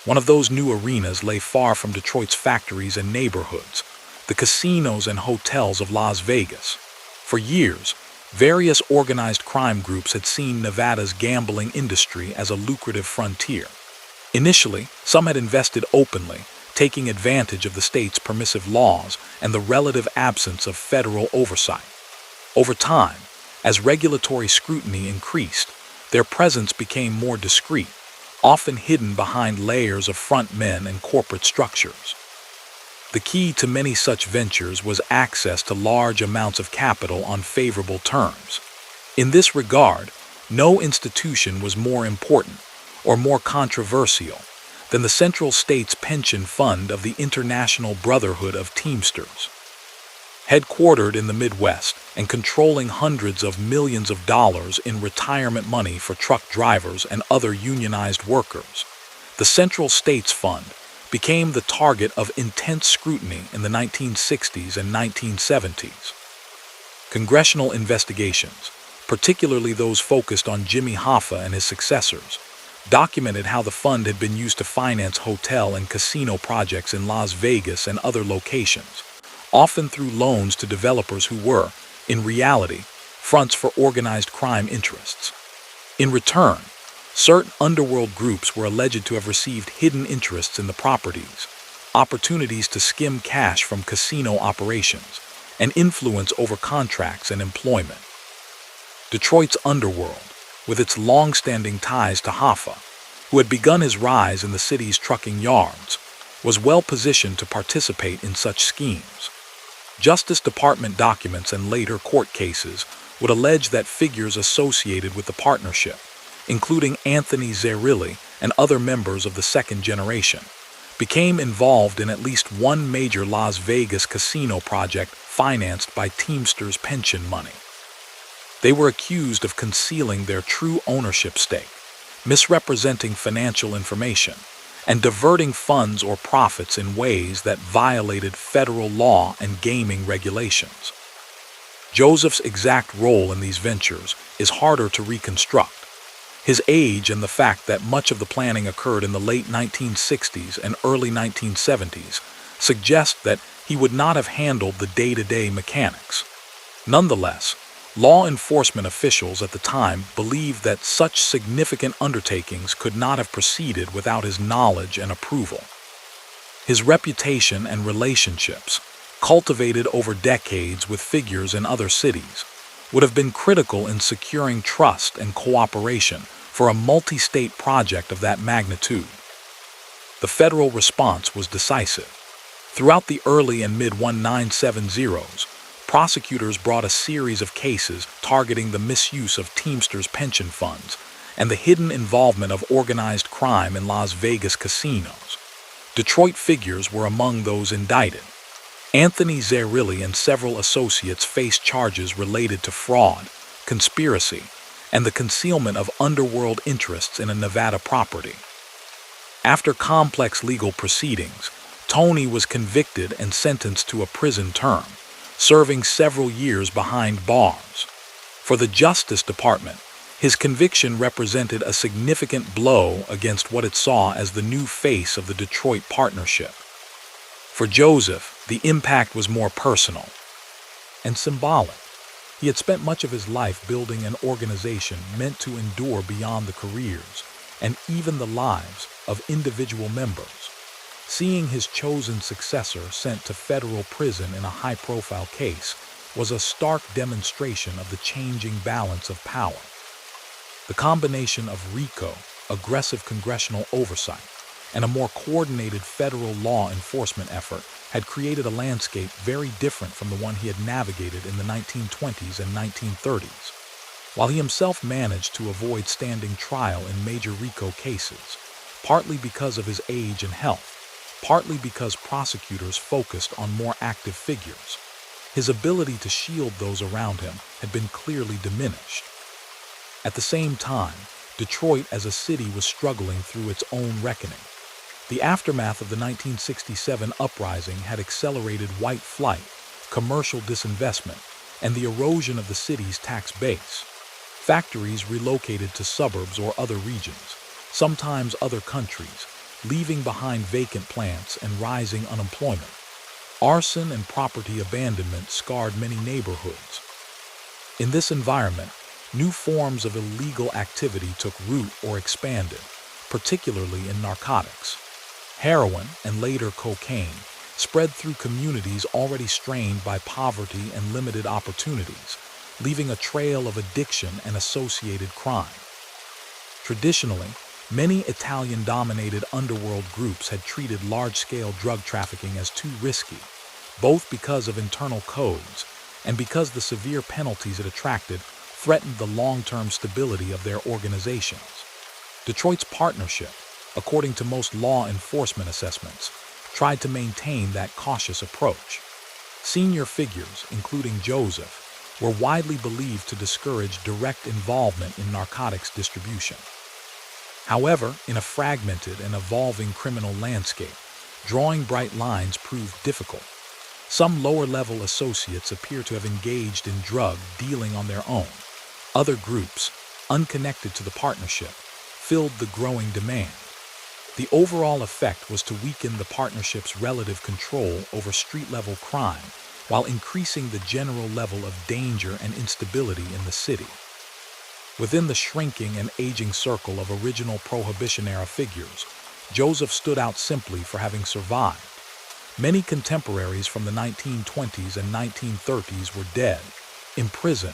B: One of those new arenas lay far from Detroit's factories and neighborhoods, the casinos and hotels of Las Vegas. For years, various organized crime groups had seen Nevada's gambling industry as a lucrative frontier. Initially, some had invested openly, taking advantage of the state's permissive laws and the relative absence of federal oversight. Over time, as regulatory scrutiny increased, their presence became more discreet, often hidden behind layers of front men and corporate structures. The key to many such ventures was access to large amounts of capital on favorable terms. In this regard, no institution was more important or more controversial than the Central States Pension Fund of the International Brotherhood of Teamsters. Headquartered in the Midwest and controlling hundreds of millions of dollars in retirement money for truck drivers and other unionized workers, the Central States Fund became the target of intense scrutiny in the 1960s and 1970s. Congressional investigations, particularly those focused on Jimmy Hoffa and his successors, documented how the fund had been used to finance hotel and casino projects in Las Vegas and other locations, often through loans to developers who were, in reality, fronts for organized crime interests. In return, certain underworld groups were alleged to have received hidden interests in the properties, opportunities to skim cash from casino operations, and influence over contracts and employment. Detroit's Underworld, with its long-standing ties to Hoffa, who had begun his rise in the city's trucking yards, was well positioned to participate in such schemes. Justice Department documents and later court cases would allege that figures associated with the partnership, including Anthony Zerilli and other members of the second generation, became involved in at least one major Las Vegas casino project financed by Teamsters pension money. They were accused of concealing their true ownership stake, misrepresenting financial information, and diverting funds or profits in ways that violated federal law and gaming regulations. Joseph's exact role in these ventures is harder to reconstruct. His age and the fact that much of the planning occurred in the late 1960s and early 1970s suggest that he would not have handled the day-to-day mechanics. Nonetheless, law enforcement officials at the time believed that such significant undertakings could not have proceeded without his knowledge and approval. His reputation and relationships, cultivated over decades with figures in other cities, would have been critical in securing trust and cooperation for a multi-state project of that magnitude. The federal response was decisive. Throughout the early and mid-1970s, prosecutors brought a series of cases targeting the misuse of Teamsters pension funds and the hidden involvement of organized crime in Las Vegas casinos. Detroit figures were among those indicted. Anthony Zerilli and several associates faced charges related to fraud, conspiracy, and the concealment of underworld interests in a Nevada property. After complex legal proceedings, Tony was convicted and sentenced to a prison term, serving several years behind bars. For the Justice Department, his conviction represented a significant blow against what it saw as the new face of the Detroit partnership. For Joseph, the impact was more personal and symbolic. He had spent much of his life building an organization meant to endure beyond the careers and even the lives of individual members. Seeing his chosen successor sent to federal prison in a high-profile case was a stark demonstration of the changing balance of power. The combination of RICO, aggressive congressional oversight, and a more coordinated federal law enforcement effort had created a landscape very different from the one he had navigated in the 1920s and 1930s. While he himself managed to avoid standing trial in major RICO cases, partly because of his age and health, partly because prosecutors focused on more active figures, his ability to shield those around him had been clearly diminished. At the same time, Detroit as a city was struggling through its own reckoning. The aftermath of the 1967 uprising had accelerated white flight, commercial disinvestment, and the erosion of the city's tax base. Factories relocated to suburbs or other regions, sometimes other countries, leaving behind vacant plants and rising unemployment. Arson and property abandonment scarred many neighborhoods. In this environment, new forms of illegal activity took root or expanded, particularly in narcotics. Heroin, and later cocaine, spread through communities already strained by poverty and limited opportunities, leaving a trail of addiction and associated crime. Traditionally, many Italian-dominated underworld groups had treated large-scale drug trafficking as too risky, both because of internal codes and because the severe penalties it attracted threatened the long-term stability of their organizations. Detroit's partnership, according to most law enforcement assessments, tried to maintain that cautious approach. Senior figures, including Joseph, were widely believed to discourage direct involvement in narcotics distribution. However, in a fragmented and evolving criminal landscape, drawing bright lines proved difficult. Some lower-level associates appear to have engaged in drug dealing on their own. Other groups, unconnected to the partnership, filled the growing demand. The overall effect was to weaken the partnership's relative control over street-level crime while increasing the general level of danger and instability in the city. Within the shrinking and aging circle of original Prohibition-era figures, Joseph stood out simply for having survived. Many contemporaries from the 1920s and 1930s were dead, imprisoned,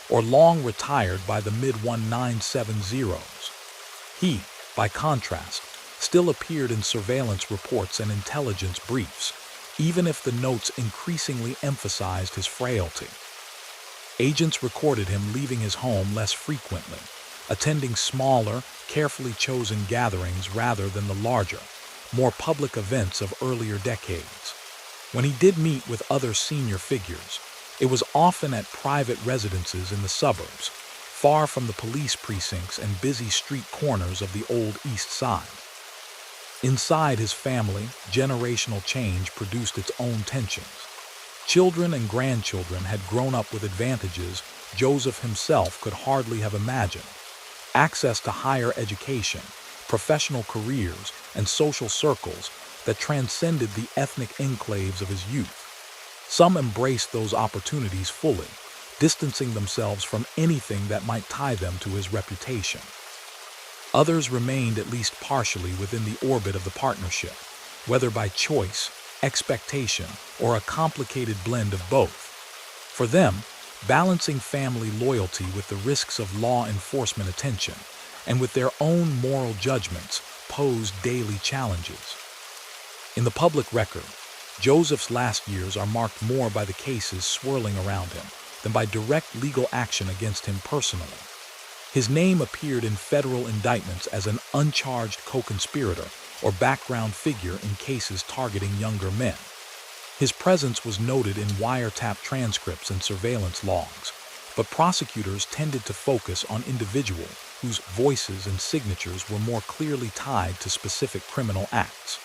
B: or long retired by the mid-1970s. He, by contrast, still appeared in surveillance reports and intelligence briefs, even if the notes increasingly emphasized his frailty. Agents recorded him leaving his home less frequently, attending smaller, carefully chosen gatherings rather than the larger, more public events of earlier decades. When he did meet with other senior figures, it was often at private residences in the suburbs, far from the police precincts and busy street corners of the old East Side. Inside his family, generational change produced its own tensions. Children and grandchildren had grown up with advantages Joseph himself could hardly have imagined: access to higher education, professional careers, and social circles that transcended the ethnic enclaves of his youth. Some embraced those opportunities fully, distancing themselves from anything that might tie them to his reputation. Others remained at least partially within the orbit of the partnership, whether by choice, expectation, or a complicated blend of both. For them, balancing family loyalty with the risks of law enforcement attention and with their own moral judgments posed daily challenges. In the public record, Joseph's last years are marked more by the cases swirling around him than by direct legal action against him personally. His name appeared in federal indictments as an uncharged co-conspirator or background figure in cases targeting younger men. His presence was noted in wiretap transcripts and surveillance logs, but prosecutors tended to focus on individuals whose voices and signatures were more clearly tied to specific criminal acts.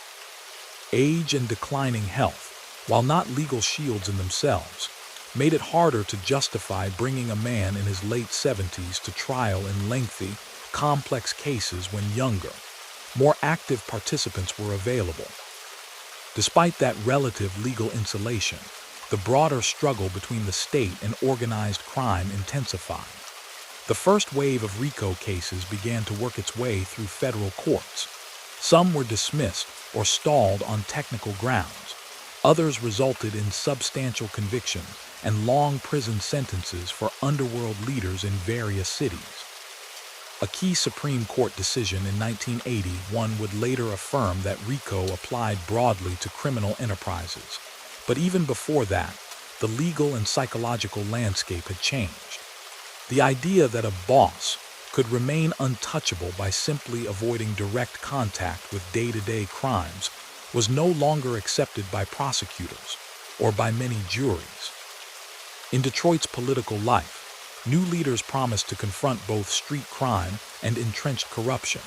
B: Age and declining health, while not legal shields in themselves, made it harder to justify bringing a man in his late 70s to trial in lengthy, complex cases when younger, more active participants were available. Despite that relative legal insulation, the broader struggle between the state and organized crime intensified. The first wave of RICO cases began to work its way through federal courts. Some were dismissed or stalled on technical grounds. Others resulted in substantial convictions and long prison sentences for underworld leaders in various cities. A key Supreme Court decision in 1981 would later affirm that RICO applied broadly to criminal enterprises. But even before that, the legal and psychological landscape had changed. The idea that a boss could remain untouchable by simply avoiding direct contact with day-to-day crimes was no longer accepted by prosecutors or by many juries. In Detroit's political life, new leaders promised to confront both street crime and entrenched corruption.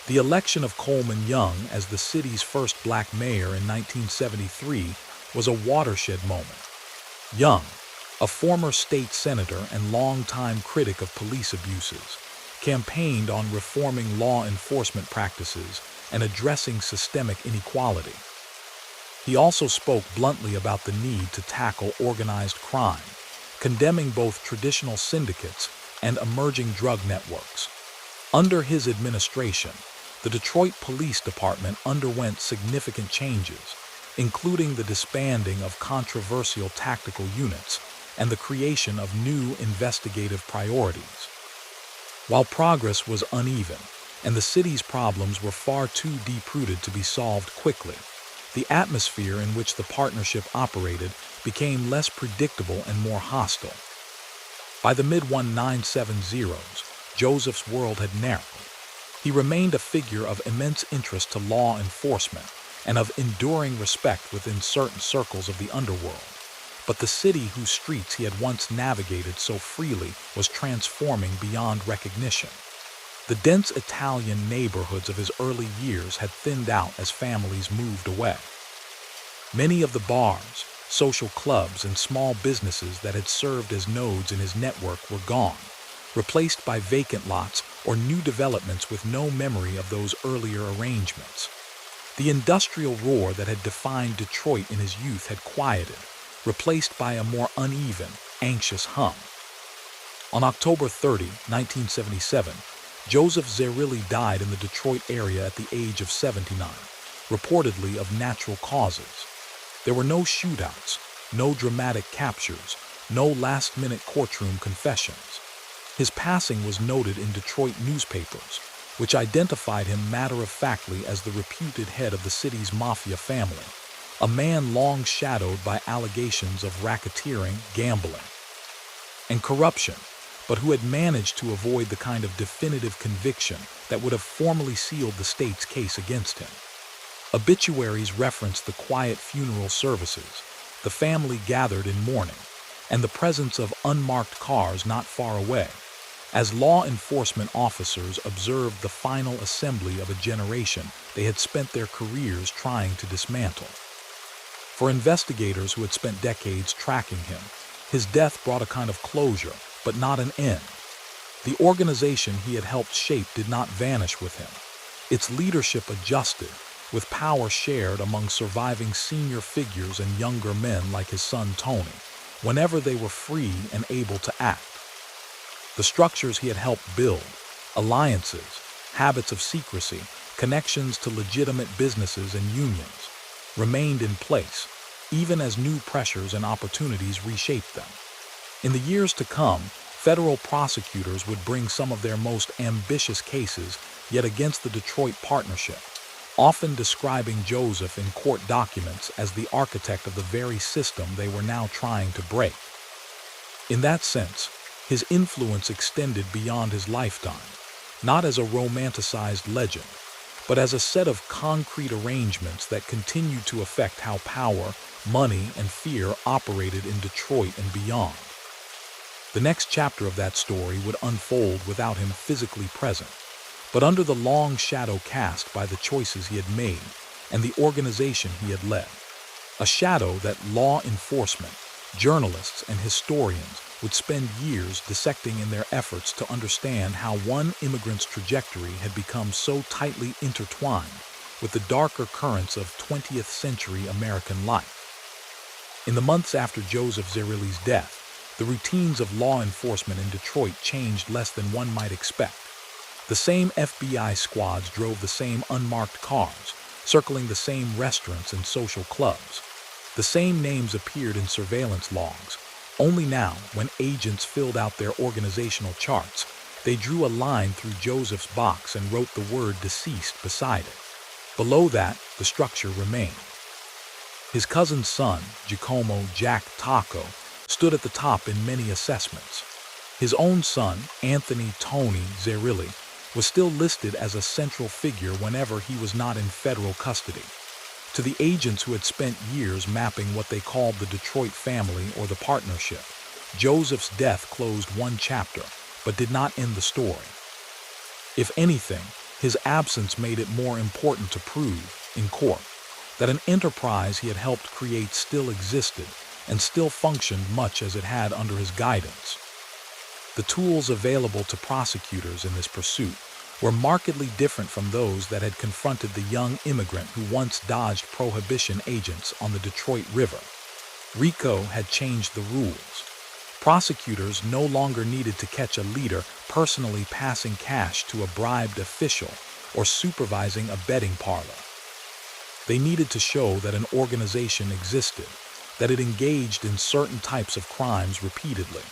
B: The election of Coleman Young as the city's first black mayor in 1973 was a watershed moment. Young, a former state senator and longtime critic of police abuses, campaigned on reforming law enforcement practices and addressing systemic inequality. He also spoke bluntly about the need to tackle organized crime, condemning both traditional syndicates and emerging drug networks. Under his administration, the Detroit Police Department underwent significant changes, including the disbanding of controversial tactical units and the creation of new investigative priorities. While progress was uneven and the city's problems were far too deep-rooted to be solved quickly, the atmosphere in which the partnership operated became less predictable and more hostile. By the mid-1970s, Joseph's world had narrowed. He remained a figure of immense interest to law enforcement and of enduring respect within certain circles of the underworld. But the city whose streets he had once navigated so freely was transforming beyond recognition. The dense Italian neighborhoods of his early years had thinned out as families moved away. Many of the bars, social clubs, and small businesses that had served as nodes in his network were gone, replaced by vacant lots or new developments with no memory of those earlier arrangements. The industrial roar that had defined Detroit in his youth had quieted, replaced by a more uneven, anxious hum. On October 30, 1977, Joseph Zerilli died in the Detroit area at the age of 79, reportedly of natural causes. There were no shootouts, no dramatic captures, no last-minute courtroom confessions. His passing was noted in Detroit newspapers, which identified him matter-of-factly as the reputed head of the city's Mafia family, a man long shadowed by allegations of racketeering, gambling, and corruption, but who had managed to avoid the kind of definitive conviction that would have formally sealed the state's case against him. Obituaries referenced the quiet funeral services, the family gathered in mourning, and the presence of unmarked cars not far away, as law enforcement officers observed the final assembly of a generation they had spent their careers trying to dismantle. For investigators who had spent decades tracking him, his death brought a kind of closure, but not an end. The organization he had helped shape did not vanish with him. Its leadership adjusted, with power shared among surviving senior figures and younger men like his son Tony, whenever they were free and able to act. The structures he had helped build, alliances, habits of secrecy, connections to legitimate businesses and unions, remained in place, even as new pressures and opportunities reshaped them. In the years to come, federal prosecutors would bring some of their most ambitious cases yet against the Detroit partnership, often describing Joseph in court documents as the architect of the very system they were now trying to break. In that sense, his influence extended beyond his lifetime, not as a romanticized legend, but as a set of concrete arrangements that continued to affect how power, money, and fear operated in Detroit and beyond. The next chapter of that story would unfold without him physically present, but under the long shadow cast by the choices he had made and the organization he had led. A shadow that law enforcement, journalists, and historians would spend years dissecting in their efforts to understand how one immigrant's trajectory had become so tightly intertwined with the darker currents of 20th century American life. In the months after Joseph Zerilli's death, the routines of law enforcement in Detroit changed less than one might expect. The same FBI squads drove the same unmarked cars, circling the same restaurants and social clubs. The same names appeared in surveillance logs, only now, when agents filled out their organizational charts, They drew a line through Joseph's box and wrote the word deceased beside it. Below that, the structure remained. His cousin's son, Giacomo Jack Taco, stood at the top in many assessments. His own son, Anthony Tony Zerilli, was still listed as a central figure whenever he was not in federal custody. To the agents who had spent years mapping what they called the Detroit family or the partnership, Joseph's death closed one chapter, but did not end the story. If anything, his absence made it more important to prove, in court, that an enterprise he had helped create still existed and still functioned much as it had under his guidance. The tools available to prosecutors in this pursuit were markedly different from those that had confronted the young immigrant who once dodged prohibition agents on the Detroit River. RICO had changed the rules. Prosecutors no longer needed to catch a leader personally passing cash to a bribed official or supervising a betting parlor. They needed to show that an organization existed, that it engaged in certain types of crimes repeatedly,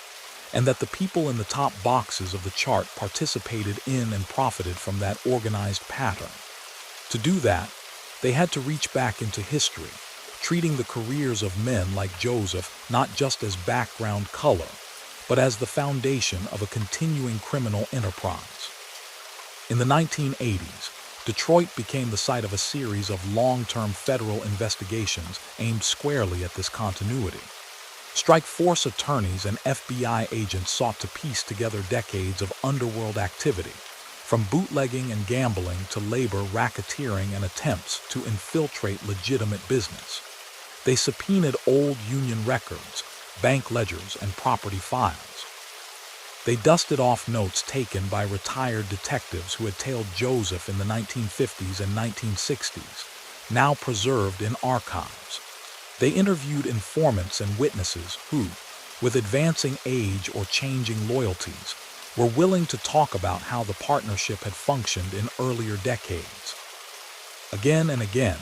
B: and that the people in the top boxes of the chart participated in and profited from that organized pattern. To do that, they had to reach back into history, treating the careers of men like Joseph not just as background color, but as the foundation of a continuing criminal enterprise. In the 1980s, Detroit became the site of a series of long-term federal investigations aimed squarely at this continuity. Strike Force attorneys and FBI agents sought to piece together decades of underworld activity, from bootlegging and gambling to labor racketeering and attempts to infiltrate legitimate business. They subpoenaed old union records, bank ledgers, and property files. They dusted off notes taken by retired detectives who had tailed Joseph in the 1950s and 1960s, now preserved in archives. They interviewed informants and witnesses who, with advancing age or changing loyalties, were willing to talk about how the partnership had functioned in earlier decades. Again and again,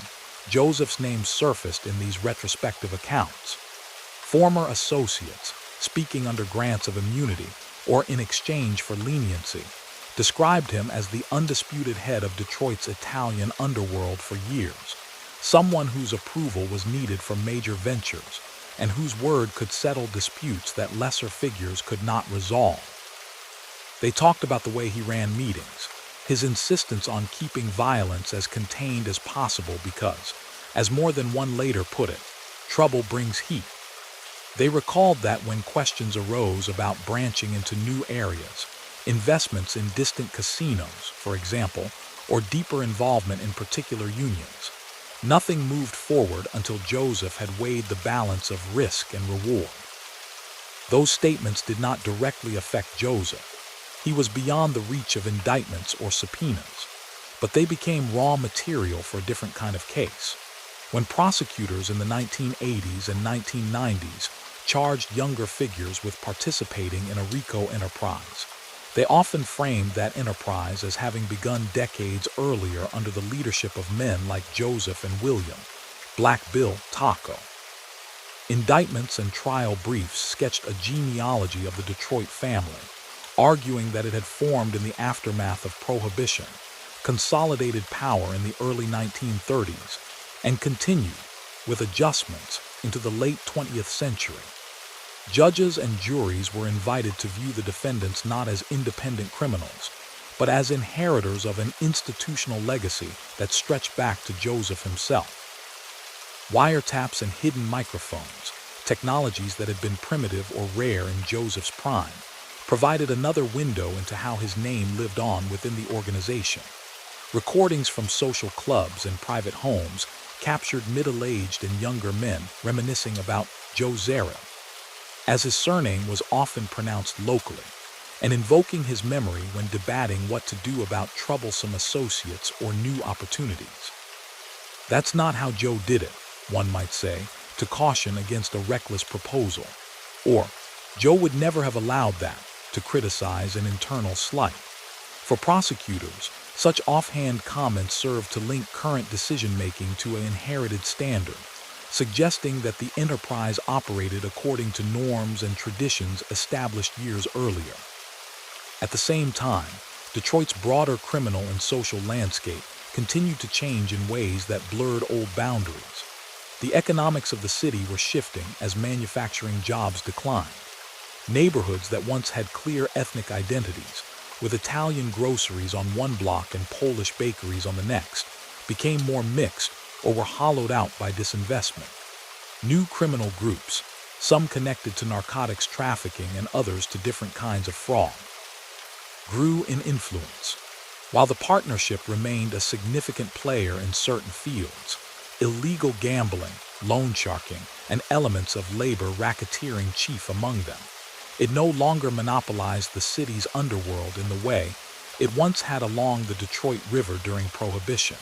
B: Joseph's name surfaced in these retrospective accounts. Former associates, speaking under grants of immunity or in exchange for leniency, described him as the undisputed head of Detroit's Italian underworld for years, someone whose approval was needed for major ventures and whose word could settle disputes that lesser figures could not resolve. They talked about the way he ran meetings, his insistence on keeping violence as contained as possible because, as more than one later put it, trouble brings heat. They recalled that when questions arose about branching into new areas, investments in distant casinos, for example, or deeper involvement in particular unions, nothing moved forward until Joseph had weighed the balance of risk and reward. Those statements did not directly affect Joseph. He was beyond the reach of indictments or subpoenas, but they became raw material for a different kind of case. When prosecutors in the 1980s and 1990s charged younger figures with participating in a RICO enterprise, they often framed that enterprise as having begun decades earlier under the leadership of men like Joseph and William, Black Bill Taco. Indictments and trial briefs sketched a genealogy of the Detroit family, arguing that it had formed in the aftermath of Prohibition, consolidated power in the early 1930s, and continued, with adjustments, into the late 20th century. Judges and juries were invited to view the defendants not as independent criminals, but as inheritors of an institutional legacy that stretched back to Joseph himself. Wiretaps and hidden microphones, technologies that had been primitive or rare in Joseph's prime, provided another window into how his name lived on within the organization. Recordings from social clubs and private homes captured middle-aged and younger men reminiscing about Joe Zerilli, as his surname was often pronounced locally, and invoking his memory when debating what to do about troublesome associates or new opportunities. That's not how Joe did it, one might say, to caution against a reckless proposal. Or, Joe would never have allowed that, to criticize an internal slight. For prosecutors, such offhand comments served to link current decision-making to an inherited standard, suggesting that the enterprise operated according to norms and traditions established years earlier. At the same time, Detroit's broader criminal and social landscape continued to change in ways that blurred old boundaries. The economics of the city were shifting as manufacturing jobs declined. Neighborhoods that once had clear ethnic identities, with Italian groceries on one block and Polish bakeries on the next, became more mixed or were hollowed out by disinvestment. New criminal groups, some connected to narcotics trafficking and others to different kinds of fraud, grew in influence. While the partnership remained a significant player in certain fields, illegal gambling, loan sharking, and elements of labor racketeering chief among them, it no longer monopolized the city's underworld in the way it once had along the Detroit River during Prohibition.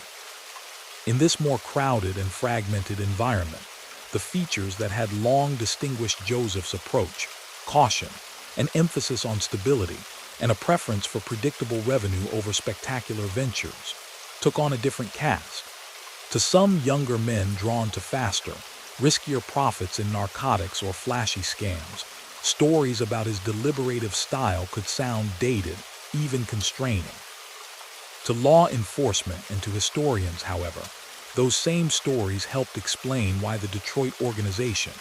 B: In this more crowded and fragmented environment, the features that had long distinguished Joseph's approach, caution, an emphasis on stability, and a preference for predictable revenue over spectacular ventures, took on a different cast. To some younger men drawn to faster, riskier profits in narcotics or flashy scams, stories about his deliberative style could sound dated, even constraining. To law enforcement and to historians, however, those same stories helped explain why the Detroit organization,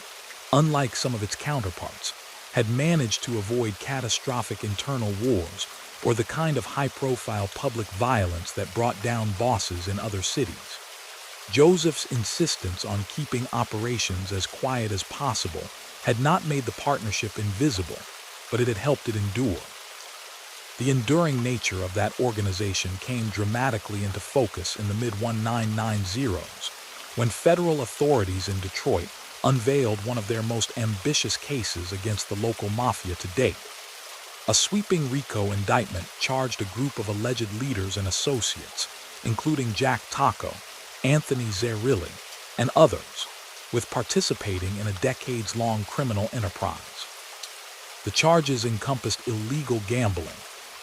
B: unlike some of its counterparts, had managed to avoid catastrophic internal wars or the kind of high-profile public violence that brought down bosses in other cities. Joseph's insistence on keeping operations as quiet as possible had not made the partnership invisible, but it had helped it endure. The enduring nature of that organization came dramatically into focus in the mid-1990s, when federal authorities in Detroit unveiled one of their most ambitious cases against the local mafia to date. A sweeping RICO indictment charged a group of alleged leaders and associates, including Jack Taco, Anthony Zerilli, and others, with participating in a decades-long criminal enterprise. The charges encompassed illegal gambling,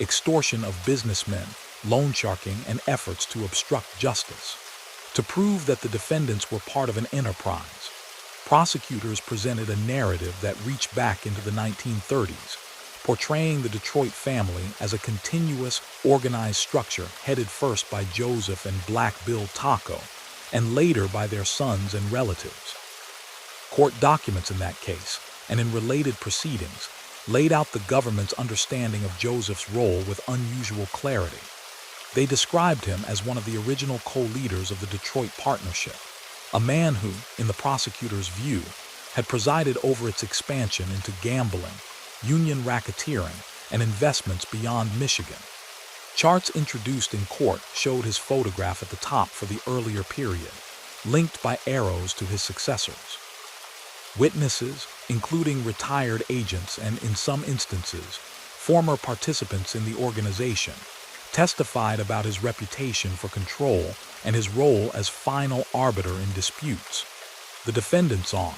B: extortion of businessmen, loan sharking, and efforts to obstruct justice. To prove that the defendants were part of an enterprise, prosecutors presented a narrative that reached back into the 1930s, portraying the Detroit family as a continuous, organized structure headed first by Joseph and Black Bill Taco, and later by their sons and relatives. Court documents in that case, and in related proceedings, laid out the government's understanding of Joseph's role with unusual clarity. They described him as one of the original co-leaders of the Detroit Partnership, a man who, in the prosecutor's view, had presided over its expansion into gambling, union racketeering, and investments beyond Michigan. Charts introduced in court showed his photograph at the top for the earlier period, linked by arrows to his successors. Witnesses, including retired agents and, in some instances, former participants in the organization, testified about his reputation for control and his role as final arbiter in disputes. The defendants on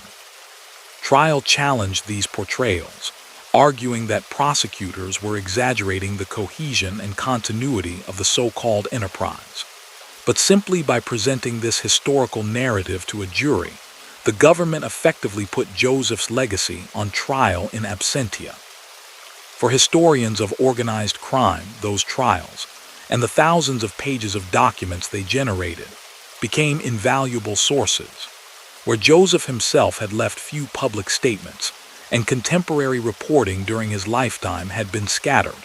B: trial challenged these portrayals, arguing that prosecutors were exaggerating the cohesion and continuity of the so-called enterprise. But simply by presenting this historical narrative to a jury, the government effectively put Joseph's legacy on trial in absentia. For historians of organized crime, those trials, and the thousands of pages of documents they generated, became invaluable sources. Where Joseph himself had left few public statements, and contemporary reporting during his lifetime had been scattered,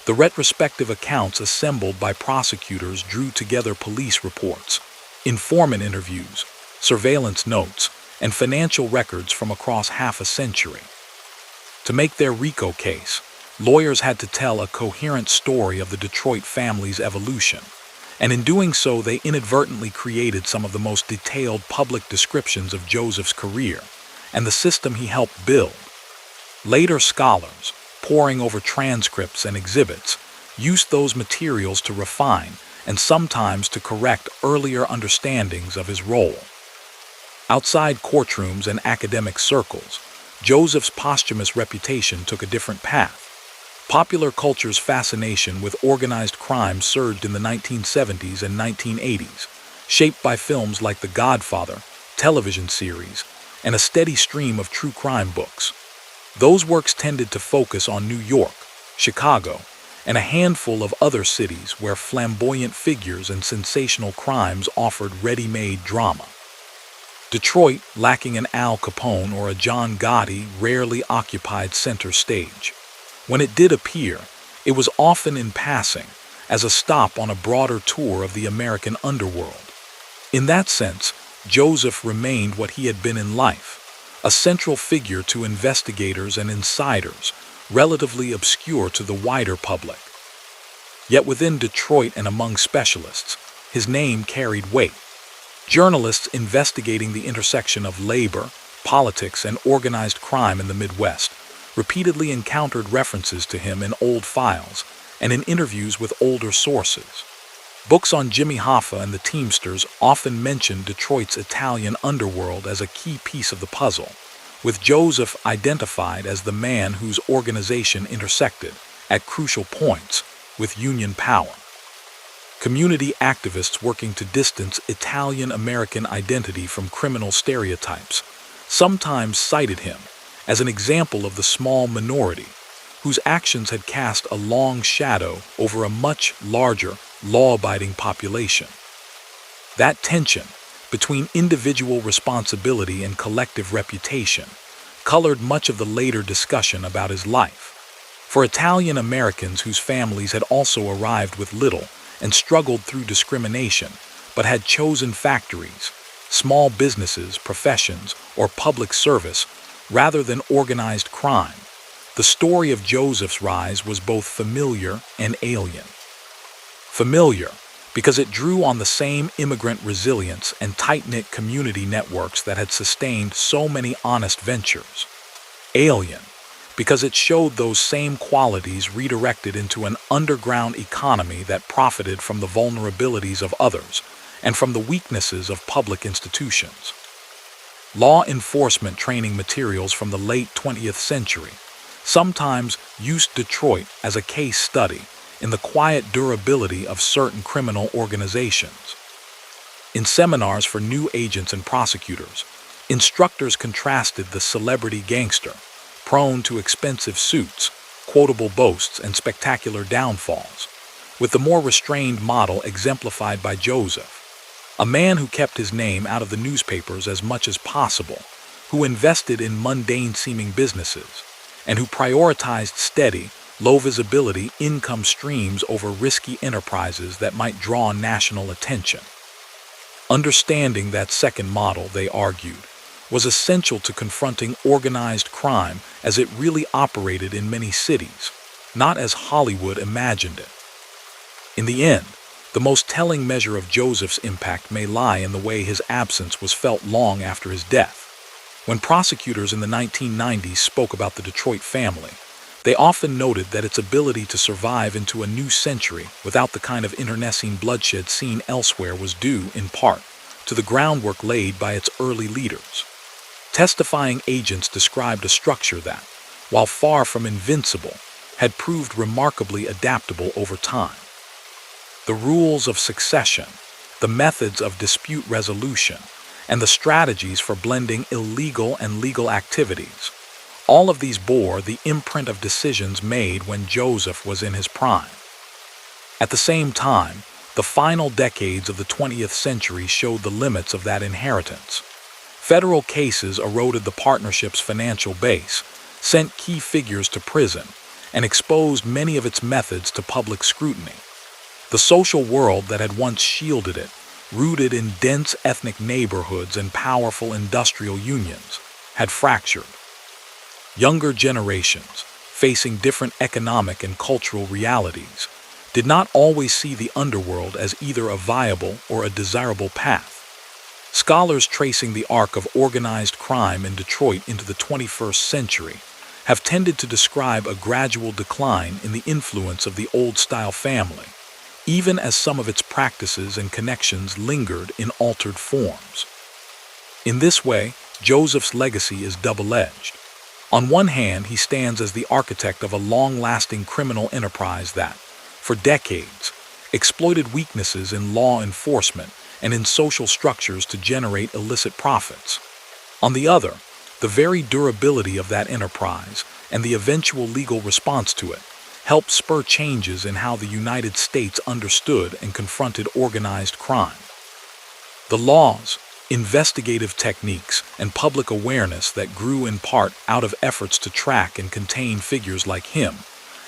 B: the retrospective accounts assembled by prosecutors drew together police reports, informant interviews, surveillance notes, and financial records from across half a century. To make their RICO case, lawyers had to tell a coherent story of the Detroit family's evolution, and in doing so they inadvertently created some of the most detailed public descriptions of Joseph's career and the system he helped build. Later scholars, poring over transcripts and exhibits, used those materials to refine and sometimes to correct earlier understandings of his role. Outside courtrooms and academic circles, Joseph's posthumous reputation took a different path. Popular culture's fascination with organized crime surged in the 1970s and 1980s, shaped by films like The Godfather, television series, and a steady stream of true crime books. Those works tended to focus on New York, Chicago, and a handful of other cities where flamboyant figures and sensational crimes offered ready-made drama. Detroit, lacking an Al Capone or a John Gotti, rarely occupied center stage. When it did appear, it was often in passing, as a stop on a broader tour of the American underworld. In that sense, Joseph remained what he had been in life, a central figure to investigators and insiders, relatively obscure to the wider public. Yet within Detroit and among specialists, his name carried weight. Journalists investigating the intersection of labor, politics, and organized crime in the Midwest repeatedly encountered references to him in old files and in interviews with older sources. Books on Jimmy Hoffa and the Teamsters often mention Detroit's Italian underworld as a key piece of the puzzle, with Joseph identified as the man whose organization intersected, at crucial points, with Union power. Community activists working to distance Italian-American identity from criminal stereotypes sometimes cited him as an example of the small minority whose actions had cast a long shadow over a much larger, law-abiding population. That tension between individual responsibility and collective reputation colored much of the later discussion about his life. For Italian Americans whose families had also arrived with little and struggled through discrimination, but had chosen factories, small businesses, professions, or public service rather than organized crime, the story of Joseph's rise was both familiar and alien. Familiar, because it drew on the same immigrant resilience and tight-knit community networks that had sustained so many honest ventures. Alien, because it showed those same qualities redirected into an underground economy that profited from the vulnerabilities of others and from the weaknesses of public institutions. Law enforcement training materials from the late 20th century sometimes used Detroit as a case study in the quiet durability of certain criminal organizations. In seminars for new agents and prosecutors, instructors contrasted the celebrity gangster, prone to expensive suits, quotable boasts, and spectacular downfalls, with the more restrained model exemplified by Joseph, a man who kept his name out of the newspapers as much as possible, who invested in mundane-seeming businesses, and who prioritized steady, low-visibility income streams over risky enterprises that might draw national attention. Understanding that second model, they argued, was essential to confronting organized crime as it really operated in many cities, not as Hollywood imagined it. In the end, the most telling measure of Joseph's impact may lie in the way his absence was felt long after his death. When prosecutors in the 1990s spoke about the Detroit family, they often noted that its ability to survive into a new century without the kind of internecine bloodshed seen elsewhere was due, in part, to the groundwork laid by its early leaders. Testifying agents described a structure that, while far from invincible, had proved remarkably adaptable over time. The rules of succession, the methods of dispute resolution, and the strategies for blending illegal and legal activities, all of these bore the imprint of decisions made when Joseph was in his prime. At the same time, the final decades of the 20th century showed the limits of that inheritance. Federal cases eroded the partnership's financial base, sent key figures to prison, and exposed many of its methods to public scrutiny. The social world that had once shielded it, rooted in dense ethnic neighborhoods and powerful industrial unions, had fractured. Younger generations, facing different economic and cultural realities, did not always see the underworld as either a viable or a desirable path. Scholars tracing the arc of organized crime in Detroit into the 21st century have tended to describe a gradual decline in the influence of the old-style family, even as some of its practices and connections lingered in altered forms. In this way, Joseph's legacy is double-edged. On one hand, he stands as the architect of a long-lasting criminal enterprise that, for decades, exploited weaknesses in law enforcement and in social structures to generate illicit profits. On the other, the very durability of that enterprise and the eventual legal response to it helped spur changes in how the United States understood and confronted organized crime. The laws, investigative techniques, and public awareness that grew in part out of efforts to track and contain figures like him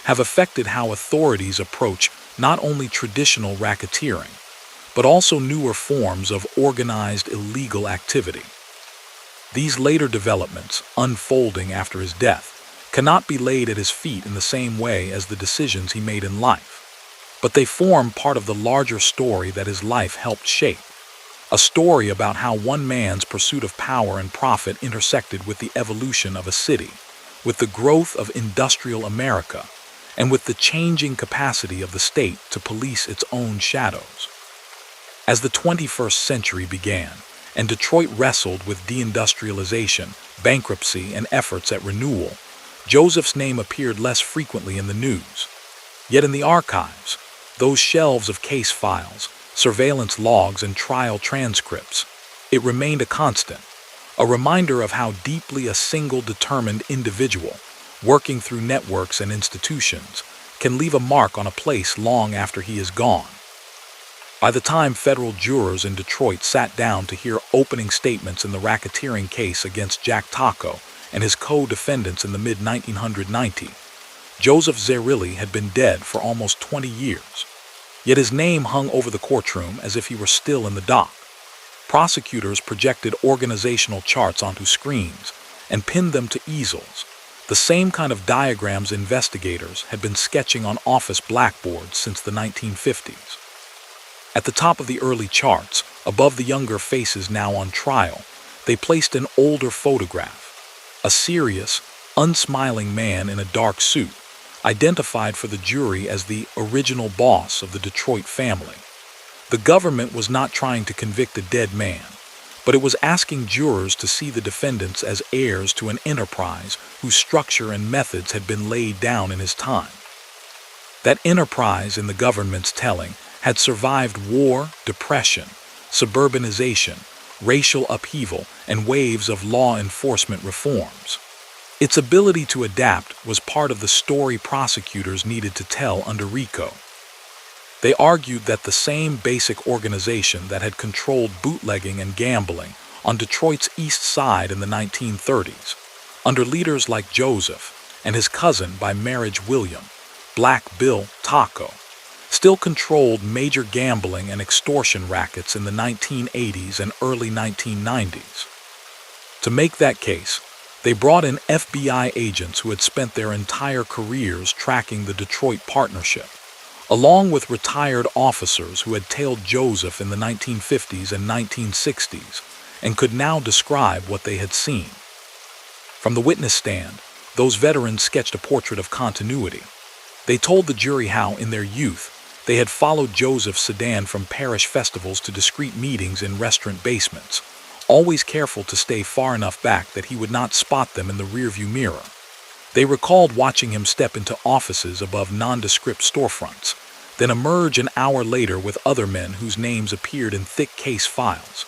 B: have affected how authorities approach not only traditional racketeering, but also newer forms of organized illegal activity. These later developments, unfolding after his death, cannot be laid at his feet in the same way as the decisions he made in life, but they form part of the larger story that his life helped shape. A story about how one man's pursuit of power and profit intersected with the evolution of a city, with the growth of industrial America, and with the changing capacity of the state to police its own shadows. As the 21st century began, and Detroit wrestled with deindustrialization, bankruptcy, and efforts at renewal, Joseph's name appeared less frequently in the news. Yet in the archives, those shelves of case files, surveillance logs, and trial transcripts, it remained a constant, a reminder of how deeply a single determined individual, working through networks and institutions, can leave a mark on a place long after he is gone. By the time federal jurors in Detroit sat down to hear opening statements in the racketeering case against Jack Taco and his co-defendants in the mid-1990s, Joseph Zerilli had been dead for almost 20 years. Yet his name hung over the courtroom as if he were still in the dock. Prosecutors projected organizational charts onto screens and pinned them to easels, the same kind of diagrams investigators had been sketching on office blackboards since the 1950s. At the top of the early charts, above the younger faces now on trial, they placed an older photograph, a serious, unsmiling man in a dark suit, identified for the jury as the original boss of the Detroit family. The government was not trying to convict a dead man, but it was asking jurors to see the defendants as heirs to an enterprise whose structure and methods had been laid down in his time. That enterprise, in the government's telling, had survived war, depression, suburbanization, racial upheaval, and waves of law enforcement reforms. Its ability to adapt was part of the story prosecutors needed to tell under RICO. They argued that the same basic organization that had controlled bootlegging and gambling on Detroit's East Side in the 1930s, under leaders like Joseph and his cousin by marriage William, Black Bill Taco, still controlled major gambling and extortion rackets in the 1980s and early 1990s. To make that case, they brought in FBI agents who had spent their entire careers tracking the Detroit partnership, along with retired officers who had tailed Joseph in the 1950s and 1960s and could now describe what they had seen. From the witness stand, those veterans sketched a portrait of continuity. They told the jury how, in their youth, they had followed Joseph's sedan from parish festivals to discreet meetings in restaurant basements, always careful to stay far enough back that he would not spot them in the rearview mirror. They recalled watching him step into offices above nondescript storefronts, then emerge an hour later with other men whose names appeared in thick case files.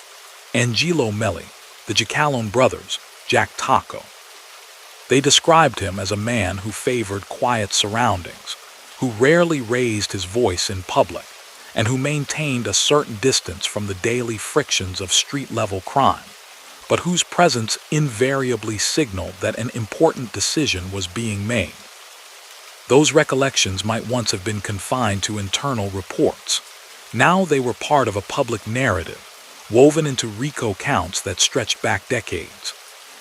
B: Angelo Melli, the Giacalone brothers, Jack Taco. They described him as a man who favored quiet surroundings, who rarely raised his voice in public, and who maintained a certain distance from the daily frictions of street-level crime, but whose presence invariably signaled that an important decision was being made. Those recollections might once have been confined to internal reports. Now they were part of a public narrative, woven into RICO counts that stretched back decades.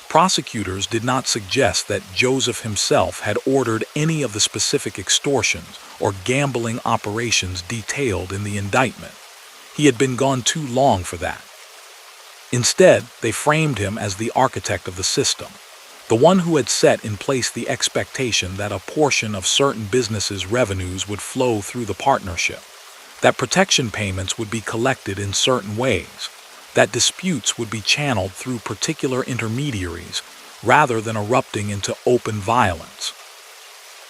B: Prosecutors did not suggest that Joseph himself had ordered any of the specific extortions or gambling operations detailed in the indictment. He had been gone too long for that. Instead, they framed him as the architect of the system, the one who had set in place the expectation that a portion of certain businesses' revenues would flow through the partnership, that protection payments would be collected in certain ways, that disputes would be channeled through particular intermediaries rather than erupting into open violence.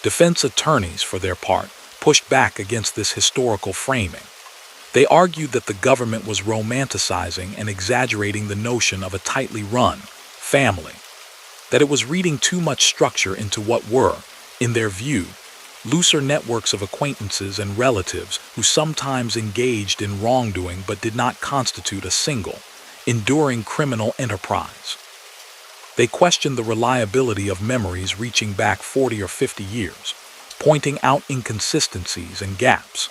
B: Defense attorneys, for their part, pushed back against this historical framing. They argued that the government was romanticizing and exaggerating the notion of a tightly run family, that it was reading too much structure into what were, in their view, looser networks of acquaintances and relatives who sometimes engaged in wrongdoing but did not constitute a single, enduring criminal enterprise. They questioned the reliability of memories reaching back 40 or 50 years, pointing out inconsistencies and gaps.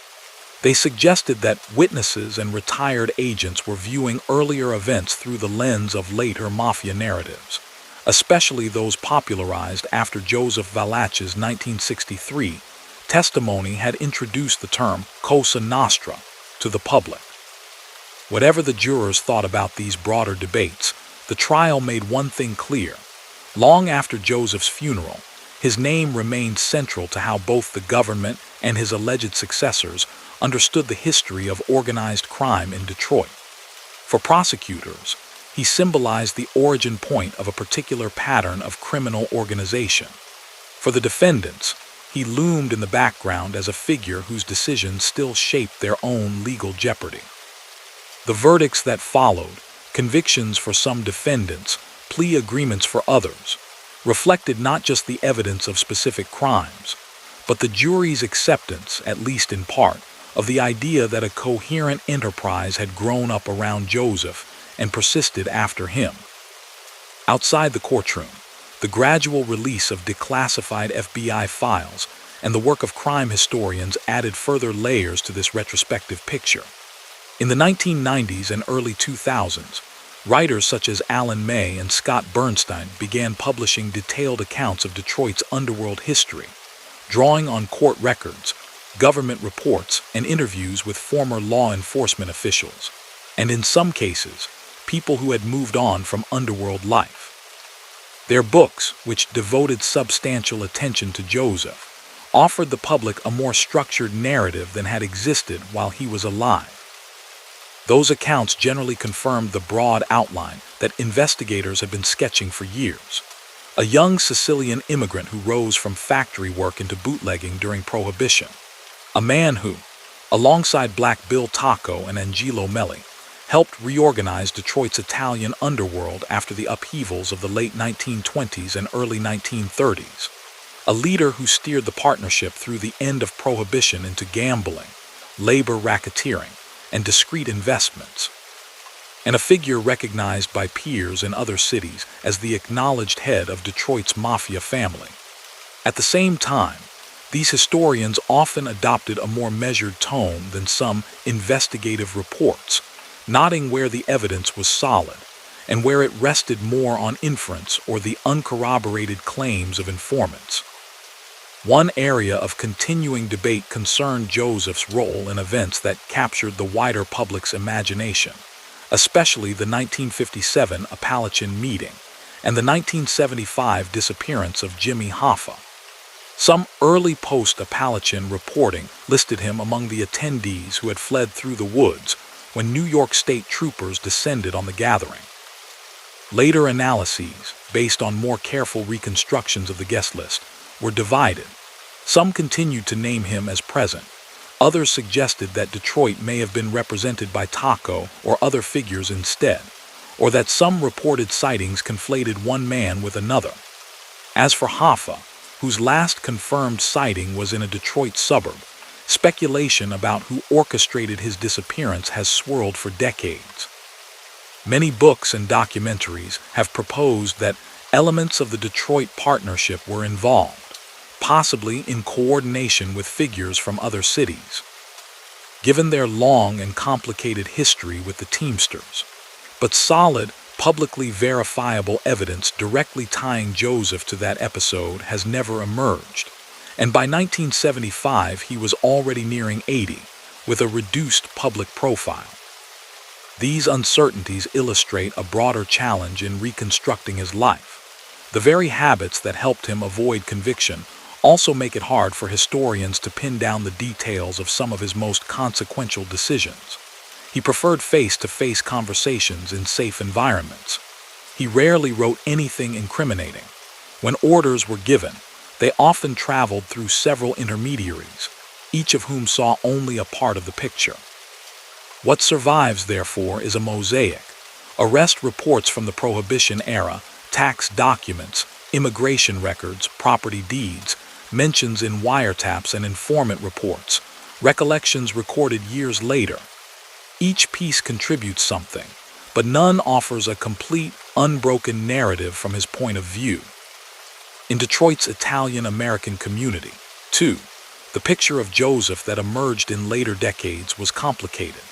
B: They suggested that witnesses and retired agents were viewing earlier events through the lens of later Mafia narratives, especially those popularized after Joseph Zerilli's 1963 testimony had introduced the term Cosa Nostra to the public. Whatever the jurors thought about these broader debates, the trial made one thing clear. Long after Joseph's funeral, his name remained central to how both the government and his alleged successors understood the history of organized crime in Detroit. For prosecutors, he symbolized the origin point of a particular pattern of criminal organization. For the defendants, he loomed in the background as a figure whose decisions still shaped their own legal jeopardy. The verdicts that followed, convictions for some defendants, plea agreements for others, reflected not just the evidence of specific crimes, but the jury's acceptance, at least in part, of the idea that a coherent enterprise had grown up around Joseph and persisted after him. Outside the courtroom, the gradual release of declassified FBI files and the work of crime historians added further layers to this retrospective picture. In the 1990s and early 2000s, writers such as Alan May and Scott Bernstein began publishing detailed accounts of Detroit's underworld history, drawing on court records, government reports, and interviews with former law enforcement officials, and in some cases, people who had moved on from underworld life. Their books, which devoted substantial attention to Joseph, offered the public a more structured narrative than had existed while he was alive. Those accounts generally confirmed the broad outline that investigators had been sketching for years. A young Sicilian immigrant who rose from factory work into bootlegging during Prohibition. A man who, alongside Black Bill Taco and Angelo Melli, helped reorganize Detroit's Italian underworld after the upheavals of the late 1920s and early 1930s. A leader who steered the partnership through the end of Prohibition into gambling, labor racketeering, and discreet investments. And a figure recognized by peers in other cities as the acknowledged head of Detroit's Mafia family. At the same time, these historians often adopted a more measured tone than some investigative reports, noting where the evidence was solid and where it rested more on inference or the uncorroborated claims of informants. One area of continuing debate concerned Joseph's role in events that captured the wider public's imagination, especially the 1957 Appalachian meeting and the 1975 disappearance of Jimmy Hoffa. Some early post-Appalachian reporting listed him among the attendees who had fled through the woods when New York State troopers descended on the gathering. Later analyses, based on more careful reconstructions of the guest list, were divided. Some continued to name him as present. Others suggested that Detroit may have been represented by Taco or other figures instead, or that some reported sightings conflated one man with another. As for Hoffa, whose last confirmed sighting was in a Detroit suburb, speculation about who orchestrated his disappearance has swirled for decades. Many books and documentaries have proposed that elements of the Detroit partnership were involved, possibly in coordination with figures from other cities. Given their long and complicated history with the Teamsters, but solid, publicly verifiable evidence directly tying Joseph to that episode has never emerged, and by 1975 he was already nearing 80, with a reduced public profile. These uncertainties illustrate a broader challenge in reconstructing his life. The very habits that helped him avoid conviction also make it hard for historians to pin down the details of some of his most consequential decisions. He preferred face-to-face conversations in safe environments. He rarely wrote anything incriminating. When orders were given, they often traveled through several intermediaries, each of whom saw only a part of the picture. What survives, therefore, is a mosaic. Arrest reports from the Prohibition era, tax documents, immigration records, property deeds, mentions in wiretaps and informant reports, recollections recorded years later. Each piece contributes something, but none offers a complete, unbroken narrative from his point of view. In Detroit's Italian-American community, too, the picture of Joseph that emerged in later decades was complicated.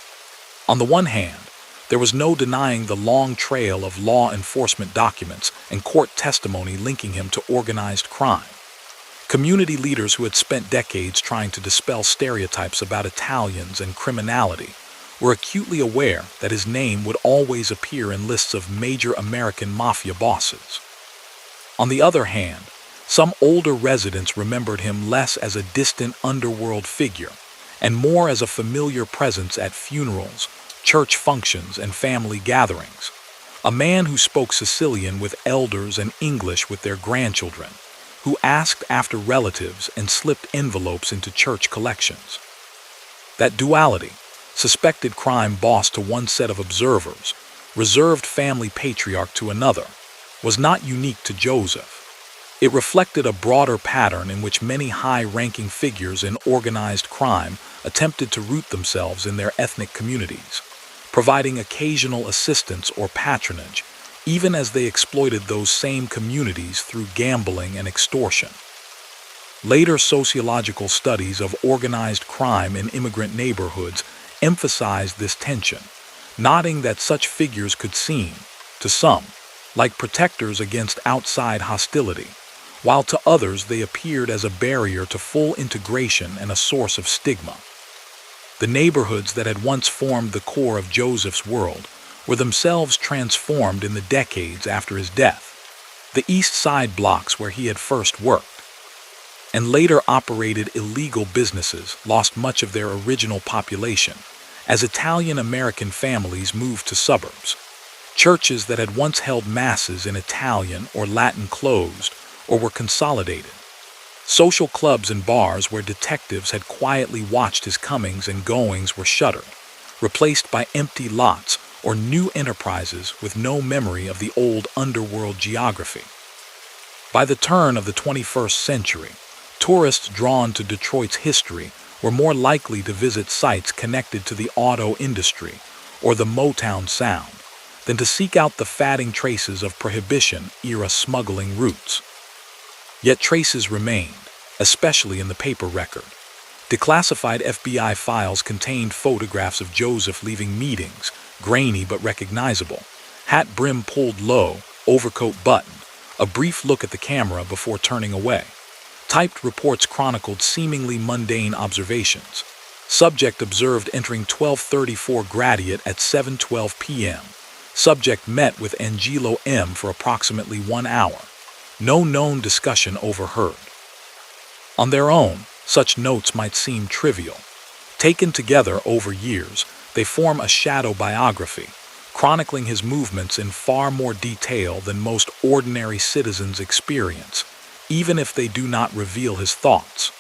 B: On the one hand, there was no denying the long trail of law enforcement documents and court testimony linking him to organized crime. Community leaders who had spent decades trying to dispel stereotypes about Italians and criminality were acutely aware that his name would always appear in lists of major American mafia bosses. On the other hand, some older residents remembered him less as a distant underworld figure and more as a familiar presence at funerals, church functions, and family gatherings. A man who spoke Sicilian with elders and English with their grandchildren, who asked after relatives and slipped envelopes into church collections. That duality, suspected crime boss to one set of observers, reserved family patriarch to another, was not unique to Joseph. It reflected a broader pattern in which many high-ranking figures in organized crime attempted to root themselves in their ethnic communities, providing occasional assistance or patronage, even as they exploited those same communities through gambling and extortion. Later sociological studies of organized crime in immigrant neighborhoods emphasized this tension, noting that such figures could seem, to some, like protectors against outside hostility, while to others they appeared as a barrier to full integration and a source of stigma. The neighborhoods that had once formed the core of Joseph's world were themselves transformed in the decades after his death. The East Side blocks where he had first worked and later operated illegal businesses lost much of their original population as Italian-American families moved to suburbs. Churches that had once held masses in Italian or Latin closed or were consolidated. Social clubs and bars where detectives had quietly watched his comings and goings were shuttered, replaced by empty lots or new enterprises with no memory of the old underworld geography. By the turn of the 21st century, tourists drawn to Detroit's history were more likely to visit sites connected to the auto industry or the Motown sound than to seek out the fatting traces of Prohibition-era smuggling routes. Yet traces remained, especially in the paper record. Declassified FBI files contained photographs of Joseph leaving meetings, grainy but recognizable, hat brim pulled low, overcoat buttoned, a brief look at the camera before turning away. Typed reports chronicled seemingly mundane observations. Subject observed entering 1234 Gratiot at 7:12 p.m. Subject met with Angelo M. for approximately 1 hour. No known discussion overheard. On their own, such notes might seem trivial. Taken together over years, they form a shadow biography, chronicling his movements in far more detail than most ordinary citizens experience, even if they do not reveal his thoughts.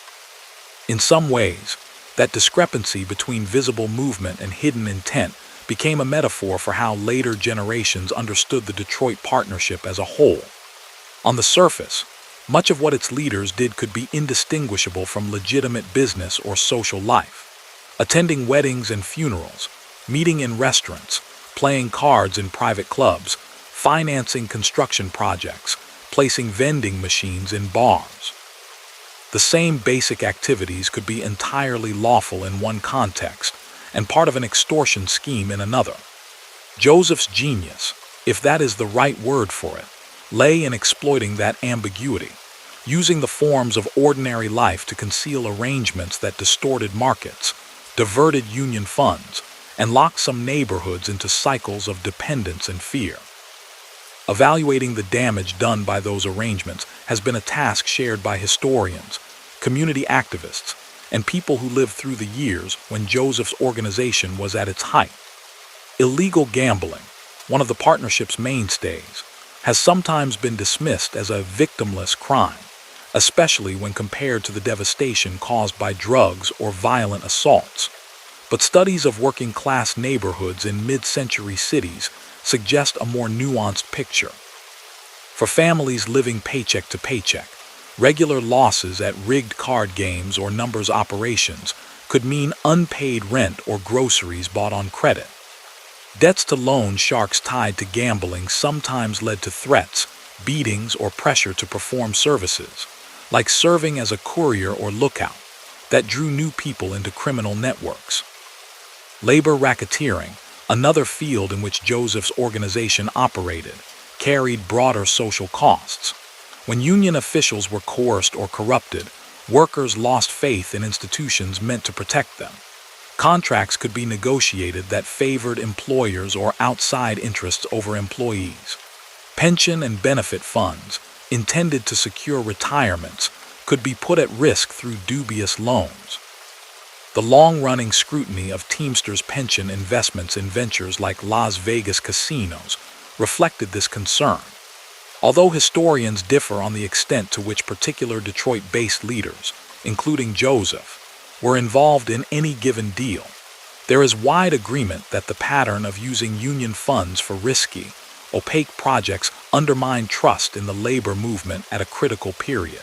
B: In some ways, that discrepancy between visible movement and hidden intent became a metaphor for how later generations understood the Detroit partnership as a whole. On the surface, much of what its leaders did could be indistinguishable from legitimate business or social life. Attending weddings and funerals, meeting in restaurants, playing cards in private clubs, financing construction projects, placing vending machines in bars. The same basic activities could be entirely lawful in one context and part of an extortion scheme in another. Joseph's genius, if that is the right word for it, lay in exploiting that ambiguity, using the forms of ordinary life to conceal arrangements that distorted markets, diverted union funds, and locked some neighborhoods into cycles of dependence and fear. Evaluating the damage done by those arrangements has been a task shared by historians, community activists, and people who lived through the years when Joseph's organization was at its height. Illegal gambling, one of the partnership's mainstays, has sometimes been dismissed as a victimless crime, especially when compared to the devastation caused by drugs or violent assaults. But studies of working-class neighborhoods in mid-century cities suggest a more nuanced picture. For families living paycheck to paycheck, Regular losses at rigged card games or numbers operations could mean unpaid rent or groceries bought on credit. Debts to loan sharks tied to gambling sometimes led to threats, beatings, or pressure to perform services, like serving as a courier or lookout, that drew new people into criminal networks. Labor racketeering, another field in which Joseph's organization operated, carried broader social costs. When union officials were coerced or corrupted, workers lost faith in institutions meant to protect them. Contracts could be negotiated that favored employers or outside interests over employees. Pension and benefit funds, intended to secure retirements, could be put at risk through dubious loans. The long-running scrutiny of Teamsters' pension investments in ventures like Las Vegas casinos reflected this concern. Although historians differ on the extent to which particular Detroit-based leaders, including Joseph, were involved in any given deal, there is wide agreement that the pattern of using union funds for risky, opaque projects undermined trust in the labor movement at a critical period.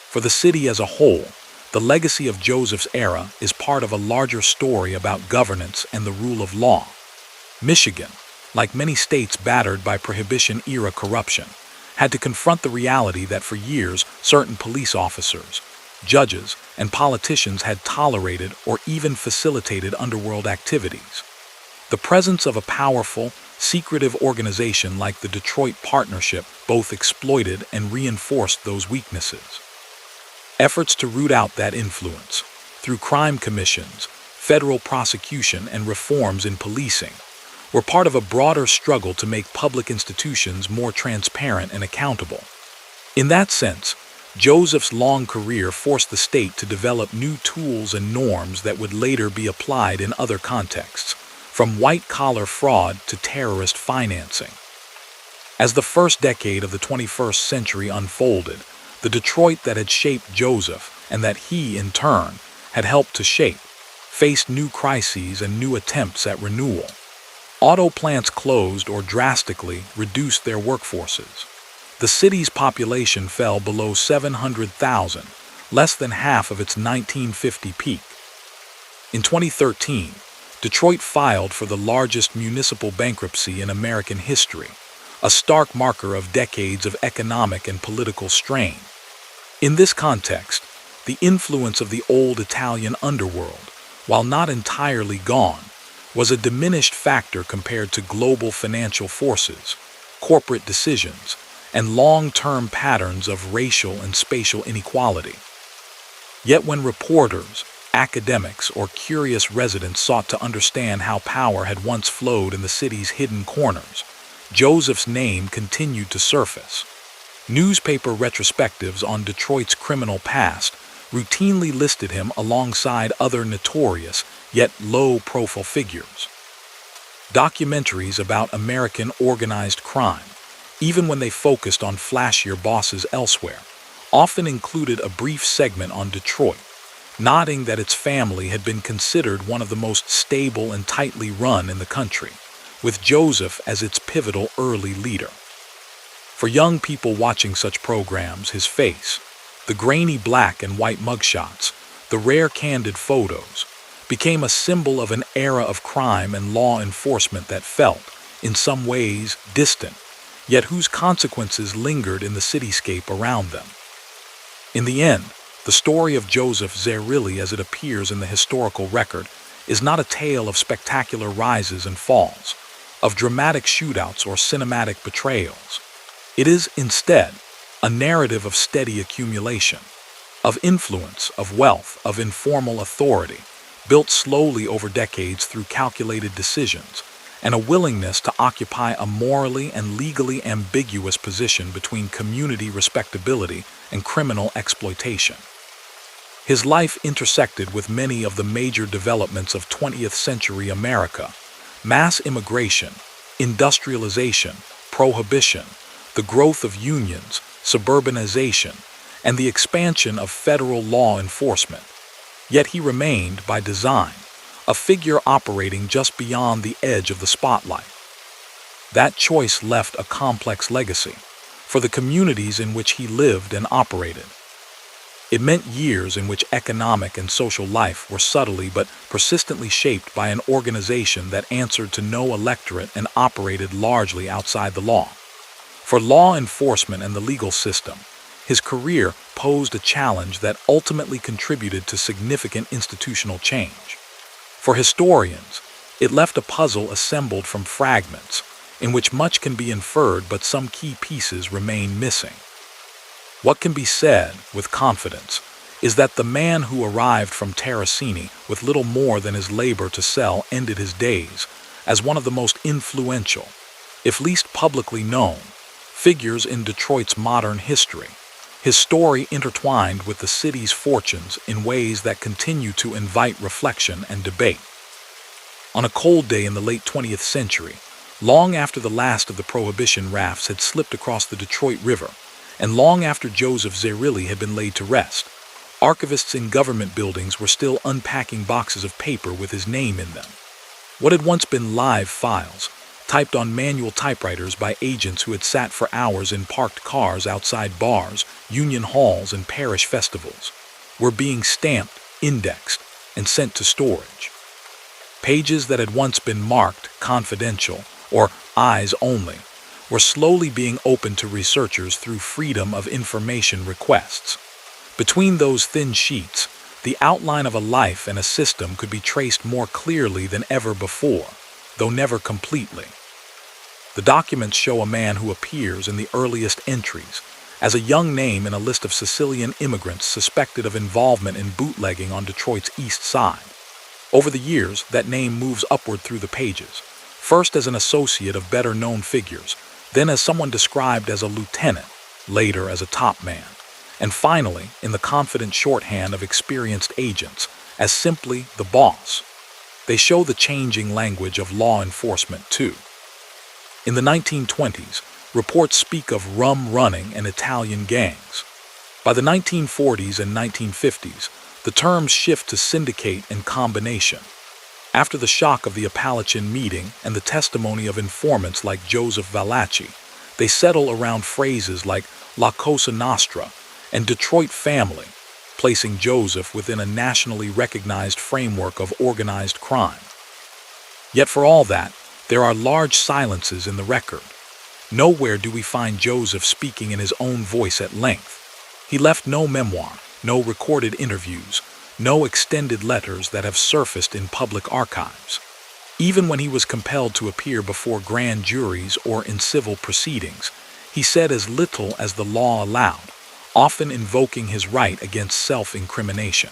B: For the city as a whole, the legacy of Joseph's era is part of a larger story about governance and the rule of law. Michigan, like many states battered by Prohibition-era corruption, had to confront the reality that for years certain police officers, judges, and politicians had tolerated or even facilitated underworld activities. The presence of a powerful, secretive organization like the Detroit Partnership both exploited and reinforced those weaknesses. Efforts to root out that influence, through crime commissions, federal prosecution, and reforms in policing, were part of a broader struggle to make public institutions more transparent and accountable. In that sense, Joseph's long career forced the state to develop new tools and norms that would later be applied in other contexts, from white-collar fraud to terrorist financing. As the first decade of the 21st century unfolded, the Detroit that had shaped Joseph, and that he, in turn, had helped to shape, faced new crises and new attempts at renewal. Auto plants closed or drastically reduced their workforces. The city's population fell below 700,000, less than half of its 1950 peak. In 2013, Detroit filed for the largest municipal bankruptcy in American history, a stark marker of decades of economic and political strain. In this context, the influence of the old Italian underworld, while not entirely gone, was a diminished factor compared to global financial forces, corporate decisions, and long-term patterns of racial and spatial inequality. Yet when reporters, academics, or curious residents sought to understand how power had once flowed in the city's hidden corners, Joseph's name continued to surface. Newspaper retrospectives on Detroit's criminal past routinely listed him alongside other notorious, yet low-profile figures. Documentaries about American organized crime, even when they focused on flashier bosses elsewhere, often included a brief segment on Detroit, noting that its family had been considered one of the most stable and tightly run in the country, with Joseph as its pivotal early leader. For young people watching such programs, his face, the grainy black and white mugshots, the rare candid photos, became a symbol of an era of crime and law enforcement that felt, in some ways, distant, yet whose consequences lingered in the cityscape around them. In the end, the story of Joseph Zerilli as it appears in the historical record is not a tale of spectacular rises and falls, of dramatic shootouts or cinematic betrayals. It is, instead, a narrative of steady accumulation, of influence, of wealth, of informal authority, built slowly over decades through calculated decisions, and a willingness to occupy a morally and legally ambiguous position between community respectability and criminal exploitation. His life intersected with many of the major developments of 20th century America: mass immigration, industrialization, prohibition, the growth of unions, suburbanization, and the expansion of federal law enforcement. Yet he remained, by design, a figure operating just beyond the edge of the spotlight. That choice left a complex legacy, for the communities in which he lived and operated. It meant years in which economic and social life were subtly but persistently shaped by an organization that answered to no electorate and operated largely outside the law. For law enforcement and the legal system, his career posed a challenge that ultimately contributed to significant institutional change. For historians, it left a puzzle assembled from fragments, in which much can be inferred but some key pieces remain missing. What can be said, with confidence, is that the man who arrived from Terracini with little more than his labor to sell ended his days as one of the most influential, if least publicly known, figures in Detroit's modern history, his story intertwined with the city's fortunes in ways that continue to invite reflection and debate. On a cold day in the late 20th century, long after the last of the Prohibition rafts had slipped across the Detroit River, and long after Joseph Zerilli had been laid to rest, archivists in government buildings were still unpacking boxes of paper with his name in them. What had once been live files, typed on manual typewriters by agents who had sat for hours in parked cars outside bars, union halls, and parish festivals, were being stamped, indexed, and sent to storage. Pages that had once been marked confidential or eyes only were slowly being opened to researchers through Freedom of Information requests. Between those thin sheets, the outline of a life and a system could be traced more clearly than ever before, though never completely. The documents show a man who appears in the earliest entries as a young name in a list of Sicilian immigrants suspected of involvement in bootlegging on Detroit's east side. Over the years, that name moves upward through the pages, first as an associate of better-known figures, then as someone described as a lieutenant, later as a top man, and finally, in the confident shorthand of experienced agents, as simply the boss. They show the changing language of law enforcement, too. In the 1920s, reports speak of rum running and Italian gangs. By the 1940s and 1950s, the terms shift to syndicate and combination. After the shock of the Appalachian meeting and the testimony of informants like Joseph Zerilli, they settle around phrases like La Cosa Nostra and Detroit family, placing Joseph within a nationally recognized framework of organized crime. Yet for all that, there are large silences in the record. Nowhere do we find Joseph speaking in his own voice at length. He left no memoir, no recorded interviews, no extended letters that have surfaced in public archives. Even when he was compelled to appear before grand juries or in civil proceedings, he said as little as the law allowed, often invoking his right against self-incrimination.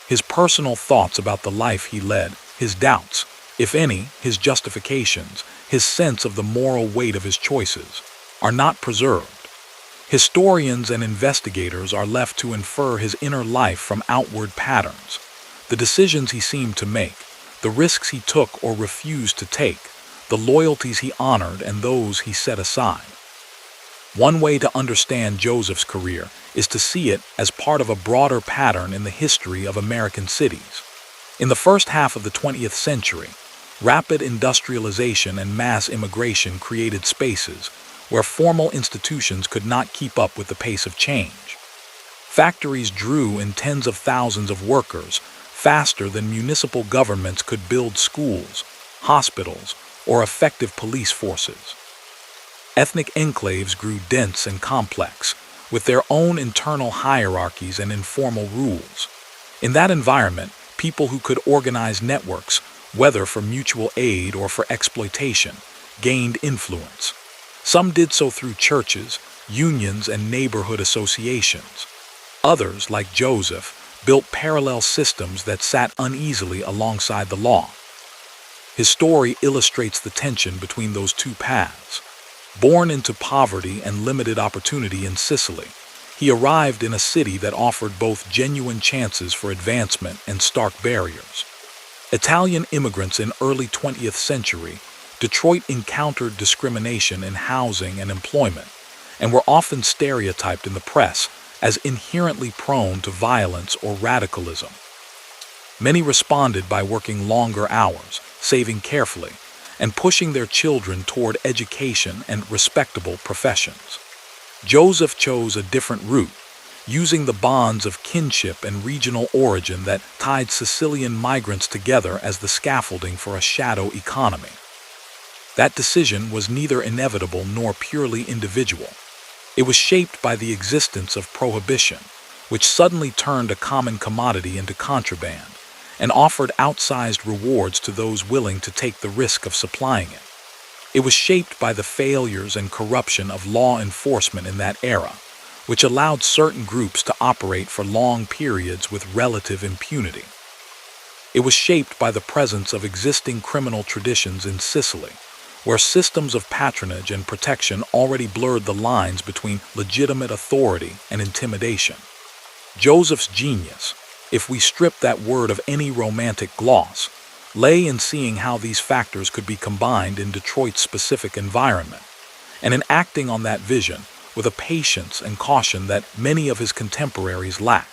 B: His personal thoughts about the life he led, his doubts, if any, his justifications, his sense of the moral weight of his choices, are not preserved. Historians and investigators are left to infer his inner life from outward patterns, the decisions he seemed to make, the risks he took or refused to take, the loyalties he honored and those he set aside. One way to understand Joseph's career is to see it as part of a broader pattern in the history of American cities. In the first half of the 20th century, rapid industrialization and mass immigration created spaces where formal institutions could not keep up with the pace of change. Factories drew in tens of thousands of workers faster than municipal governments could build schools, hospitals, or effective police forces. Ethnic enclaves grew dense and complex, with their own internal hierarchies and informal rules. In that environment, people who could organize networks, whether for mutual aid or for exploitation, gained influence. Some did so through churches, unions, and neighborhood associations. Others, like Joseph, built parallel systems that sat uneasily alongside the law. His story illustrates the tension between those two paths. Born into poverty and limited opportunity in Sicily, he arrived in a city that offered both genuine chances for advancement and stark barriers. Italian immigrants in early 20th century, Detroit encountered discrimination in housing and employment, and were often stereotyped in the press as inherently prone to violence or radicalism. Many responded by working longer hours, saving carefully, and pushing their children toward education and respectable professions. Joseph chose a different route, using the bonds of kinship and regional origin that tied Sicilian migrants together as the scaffolding for a shadow economy. That decision was neither inevitable nor purely individual. It was shaped by the existence of prohibition, which suddenly turned a common commodity into contraband and offered outsized rewards to those willing to take the risk of supplying it. It was shaped by the failures and corruption of law enforcement in that era, which allowed certain groups to operate for long periods with relative impunity. It was shaped by the presence of existing criminal traditions in Sicily, where systems of patronage and protection already blurred the lines between legitimate authority and intimidation. Joseph's genius, if we strip that word of any romantic gloss, lay in seeing how these factors could be combined in Detroit's specific environment, and in acting on that vision with a patience and caution that many of his contemporaries lacked.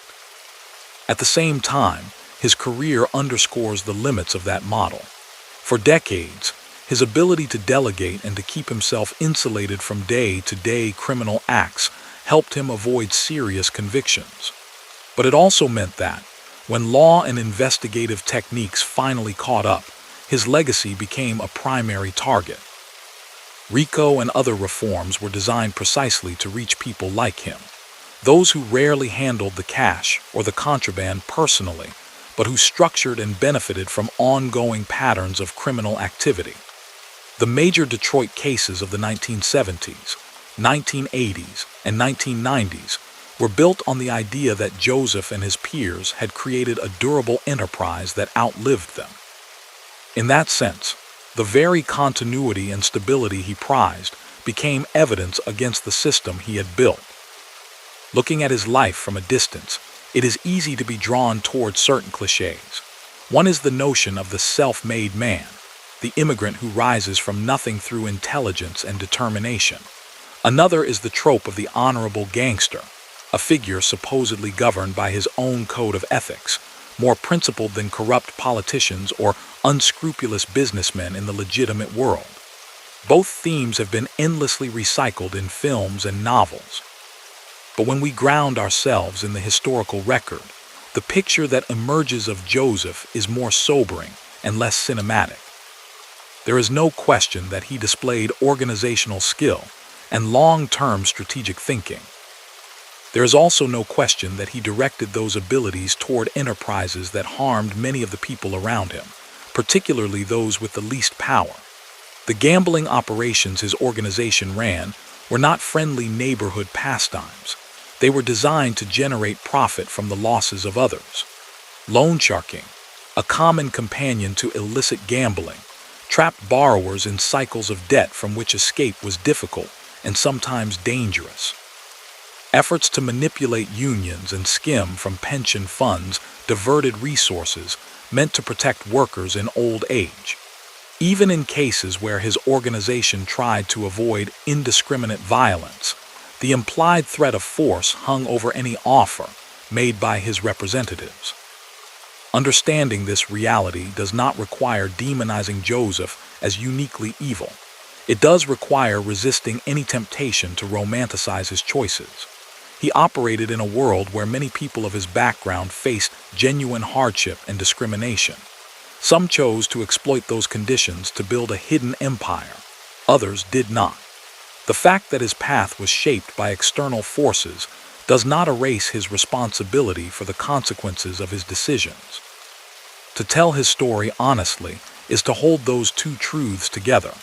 B: At the same time, his career underscores the limits of that model. For decades, his ability to delegate and to keep himself insulated from day-to-day criminal acts helped him avoid serious convictions. But it also meant that, when law and investigative techniques finally caught up, his legacy became a primary target. RICO and other reforms were designed precisely to reach people like him, those who rarely handled the cash or the contraband personally, but who structured and benefited from ongoing patterns of criminal activity. The major Detroit cases of the 1970s, 1980s, and 1990s were built on the idea that Joseph and his peers had created a durable enterprise that outlived them. In that sense, the very continuity and stability he prized became evidence against the system he had built. Looking at his life from a distance, it is easy to be drawn towards certain cliches. One is the notion of the self-made man, the immigrant who rises from nothing through intelligence and determination. Another is the trope of the honorable gangster, a figure supposedly governed by his own code of ethics, more principled than corrupt politicians or unscrupulous businessmen in the legitimate world. Both themes have been endlessly recycled in films and novels. But when we ground ourselves in the historical record, the picture that emerges of Joseph is more sobering and less cinematic. There is no question that he displayed organizational skill and long-term strategic thinking. There is also no question that he directed those abilities toward enterprises that harmed many of the people around him, particularly those with the least power. The gambling operations his organization ran were not friendly neighborhood pastimes. They were designed to generate profit from the losses of others. Loan sharking, a common companion to illicit gambling, trapped borrowers in cycles of debt from which escape was difficult and sometimes dangerous. Efforts to manipulate unions and skim from pension funds diverted resources meant to protect workers in old age. Even in cases where his organization tried to avoid indiscriminate violence, the implied threat of force hung over any offer made by his representatives. Understanding this reality does not require demonizing Joseph as uniquely evil. It does require resisting any temptation to romanticize his choices. He operated in a world where many people of his background faced genuine hardship and discrimination. Some chose to exploit those conditions to build a hidden empire. Others did not. The fact that his path was shaped by external forces does not erase his responsibility for the consequences of his decisions. To tell his story honestly is to hold those two truths together: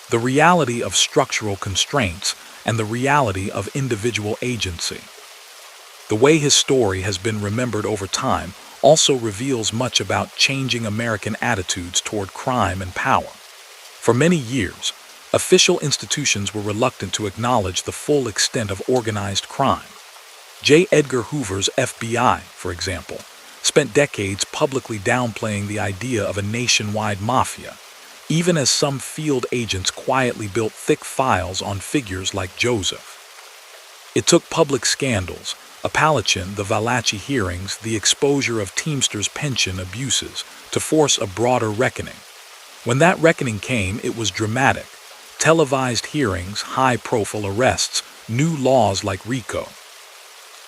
B: the reality of structural constraints and the reality of individual agency. The way his story has been remembered over time also reveals much about changing American attitudes toward crime and power. For many years, official institutions were reluctant to acknowledge the full extent of organized crime. J. Edgar Hoover's FBI, for example, spent decades publicly downplaying the idea of a nationwide mafia, even as some field agents quietly built thick files on figures like Joseph. It took public scandals, Appalachian, the Valachi hearings, the exposure of Teamsters' pension abuses, to force a broader reckoning. When that reckoning came, it was dramatic. Televised hearings, high-profile arrests, new laws like RICO.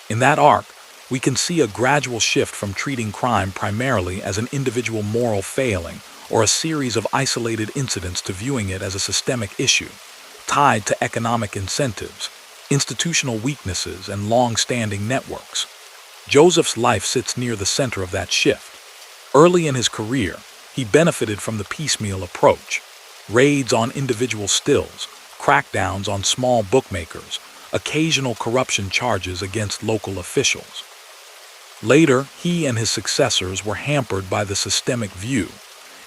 B: In that arc, we can see a gradual shift from treating crime primarily as an individual moral failing or a series of isolated incidents to viewing it as a systemic issue, tied to economic incentives, institutional weaknesses, and long-standing networks. Joseph's life sits near the center of that shift. Early in his career, he benefited from the piecemeal approach: raids on individual stills, crackdowns on small bookmakers, occasional corruption charges against local officials. Later, he and his successors were hampered by the systemic view,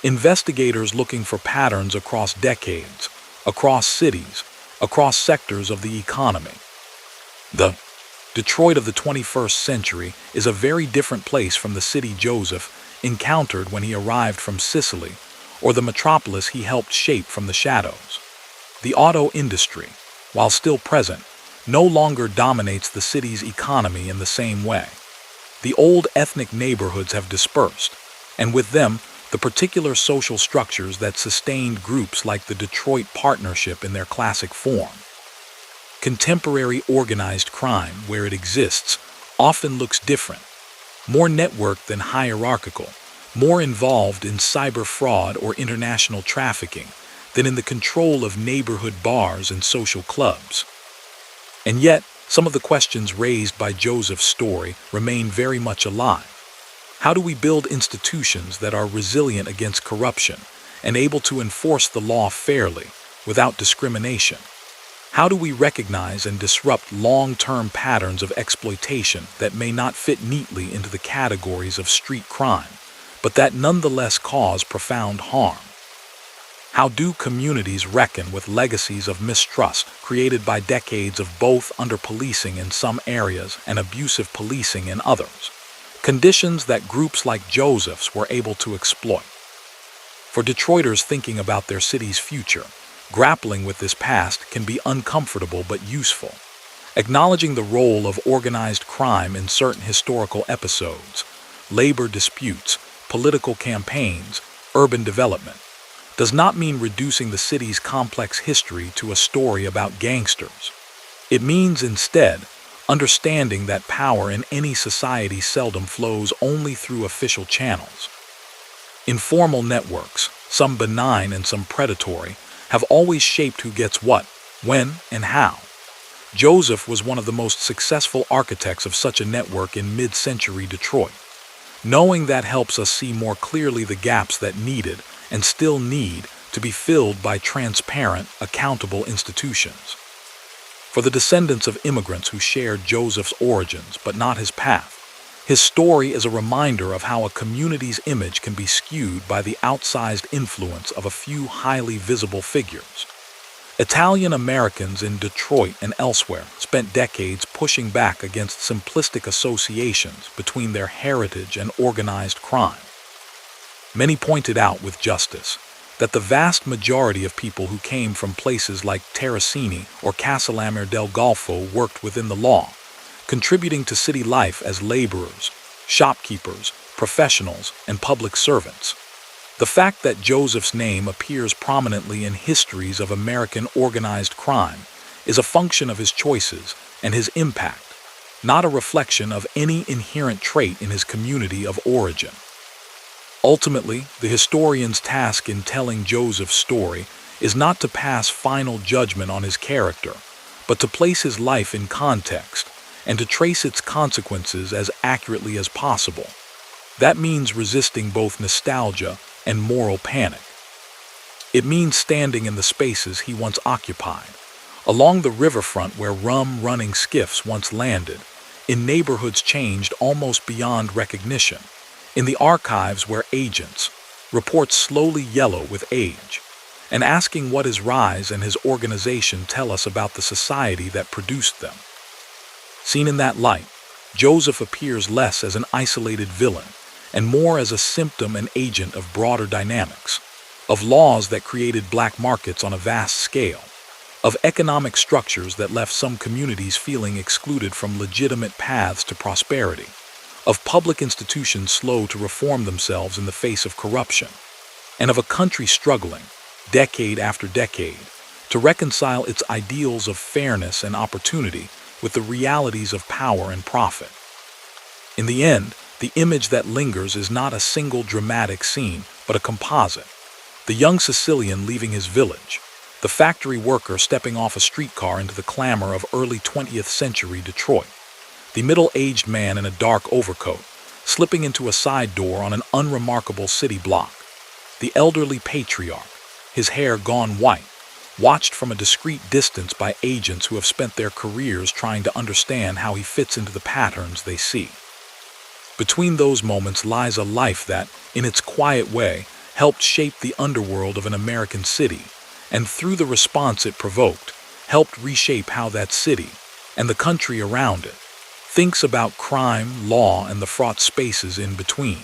B: investigators looking for patterns across decades, across cities, across sectors of the economy. The Detroit of the 21st century is a very different place from the city Joseph encountered when he arrived from Sicily, or the metropolis he helped shape from the shadows. The auto industry, while still present, no longer dominates the city's economy in the same way. The old ethnic neighborhoods have dispersed, and with them, the particular social structures that sustained groups like the Detroit Partnership in their classic form. Contemporary organized crime, where it exists, often looks different, more networked than hierarchical, more involved in cyber fraud or international trafficking than in the control of neighborhood bars and social clubs. And yet, some of the questions raised by Joseph's story remain very much alive. How do we build institutions that are resilient against corruption and able to enforce the law fairly, without discrimination? How do we recognize and disrupt long-term patterns of exploitation that may not fit neatly into the categories of street crime, but that nonetheless cause profound harm? How do communities reckon with legacies of mistrust created by decades of both under-policing in some areas and abusive policing in others? Conditions that groups like Joseph's were able to exploit. For Detroiters thinking about their city's future, grappling with this past can be uncomfortable but useful. Acknowledging the role of organized crime in certain historical episodes, labor disputes, political campaigns, urban development, does not mean reducing the city's complex history to a story about gangsters. It means instead understanding that power in any society seldom flows only through official channels. Informal networks, some benign and some predatory, have always shaped who gets what, when, and how. Joseph was one of the most successful architects of such a network in mid-century Detroit. Knowing that helps us see more clearly the gaps that needed and still need to be filled by transparent, accountable institutions. For the descendants of immigrants who shared Joseph's origins but not his path, his story is a reminder of how a community's image can be skewed by the outsized influence of a few highly visible figures. Italian Americans in Detroit and elsewhere spent decades pushing back against simplistic associations between their heritage and organized crime. Many pointed out with justice that the vast majority of people who came from places like Terracini or Castellamare del Golfo worked within the law, contributing to city life as laborers, shopkeepers, professionals, and public servants. The fact that Joseph's name appears prominently in histories of American organized crime is a function of his choices and his impact, not a reflection of any inherent trait in his community of origin. Ultimately, the historian's task in telling Joseph's story is not to pass final judgment on his character, but to place his life in context and to trace its consequences as accurately as possible. That means resisting both nostalgia and moral panic. It means standing in the spaces he once occupied, along the riverfront where rum-running skiffs once landed, in neighborhoods changed almost beyond recognition, in the archives where agents, reports slowly yellow with age, and asking what his rise and his organization tell us about the society that produced them. Seen in that light, Joseph appears less as an isolated villain and more as a symptom and agent of broader dynamics, of laws that created black markets on a vast scale, of economic structures that left some communities feeling excluded from legitimate paths to prosperity, of public institutions slow to reform themselves in the face of corruption, and of a country struggling, decade after decade, to reconcile its ideals of fairness and opportunity with the realities of power and profit. In the end, the image that lingers is not a single dramatic scene, but a composite. The young Sicilian leaving his village, the factory worker stepping off a streetcar into the clamor of early 20th century Detroit, the middle-aged man in a dark overcoat, slipping into a side door on an unremarkable city block, the elderly patriarch, his hair gone white, watched from a discreet distance by agents who have spent their careers trying to understand how he fits into the patterns they see. Between those moments lies a life that, in its quiet way, helped shape the underworld of an American city, and through the response it provoked, helped reshape how that city, and the country around it, thinks about crime, law, and the fraught spaces in between.